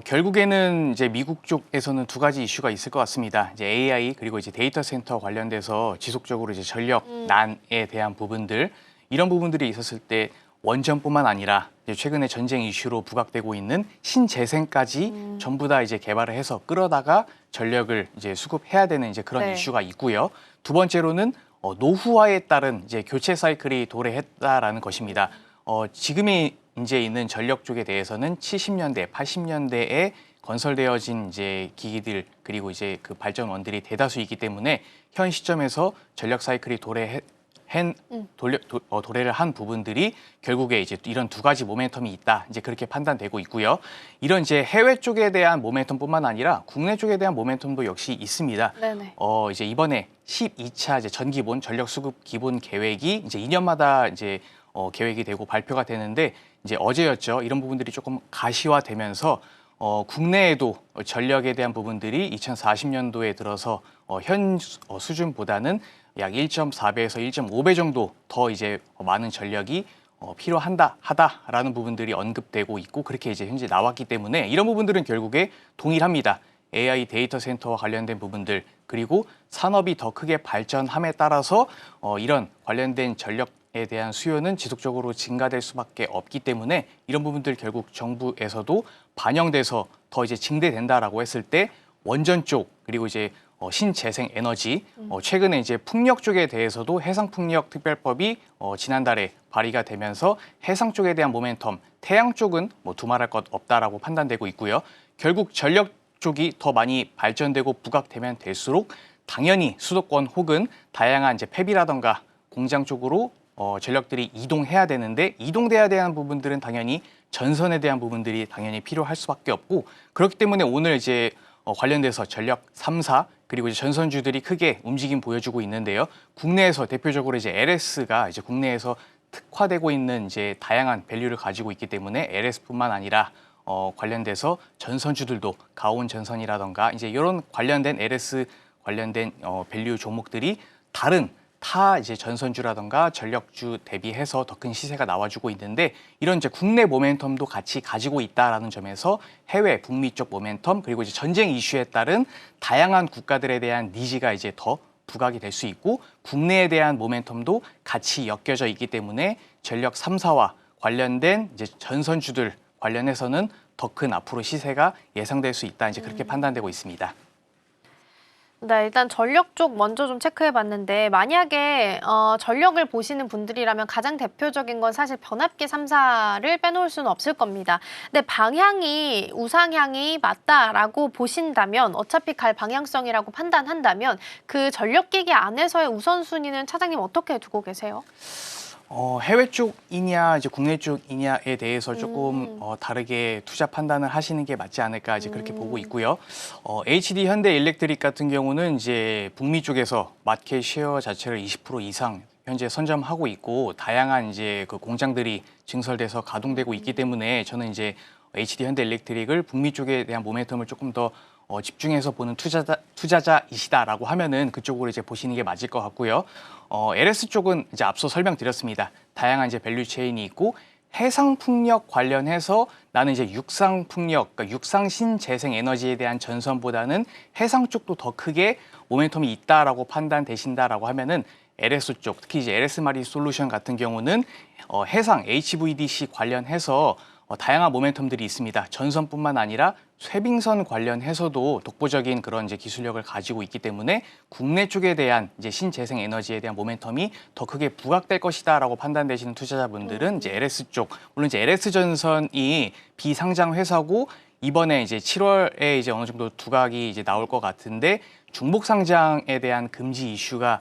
결국에는 이제 미국 쪽에서는 두 가지 이슈가 있을 것 같습니다. 이제 AI 그리고 이제 데이터 센터 관련돼서 지속적으로 이제 전력난에 대한 부분들, 이런 부분들이 있었을 때 원전뿐만 아니라 이제 최근에 전쟁 이슈로 부각되고 있는 신재생까지 전부 다 이제 개발을 해서 끌어다가 전력을 이제 수급해야 되는 이제 그런 네. 이슈가 있고요. 두 번째로는 노후화에 따른 이제 교체 사이클이 도래했다라는 것입니다. 지금이 이제 있는 전력 쪽에 대해서는 70년대, 80년대에 건설되어진 이제 기기들 그리고 이제 그 발전원들이 대다수이기 때문에 현 시점에서 전력 사이클이 도래를 한 부분들이 결국에 이제 이런 두 가지 모멘텀이 있다. 이제 그렇게 판단되고 있고요. 이런 이제 해외 쪽에 대한 모멘텀뿐만 아니라 국내 쪽에 대한 모멘텀도 역시 있습니다. 네네. 이제 이번에 12차 이제 전기본 전력 수급 기본 계획이 이제 2년마다 이제 계획이 되고 발표가 되는데 이제 어제였죠. 이런 부분들이 조금 가시화되면서 국내에도 전력에 대한 부분들이 2040년도에 들어서 현 수준보다는 약 1.4배에서 1.5배 정도 더 이제 많은 전력이 필요하다라는 부분들이 언급되고 있고 그렇게 이제 현재 나왔기 때문에 이런 부분들은 결국에 동일합니다. AI 데이터 센터와 관련된 부분들 그리고 산업이 더 크게 발전함에 따라서 이런 관련된 전력에 대한 수요는 지속적으로 증가될 수밖에 없기 때문에 이런 부분들 결국 정부에서도 반영돼서 더 이제 증대된다라고 했을 때 원전 쪽 그리고 이제 신재생 에너지 최근에 이제 풍력 쪽에 대해서도 해상풍력 특별법이 지난달에 발의가 되면서 해상 쪽에 대한 모멘텀, 태양 쪽은 두말할 것 없다라고 판단되고 있고요. 결국 전력 쪽이 더 많이 발전되고 부각되면 될수록 당연히 수도권 혹은 다양한 이제 폐비라던가 공장 쪽으로 전력들이 이동해야 되는데 이동돼야 되는 부분들은 당연히 전선에 대한 부분들이 당연히 필요할 수밖에 없고 그렇기 때문에 오늘 이제 관련돼서 전력 3사 그리고 이제 전선주들이 크게 움직임 보여주고 있는데요. 국내에서 대표적으로 이제 LS가 이제 국내에서 특화되고 있는 이제 다양한 밸류를 가지고 있기 때문에 LS뿐만 아니라 관련돼서 전선주들도 가온 전선이라던가 이제 이런 관련된 LS 관련된 밸류 종목들이 다른 타 이제 전선주라던가 전력주 대비해서 더 큰 시세가 나와주고 있는데 이런 이제 국내 모멘텀도 같이 가지고 있다라는 점에서 해외 북미 쪽 모멘텀 그리고 이제 전쟁 이슈에 따른 다양한 국가들에 대한 니즈가 이제 더 부각이 될 수 있고 국내에 대한 모멘텀도 같이 엮여져 있기 때문에 전력 3사와 관련된 이제 전선주들 관련해서는 더 큰 앞으로 시세가 예상될 수 있다. 이제 그렇게 판단되고 있습니다. 네, 일단 전력 쪽 먼저 좀 체크해봤는데 만약에 전력을 보시는 분들이라면 가장 대표적인 건 사실 변압기 3사를 빼놓을 수는 없을 겁니다. 근데 방향이 우상향이 맞다라고 보신다면 어차피 갈 방향성이라고 판단한다면 그 전력기기 안에서의 우선순위는 차장님 어떻게 두고 계세요? 해외 쪽이냐 이제 국내 쪽이냐에 대해서 조금 다르게 투자 판단을 하시는 게 맞지 않을까 이제 그렇게 보고 있고요. HD 현대 일렉트릭 같은 경우는 이제 북미 쪽에서 마켓 쉐어 자체를 20% 이상 현재 선점하고 있고 다양한 이제 그 공장들이 증설돼서 가동되고 있기 때문에 저는 이제 HD 현대 일렉트릭을 북미 쪽에 대한 모멘텀을 조금 더 집중해서 보는 투자자이시다라고 하면은 그쪽으로 이제 보시는 게 맞을 것 같고요. LS 쪽은 이제 앞서 설명드렸습니다. 다양한 이제 밸류 체인이 있고 해상 풍력 관련해서 나는 이제 육상 풍력, 그러니까 육상 신재생 에너지에 대한 전선보다는 해상 쪽도 더 크게 모멘텀이 있다라고 판단되신다라고 하면은 LS 쪽, 특히 이제 LS 마린 솔루션 같은 경우는 해상 HVDC 관련해서 다양한 모멘텀들이 있습니다. 전선뿐만 아니라 쇄빙선 관련해서도 독보적인 그런 이제 기술력을 가지고 있기 때문에 국내 쪽에 대한 이제 신재생 에너지에 대한 모멘텀이 더 크게 부각될 것이다라고 판단되시는 투자자분들은 이제 LS 쪽, 물론 이제 LS 전선이 비상장 회사고 이번에 이제 7월에 이제 어느 정도 두각이 이제 나올 것 같은데 중복 상장에 대한 금지 이슈가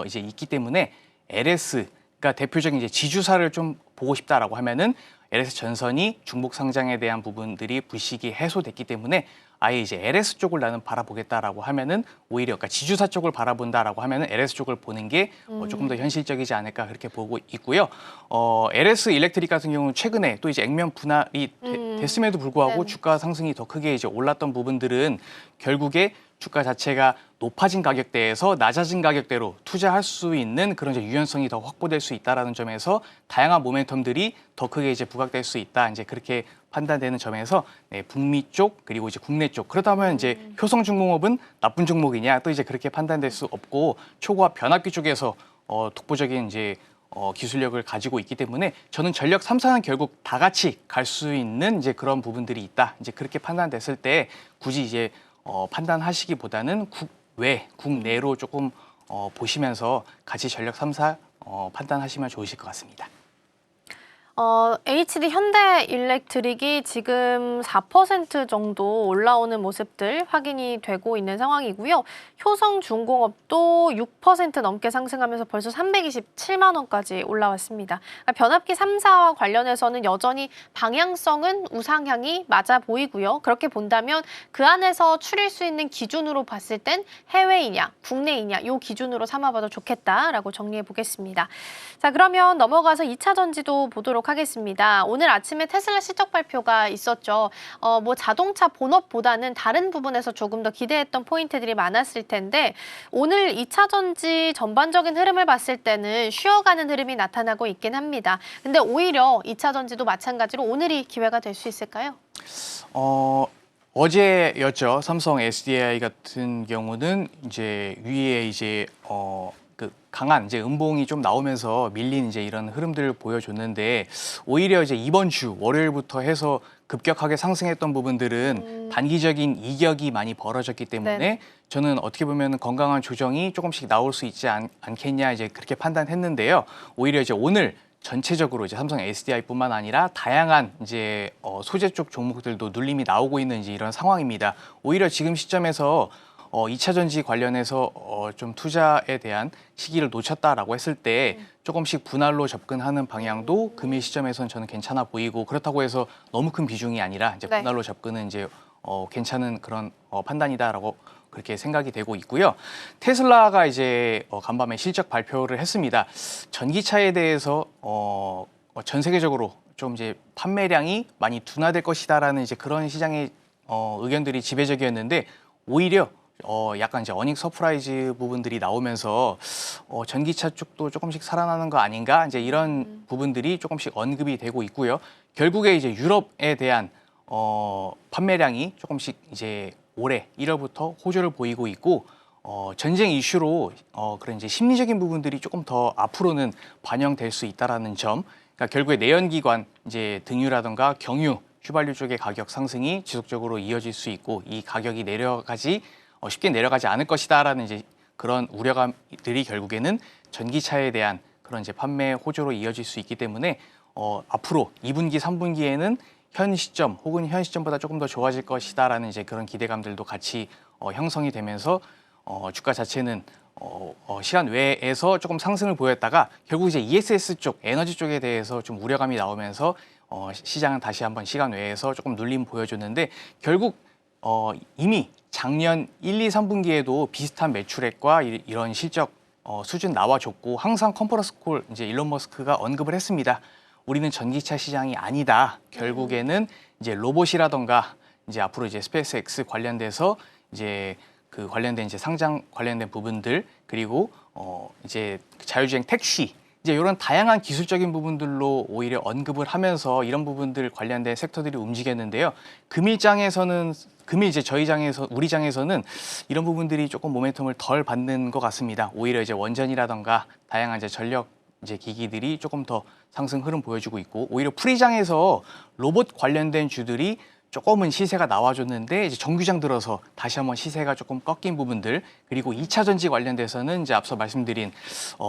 이제 있기 때문에 LS가 대표적인 이제 지주사를 좀 보고 싶다라고 하면은 LS 전선이 중복 상장에 대한 부분들이 불식이 해소됐기 때문에 아예 이제 LS 쪽을 나는 바라보겠다라고 하면은 오히려 그러니까 지주사 쪽을 바라본다라고 하면은 LS 쪽을 보는 게 조금 더 현실적이지 않을까 그렇게 보고 있고요. LS 일렉트릭 같은 경우는 최근에 또 이제 액면 분할이 됐음에도 불구하고 네네. 주가 상승이 더 크게 이제 올랐던 부분들은 결국에 주가 자체가 높아진 가격대에서 낮아진 가격대로 투자할 수 있는 그런 이제 유연성이 더 확보될 수 있다라는 점에서 다양한 모멘텀들이 더 크게 이제 부각될 수 있다. 이제 그렇게 판단되는 점에서 네, 북미 쪽 그리고 이제 국내 쪽 그렇다면 이제 효성중공업은 나쁜 종목이냐 또 이제 그렇게 판단될 수 없고 초고압 변압기 쪽에서 독보적인 이제 기술력을 가지고 있기 때문에 저는 전력 3사는 결국 다 같이 갈 수 있는 이제 그런 부분들이 있다. 이제 그렇게 판단됐을 때 굳이 이제 판단하시기보다는 국외, 국내로 조금 보시면서 같이 전력 3사 판단하시면 좋으실 것 같습니다. HD 현대 일렉트릭이 지금 4% 정도 올라오는 모습들 확인이 되고 있는 상황이고요. 효성중공업도 6% 넘게 상승하면서 벌써 327만 원까지 올라왔습니다. 그러니까 변압기 3사와 관련해서는 여전히 방향성은 우상향이 맞아 보이고요. 그렇게 본다면 그 안에서 추릴 수 있는 기준으로 봤을 땐 해외이냐, 국내이냐 이 기준으로 삼아봐도 좋겠다라고 정리해 보겠습니다. 자, 그러면 넘어가서 2차 전지도 보도록 하겠습니다. 오늘 아침에 테슬라 실적 발표가 있었죠. 뭐 자동차 본업보다는 다른 부분에서 조금 더 기대했던 포인트들이 많았을 텐데 오늘 2차 전지 전반적인 흐름을 봤을 때는 쉬어가는 흐름이 나타나고 있긴 합니다. 근데 오히려 2차 전지도 마찬가지로 오늘이 기회가 될 수 있을까요? 어제였죠. 삼성 SDI 같은 경우는 이제 위에 이제 그 강한 이제 음봉이 좀 나오면서 밀린 이제 이런 흐름들을 보여줬는데 오히려 이제 이번 주 월요일부터 해서 급격하게 상승했던 부분들은 단기적인 이격이 많이 벌어졌기 때문에 네. 저는 어떻게 보면 건강한 조정이 조금씩 나올 수 있지 않겠냐 이제 그렇게 판단했는데요. 오히려 이제 오늘 전체적으로 이제 삼성 SDI뿐만 아니라 다양한 이제 소재 쪽 종목들도 눌림이 나오고 있는 이제 이런 상황입니다. 오히려 지금 시점에서 2차 전지 관련해서 좀 투자에 대한 시기를 놓쳤다라고 했을 때 조금씩 분할로 접근하는 방향도 금일 시점에서는 저는 괜찮아 보이고 그렇다고 해서 너무 큰 비중이 아니라 이제 네. 분할로 접근은 이제 괜찮은 그런 판단이다라고 그렇게 생각이 되고 있고요. 테슬라가 이제 간밤에 실적 발표를 했습니다. 전기차에 대해서 전 세계적으로 좀 이제 판매량이 많이 둔화될 것이다라는 이제 그런 시장의 의견들이 지배적이었는데 오히려 약간 이제 어닝 서프라이즈 부분들이 나오면서 전기차 쪽도 조금씩 살아나는 거 아닌가 이제 이런 부분들이 조금씩 언급이 되고 있고요. 결국에 이제 유럽에 대한 판매량이 조금씩 이제 올해 1월부터 호조를 보이고 있고 전쟁 이슈로 그런 이제 심리적인 부분들이 조금 더 앞으로는 반영될 수 있다라는 점. 그러니까 결국에 내연기관 이제 등유라든가 경유 휘발유 쪽의 가격 상승이 지속적으로 이어질 수 있고 이 가격이 쉽게 내려가지 않을 것이다라는 이제 그런 우려감들이 결국에는 전기차에 대한 그런 이제 판매 호조로 이어질 수 있기 때문에 앞으로 2분기, 3분기에는 현 시점 혹은 현 시점보다 조금 더 좋아질 것이다라는 이제 그런 기대감들도 같이 형성이 되면서 주가 자체는 시간 외에서 조금 상승을 보였다가 결국 이제 ESS 쪽, 에너지 쪽에 대해서 좀 우려감이 나오면서 시장은 다시 한번 시간 외에서 조금 눌림 보여줬는데 결국 이미 작년 1, 2, 3분기에도 비슷한 매출액과 이런 실적 수준 나와줬고 항상 컨퍼런스 콜 이제 일론 머스크가 언급을 했습니다. 우리는 전기차 시장이 아니다. 결국에는 이제 로봇이라던가 이제 앞으로 이제 스페이스 X 관련돼서 이제 그 관련된 이제 상장 관련된 부분들 그리고 이제 자율주행 택시 이제 이런 다양한 기술적인 부분들로 오히려 언급을 하면서 이런 부분들 관련된 섹터들이 움직였는데요. 금일 이제 우리 장에서는 이런 부분들이 조금 모멘텀을 덜 받는 것 같습니다. 오히려 이제 원전이라던가 다양한 이제 전력 이제 기기들이 조금 더 상승 흐름 보여주고 있고 오히려 프리장에서 로봇 관련된 주들이 조금은 시세가 나와줬는데 이제 정규장 들어서 다시 한번 시세가 조금 꺾인 부분들 그리고 2차 전지 관련돼서는 이제 앞서 말씀드린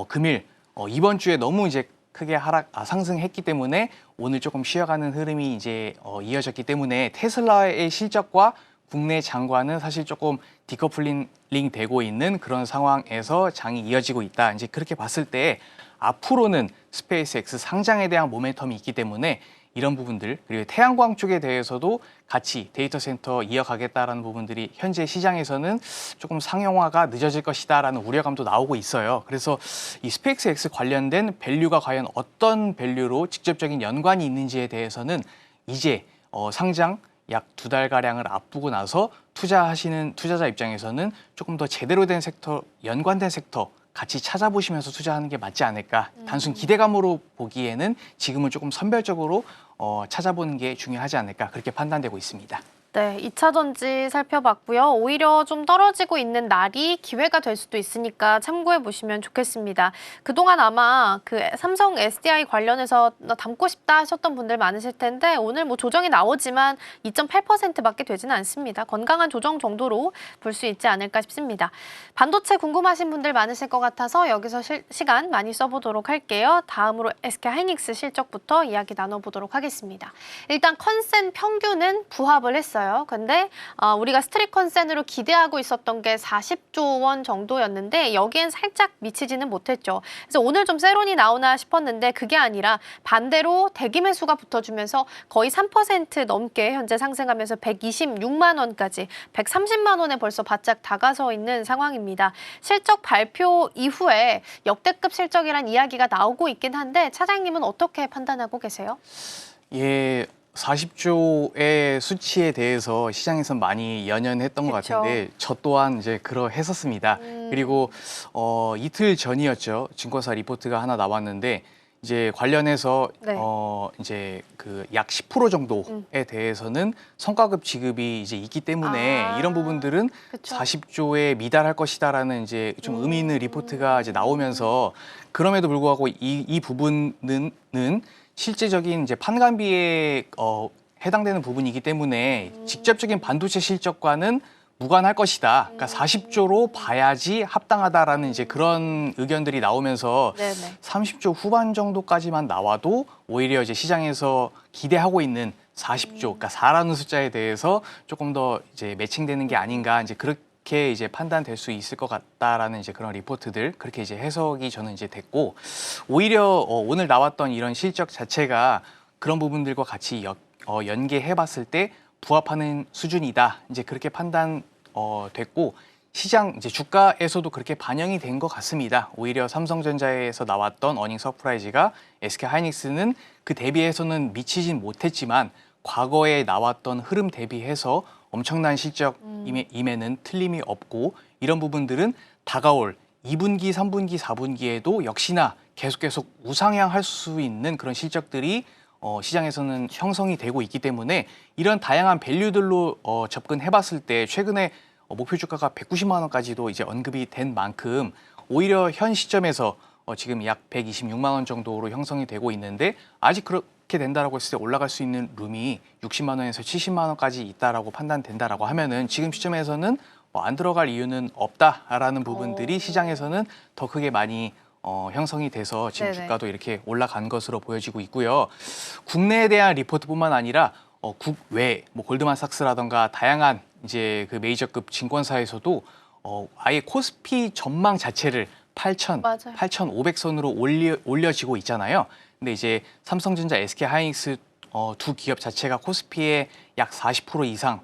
금일 이번 주에 너무 이제 크게 상승했기 때문에 오늘 조금 쉬어가는 흐름이 이제 이어졌기 때문에 테슬라의 실적과 국내 장과는 사실 조금 디커플링 되고 있는 그런 상황에서 장이 이어지고 있다. 이제 그렇게 봤을 때 앞으로는 스페이스X 상장에 대한 모멘텀이 있기 때문에 이런 부분들, 그리고 태양광 쪽에 대해서도 같이 데이터 센터 이어가겠다라는 부분들이 현재 시장에서는 조금 상용화가 늦어질 것이다라는 우려감도 나오고 있어요. 그래서 이 스페이스X 관련된 밸류가 과연 어떤 밸류로 직접적인 연관이 있는지에 대해서는 이제 상장 약 2달가량을 앞두고 나서 투자하시는 투자자 입장에서는 조금 더 제대로 된 섹터, 연관된 섹터 같이 찾아보시면서 투자하는 게 맞지 않을까. 단순 기대감으로 보기에는 지금은 조금 선별적으로 찾아보는 게 중요하지 않을까 그렇게 판단되고 있습니다. 네, 2차 전지 살펴봤고요. 오히려 좀 떨어지고 있는 날이 기회가 될 수도 있으니까 참고해 보시면 좋겠습니다. 그동안 아마 그 삼성 SDI 관련해서 담고 싶다 하셨던 분들 많으실 텐데 오늘 뭐 조정이 나오지만 2.8%밖에 되지는 않습니다. 건강한 조정 정도로 볼 수 있지 않을까 싶습니다. 반도체 궁금하신 분들 많으실 것 같아서 여기서 시간 많이 써보도록 할게요. 다음으로 SK하이닉스 실적부터 이야기 나눠보도록 하겠습니다. 일단 컨센 평균은 부합을 했어요. 근데 우리가 스트릿 컨센으로 기대하고 있었던 게 40조 원 정도였는데 여기엔 살짝 미치지는 못했죠. 그래서 오늘 좀 세론이 나오나 싶었는데 그게 아니라 반대로 대기 매수가 붙어주면서 거의 3% 넘게 현재 상승하면서 126만 원까지 130만 원에 벌써 바짝 다가서 있는 상황입니다. 실적 발표 이후에 역대급 실적이란 이야기가 나오고 있긴 한데 차장님은 어떻게 판단하고 계세요? 예, 40조의 수치에 대해서 시장에서 많이 연연했던 것 그쵸. 같은데 저 또한 이제 그러했었습니다. 그리고 이틀 전이었죠. 증권사 리포트가 하나 나왔는데 이제 관련해서 네. 이제 그 약 10% 정도에 대해서는 성과급 지급이 이제 있기 때문에 이런 부분들은 그쵸. 40조에 미달할 것이다라는 이제 좀 의미 있는 리포트가 이제 나오면서 그럼에도 불구하고 이 부분은 실제적인 이제 판관비에 해당되는 부분이기 때문에 직접적인 반도체 실적과는 무관할 것이다. 그러니까 40조로 봐야지 합당하다라는 이제 그런 의견들이 나오면서 네네. 30조 후반 정도까지만 나와도 오히려 이제 시장에서 기대하고 있는 40조, 그러니까 4라는 숫자에 대해서 조금 더 이제 매칭되는 게 아닌가 이제 그렇게 이제 판단될 수 있을 것 같다라는 이제 그런 리포트들 그렇게 이제 해석이 저는 이제 됐고 오히려 오늘 나왔던 이런 실적 자체가 그런 부분들과 같이 연계해봤을 때 부합하는 수준이다. 이제 그렇게 됐고 시장 이제 주가에서도 그렇게 반영이 된 것 같습니다. 오히려 삼성전자에서 나왔던 어닝 서프라이즈가 SK하이닉스는 그 대비해서는 미치진 못했지만 과거에 나왔던 흐름 대비해서 엄청난 실적임에는 틀림이 없고 이런 부분들은 다가올 2분기, 3분기, 4분기에도 역시나 계속 우상향할 수 있는 그런 실적들이 시장에서는 형성이 되고 있기 때문에 이런 다양한 밸류들로 접근해봤을 때 최근에 목표 주가가 190만 원까지도 이제 언급이 된 만큼 오히려 현 시점에서 지금 약 126만 원 정도로 형성이 되고 있는데 아직 그렇게 된다라고 했을 때 올라갈 수 있는 룸이 60만 원에서 70만 원까지 있다라고 판단된다라고 하면은 지금 시점에서는 안 들어갈 이유는 없다라는 부분들이 시장에서는 더 크게 많이 형성이 돼서 지금 네네. 주가도 이렇게 올라간 것으로 보여지고 있고요. 국내에 대한 리포트뿐만 아니라 국외, 뭐 골드만삭스라던가 다양한 이제 그 메이저급 증권사에서도 아예 코스피 전망 자체를 맞아요. 8,500선으로 올려지고 있잖아요. 근데 이제 삼성전자, SK하이닉스 두 기업 자체가 코스피의 약 40% 이상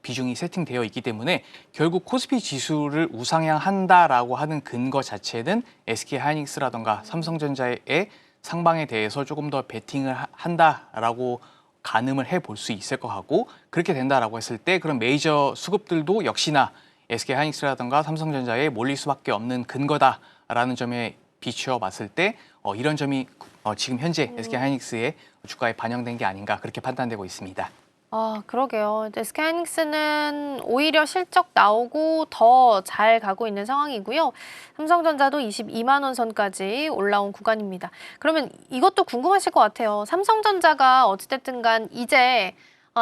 비중이 세팅되어 있기 때문에 결국 코스피 지수를 우상향한다라고 하는 근거 자체는 SK하이닉스라던가 삼성전자의 상방에 대해서 조금 더 베팅을 한다라고 가늠을 해볼 수 있을 것 같고 그렇게 된다라고 했을 때 그런 메이저 수급들도 역시나 SK하이닉스라던가 삼성전자에 몰릴 수밖에 없는 근거다라는 점에 비추어 봤을 때 이런 점이 지금 현재 SK하이닉스의 주가에 반영된 게 아닌가 그렇게 판단되고 있습니다. 그러게요. SK하이닉스는 오히려 실적 나오고 더 잘 가고 있는 상황이고요. 삼성전자도 22만 원 선까지 올라온 구간입니다. 그러면 이것도 궁금하실 것 같아요. 삼성전자가 어찌됐든 간 이제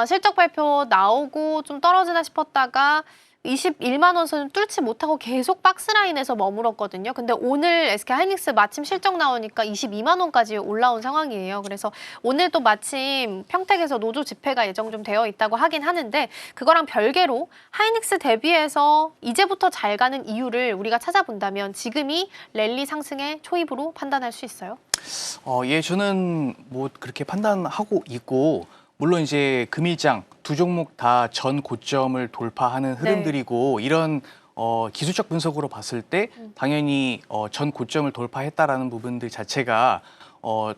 실적 발표 나오고 좀 떨어지나 싶었다가 21만 원 선을 뚫지 못하고 계속 박스라인에서 머물었거든요. 근데 오늘 SK하이닉스 마침 실적 나오니까 22만 원까지 올라온 상황이에요. 그래서 오늘 또 마침 평택에서 노조 집회가 예정 좀 되어 있다고 하긴 하는데 그거랑 별개로 하이닉스 대비해서 이제부터 잘 가는 이유를 우리가 찾아본다면 지금이 랠리 상승의 초입으로 판단할 수 있어요? 예, 저는 뭐 그렇게 판단하고 있고 물론 이제 금일장 두 종목 다 전 고점을 돌파하는 흐름들이고 이런 기술적 분석으로 봤을 때 당연히 전 고점을 돌파했다라는 부분들 자체가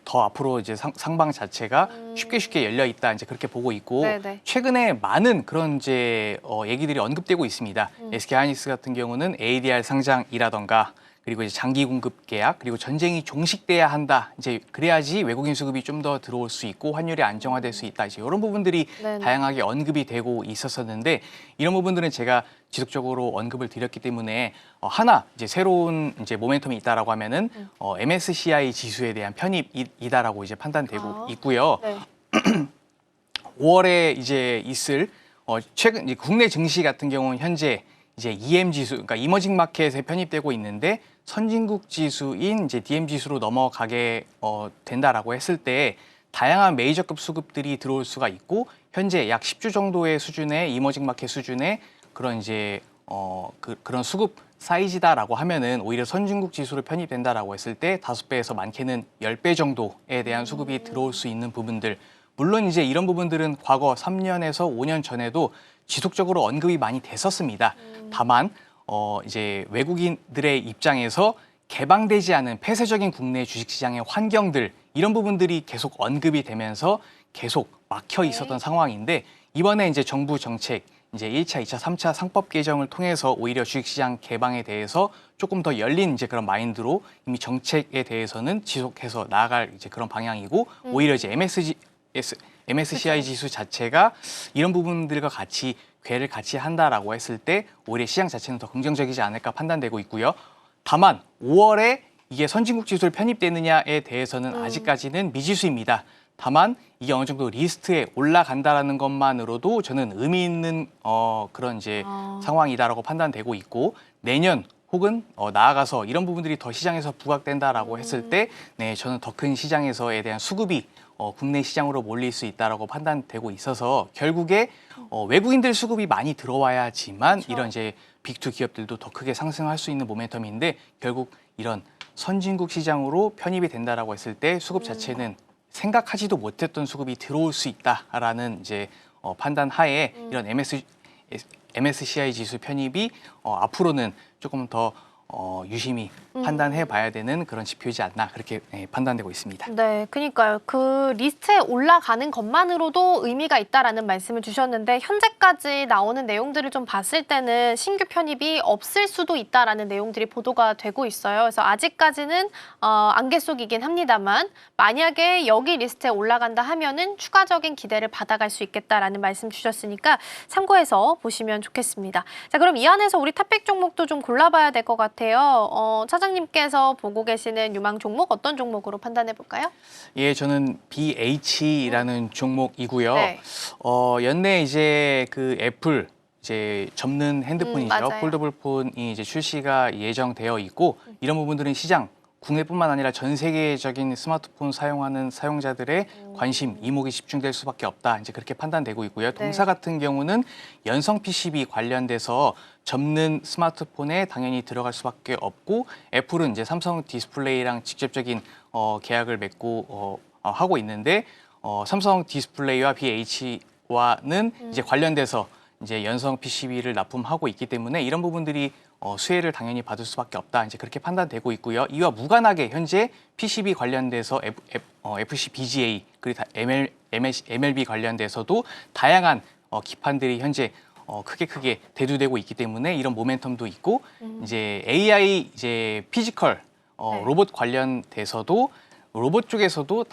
더 앞으로 이제 상방 자체가 쉽게 열려 있다 이제 그렇게 보고 있고 네네. 최근에 많은 그런 이제 얘기들이 언급되고 있습니다. SK하이닉스 같은 경우는 ADR 상장이라던가 그리고 이제 장기 공급 계약 그리고 전쟁이 종식돼야 한다. 이제 그래야지 외국인 수급이 좀 더 들어올 수 있고 환율이 안정화될 수 있다. 이제 이런 부분들이 네네. 다양하게 언급이 되고 있었었는데 이런 부분들은 제가 지속적으로 언급을 드렸기 때문에 하나 이제 새로운 이제 모멘텀이 있다라고 하면은 MSCI 지수에 대한 편입이다라고 이제 판단되고 있고요. 네. 5월에 이제 있을 최근 이제 국내 증시 같은 경우는 현재 이제 EM 지수, 그러니까 이머징 마켓에 편입되고 있는데 선진국 지수인 이제 DM 지수로 넘어가게 된다라고 했을 때 다양한 메이저급 수급들이 들어올 수가 있고 현재 약 10주 정도의 수준의 이머징 마켓 수준의 그런 이제 그런 수급 사이즈다라고 하면은 오히려 선진국 지수로 편입된다라고 했을 때 5배에서 많게는 10배 정도에 대한 수급이 들어올 수 있는 부분들. 물론 이제 이런 부분들은 과거 3년에서 5년 전에도 지속적으로 언급이 많이 됐었습니다. 다만 이제 외국인들의 입장에서 개방되지 않은 폐쇄적인 국내 주식시장의 환경들 이런 부분들이 계속 언급이 되면서 계속 막혀 있었던 상황인데 이번에 이제 정부 정책 이제 1차, 2차, 3차 상법 개정을 통해서 오히려 주식시장 개방에 대해서 조금 더 열린 이제 그런 마인드로 이미 정책에 대해서는 지속해서 나아갈 이제 그런 방향이고 오히려 이제 MSCI 지수 자체가 이런 부분들과 같이 궤를 같이 한다라고 했을 때 오히려 시장 자체는 더 긍정적이지 않을까 판단되고 있고요. 다만 5월에 이게 선진국 지수를 편입되느냐에 대해서는 아직까지는 미지수입니다. 다만 이게 어느 정도 리스트에 올라간다라는 것만으로도 저는 의미 있는 그런 이제 상황이다라고 판단되고 있고 내년 혹은 나아가서 이런 부분들이 더 시장에서 부각된다라고 했을 때 네, 저는 더 큰 시장에서에 대한 수급이 국내 시장으로 몰릴 수 있다라고 판단되고 있어서 결국에 외국인들 수급이 많이 들어와야지만 이런 이제 빅2 기업들도 더 크게 상승할 수 있는 모멘텀인데 결국 이런 선진국 시장으로 편입이 된다라고 했을 때 수급 자체는 생각하지도 못했던 수급이 들어올 수 있다라는 이제 판단 하에 이런 MSCI 지수 편입이 앞으로는 조금 더 유심히 판단해 봐야 되는 그런 지표이지 않나 그렇게 판단되고 있습니다. 네, 그러니까요. 그 리스트에 올라가는 것만으로도 의미가 있다라는 말씀을 주셨는데 현재까지 나오는 내용들을 좀 봤을 때는 신규 편입이 없을 수도 있다라는 내용들이 보도가 되고 있어요. 그래서 아직까지는 안개 속이긴 합니다만 만약에 여기 리스트에 올라간다 하면은 추가적인 기대를 받아갈 수 있겠다라는 말씀 주셨으니까 참고해서 보시면 좋겠습니다. 자, 그럼 이 안에서 우리 탑픽 종목도 좀 골라봐야 될 것 같아요. 차장님께서 보고 계시는 유망 종목 어떤 종목으로 판단해 볼까요? 예, 저는 BH라는 종목이고요. 네. 연내 이제 그 애플 이제 접는 핸드폰이죠. 맞아요. 폴더블 폰이 이제 출시가 예정되어 있고 이런 부분들은 시장 국내뿐만 아니라 전 세계적인 스마트폰 사용하는 사용자들의 관심, 이목이 집중될 수밖에 없다. 이제 그렇게 판단되고 있고요. 동사 같은 경우는 연성 PCB 관련돼서 접는 스마트폰에 당연히 들어갈 수밖에 없고 애플은 이제 삼성 디스플레이랑 직접적인 계약을 맺고 하고 있는데 삼성 디스플레이와 BH와는 이제 관련돼서 이제 연성 PCB를 납품하고 있기 때문에 이런 부분들이 수혜를 당연히 받을 수밖에 없다. 이제 그렇게 판단되고 있고요. 이와 무관하게 현재 PCB 관련돼서 FC BGA 그리고 MLB 관련돼서도 다양한 기판들이 현재 크게 대두되고 있기 때문에 이런 모멘텀도 있고 이제 AI 이제 피지컬 로봇 관련돼서도 로봇 쪽에서도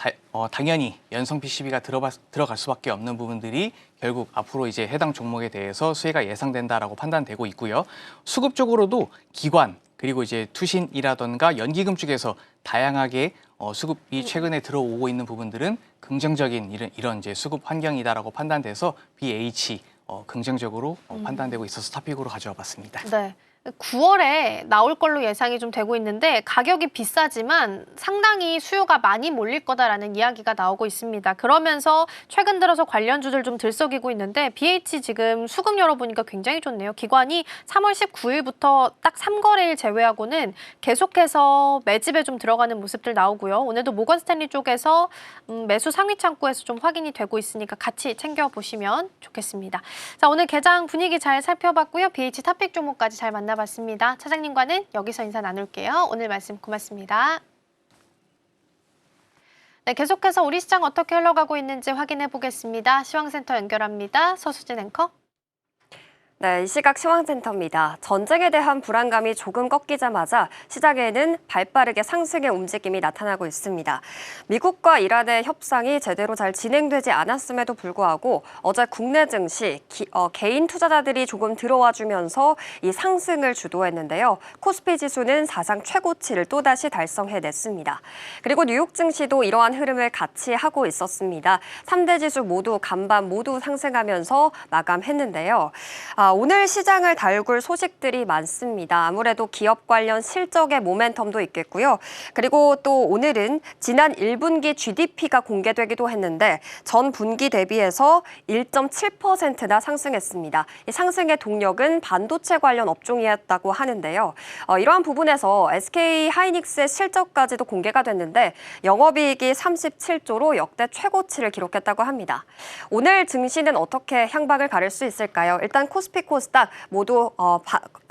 당연히 연성 PCB가 들어갈 수밖에 없는 부분들이 결국 앞으로 이제 해당 종목에 대해서 수혜가 예상된다라고 판단되고 있고요. 수급 쪽으로도 기관 그리고 이제 투신이라던가 연기금 쪽에서 다양하게 수급이 최근에 들어오고 있는 부분들은 긍정적인 이런 이제 수급 환경이다라고 판단돼서 BH 긍정적으로 판단되고 있어서 토픽으로 가져와 봤습니다. 네. 9월에 나올 걸로 예상이 좀 되고 있는데 가격이 비싸지만 상당히 수요가 많이 몰릴 거다라는 이야기가 나오고 있습니다. 그러면서 최근 들어서 관련주들 좀 들썩이고 있는데 BH 지금 수급 열어보니까 굉장히 좋네요. 기관이 3월 19일부터 딱 3거래일 제외하고는 계속해서 매집에 좀 들어가는 모습들 나오고요. 오늘도 모건 스탠리 쪽에서 매수 상위 창구에서 좀 확인이 되고 있으니까 같이 챙겨보시면 좋겠습니다. 자, 오늘 개장 분위기 잘 살펴봤고요. BH 탑픽 종목까지 잘 만나봤습니다. 차장님과는 여기서 인사 나눌게요. 오늘 말씀 고맙습니다. 네, 계속해서 우리 시장 어떻게 흘러가고 있는지 확인해 보겠습니다. 시황센터 연결합니다. 서수진 앵커. 네, 이 시각 시황센터입니다. 전쟁에 대한 불안감이 조금 꺾이자마자 시장에는 발빠르게 상승의 움직임이 나타나고 있습니다. 미국과 이란의 협상이 제대로 잘 진행되지 않았음에도 불구하고 어제 국내 증시 개인 투자자들이 조금 들어와 주면서 이 상승을 주도했는데요. 코스피 지수는 사상 최고치를 또다시 달성해냈습니다. 그리고 뉴욕 증시도 이러한 흐름을 같이 하고 있었습니다. 3대 지수 모두 간밤 모두 상승하면서 마감했는데요. 오늘 시장을 달굴 소식들이 많습니다. 아무래도 기업 관련 실적의 모멘텀도 있겠고요. 그리고 또 오늘은 지난 1분기 GDP가 공개되기도 했는데 전 분기 대비해서 1.7%나 상승했습니다. 이 상승의 동력은 반도체 관련 업종이었다고 하는데요. 이러한 부분에서 SK 하이닉스의 실적까지도 공개가 됐는데 영업이익이 37조로 역대 최고치를 기록했다고 합니다. 오늘 증시는 어떻게 향방을 가를 수 있을까요? 일단 코스피 코스닥 모두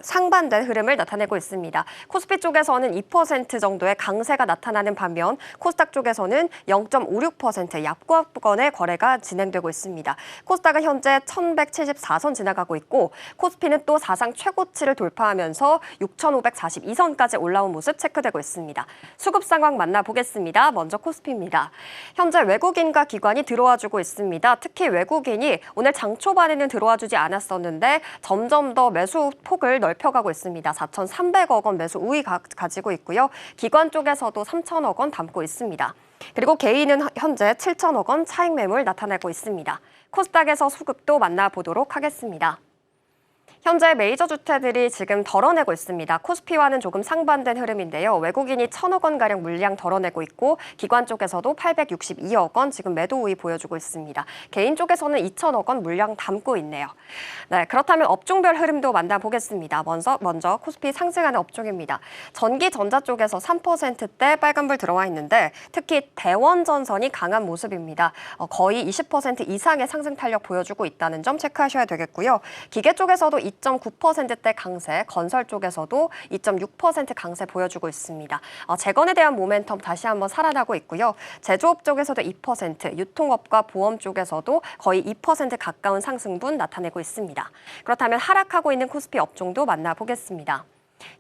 상반된 흐름을 나타내고 있습니다. 코스피 쪽에서는 2% 정도의 강세가 나타나는 반면 코스닥 쪽에서는 0.56% 약관권의 거래가 진행되고 있습니다. 코스닥은 현재 1174선 지나가고 있고 코스피는 또 사상 최고치를 돌파하면서 6542선까지 올라온 모습 체크되고 있습니다. 수급 상황 만나보겠습니다. 먼저 코스피입니다. 현재 외국인과 기관이 들어와주고 있습니다. 특히 외국인이 오늘 장 초반에는 들어와주지 않았었는데 점점 더 매수 폭을 넓혀가고 있습니다. 4,300억 원 매수 우위 가지고 있고요. 기관 쪽에서도 3,000억 원 담고 있습니다. 그리고 개인은 현재 7,000억 원 차익 매물 나타내고 있습니다. 코스닥에서 수급도 만나보도록 하겠습니다. 현재 메이저 주택들이 지금 덜어내고 있습니다. 코스피와는 조금 상반된 흐름인데요. 외국인이 1,000억 원가량 물량 덜어내고 있고 기관 쪽에서도 862억 원 지금 매도 우위 보여주고 있습니다. 개인 쪽에서는 2,000억 원 물량 담고 있네요. 네, 그렇다면 업종별 흐름도 만나보겠습니다. 먼저 코스피 상승하는 업종입니다. 전기 전자 쪽에서 3%대 빨간불 들어와 있는데 특히 대원전선이 강한 모습입니다. 거의 20% 이상의 상승 탄력 보여주고 있다는 점 체크하셔야 되겠고요. 기계 쪽에서도 2.9%대 강세, 건설 쪽에서도 2.6% 강세 보여주고 있습니다. 재건에 대한 모멘텀 다시 한번 살아나고 있고요. 제조업 쪽에서도 2%, 유통업과 보험 쪽에서도 거의 2% 가까운 상승분 나타내고 있습니다. 그렇다면 하락하고 있는 코스피 업종도 만나보겠습니다.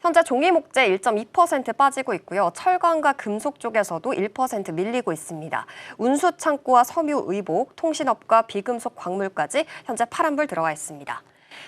현재 종이목재 1.2% 빠지고 있고요. 철강과 금속 쪽에서도 1% 밀리고 있습니다. 운수창고와 섬유의복, 통신업과 비금속 광물까지 현재 파란불 들어와 있습니다.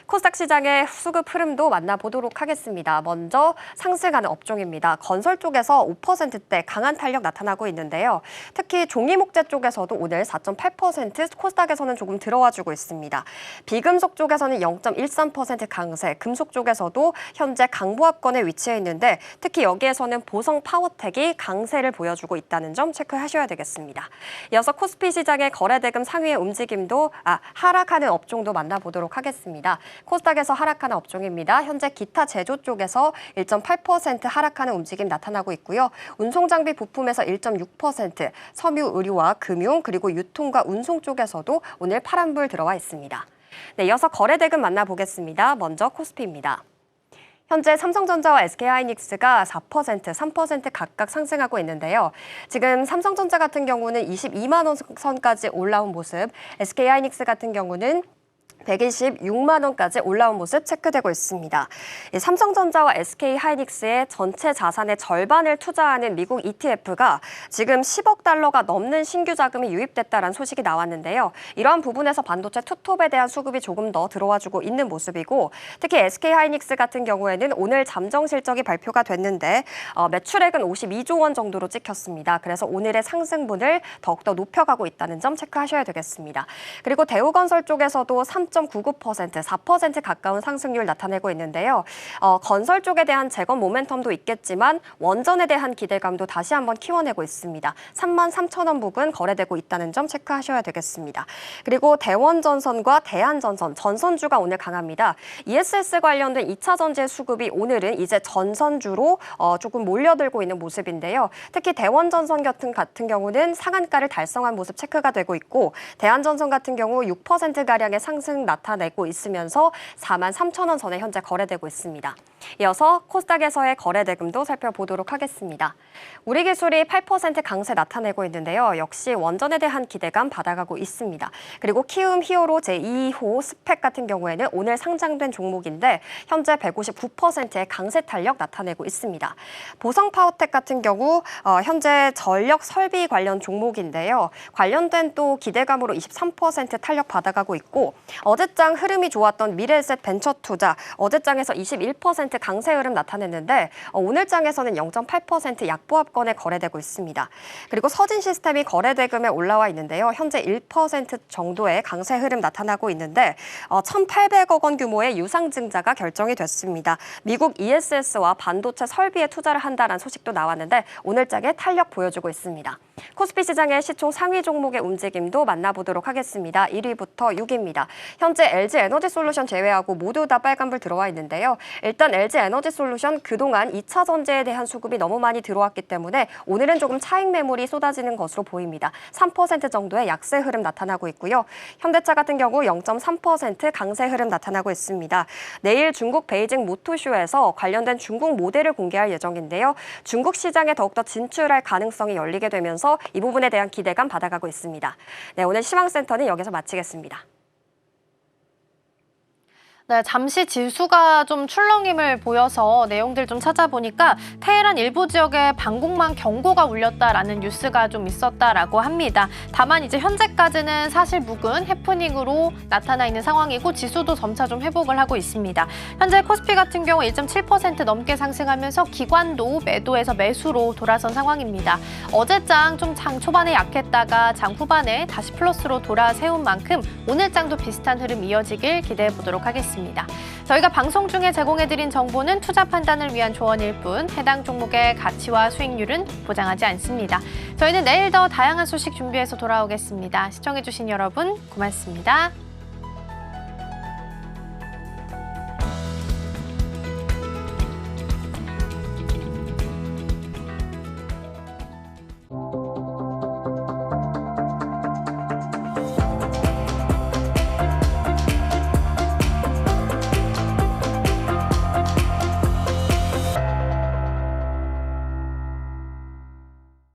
코스닥 시장의 수급 흐름도 만나보도록 하겠습니다. 먼저 상승하는 업종입니다. 건설 쪽에서 5%대 강한 탄력 나타나고 있는데요. 특히 종이목재 쪽에서도 오늘 4.8% 코스닥에서는 조금 들어와주고 있습니다. 비금속 쪽에서는 0.13% 강세, 금속 쪽에서도 현재 강보합권에 위치해 있는데 특히 여기에서는 보성 파워텍이 강세를 보여주고 있다는 점 체크하셔야 되겠습니다. 이어서 코스피 시장의 거래대금 상위의 움직임도 하락하는 업종도 만나보도록 하겠습니다. 코스닥에서 하락하는 업종입니다. 현재 기타 제조 쪽에서 1.8% 하락하는 움직임 나타나고 있고요. 운송장비 부품에서 1.6%, 섬유 의료와 금융 그리고 유통과 운송 쪽에서도 오늘 파란불 들어와 있습니다. 네, 이어서 거래대금 만나보겠습니다. 먼저 코스피입니다. 현재 삼성전자와 SK하이닉스가 4%, 3% 각각 상승하고 있는데요. 지금 삼성전자 같은 경우는 22만 원 선까지 올라온 모습, SK하이닉스 같은 경우는 126만 원까지 올라온 모습 체크되고 있습니다. 삼성전자와 SK하이닉스의 전체 자산의 절반을 투자하는 미국 ETF가 지금 10억 달러가 넘는 신규 자금이 유입됐다는 소식이 나왔는데요. 이러한 부분에서 반도체 투톱에 대한 수급이 조금 더 들어와주고 있는 모습이고 특히 SK하이닉스 같은 경우에는 오늘 잠정 실적이 발표가 됐는데 매출액은 52조 원 정도로 찍혔습니다. 그래서 오늘의 상승분을 더욱더 높여가고 있다는 점 체크하셔야 되겠습니다. 그리고 대우건설 쪽에서도 3.99%, 4% 가까운 상승률 나타내고 있는데요. 건설 쪽에 대한 재건 모멘텀도 있겠지만 원전에 대한 기대감도 다시 한번 키워내고 있습니다. 33,000원 부근 거래되고 있다는 점 체크하셔야 되겠습니다. 그리고 대원전선과 대한전선, 전선주가 오늘 강합니다. ESS 관련된 2차 전지 수급이 오늘은 이제 전선주로 조금 몰려들고 있는 모습인데요. 특히 대원전선 같은 경우는 상한가를 달성한 모습 체크가 되고 있고 대한전선 같은 경우 6%가량의 상승 나타내고 있으면서 43,000원 선에 현재 거래되고 있습니다. 이어서 코스닥에서의 거래 대금도 살펴보도록 하겠습니다. 우리기술이 8% 강세 나타내고 있는데요. 역시 원전에 대한 기대감 받아가고 있습니다. 그리고 키움 히어로 제2호 스펙 같은 경우에는 오늘 상장된 종목인데 현재 159%의 강세 탄력 나타내고 있습니다. 보성파워텍 같은 경우 현재 전력 설비 관련 종목인데요. 관련된 또 기대감으로 23% 탄력 받아가고 있고 어제장 흐름이 좋았던 미래에셋 벤처투자 어제장에서 21% 강세 흐름 나타냈는데 오늘장에서는 0.8% 약보합권에 거래되고 있습니다. 그리고 서진시스템이 거래 대금에 올라와 있는데요. 현재 1% 정도의 강세 흐름 나타나고 있는데 1,800억 원 규모의 유상증자가 결정이 됐습니다. 미국 ESS와 반도체 설비에 투자를 한다는 소식도 나왔는데 오늘장에 탄력 보여주고 있습니다. 코스피 시장의 시총 상위 종목의 움직임도 만나보도록 하겠습니다. 1위부터 6위입니다. 현재 LG에너지솔루션 제외하고 모두 다 빨간불 들어와 있는데요. 일단 LG에너지솔루션 그동안 2차 전지에 대한 수급이 너무 많이 들어왔기 때문에 오늘은 조금 차익 매물이 쏟아지는 것으로 보입니다. 3% 정도의 약세 흐름 나타나고 있고요. 현대차 같은 경우 0.3% 강세 흐름 나타나고 있습니다. 내일 중국 베이징 모토쇼에서 관련된 중국 모델을 공개할 예정인데요. 중국 시장에 더욱더 진출할 가능성이 열리게 되면서 이 부분에 대한 기대감 받아가고 있습니다. 네, 오늘 시황센터는 여기서 마치겠습니다. 네, 잠시 지수가 좀 출렁임을 보여서 내용들 좀 찾아보니까 테헤란 일부 지역에 방공망 경고가 울렸다라는 뉴스가 좀 있었다라고 합니다. 다만 이제 현재까지는 사실 묵은 해프닝으로 나타나 있는 상황이고 지수도 점차 좀 회복을 하고 있습니다. 현재 코스피 같은 경우 1.7% 넘게 상승하면서 기관도 매도에서 매수로 돌아선 상황입니다. 어제장 좀 장 초반에 약했다가 장 후반에 다시 플러스로 돌아세운 만큼 오늘 장도 비슷한 흐름 이어지길 기대해 보도록 하겠습니다. 저희가 방송 중에 제공해드린 정보는 투자 판단을 위한 조언일 뿐 해당 종목의 가치와 수익률은 보장하지 않습니다. 저희는 내일 더 다양한 소식 준비해서 돌아오겠습니다. 시청해주신 여러분 고맙습니다.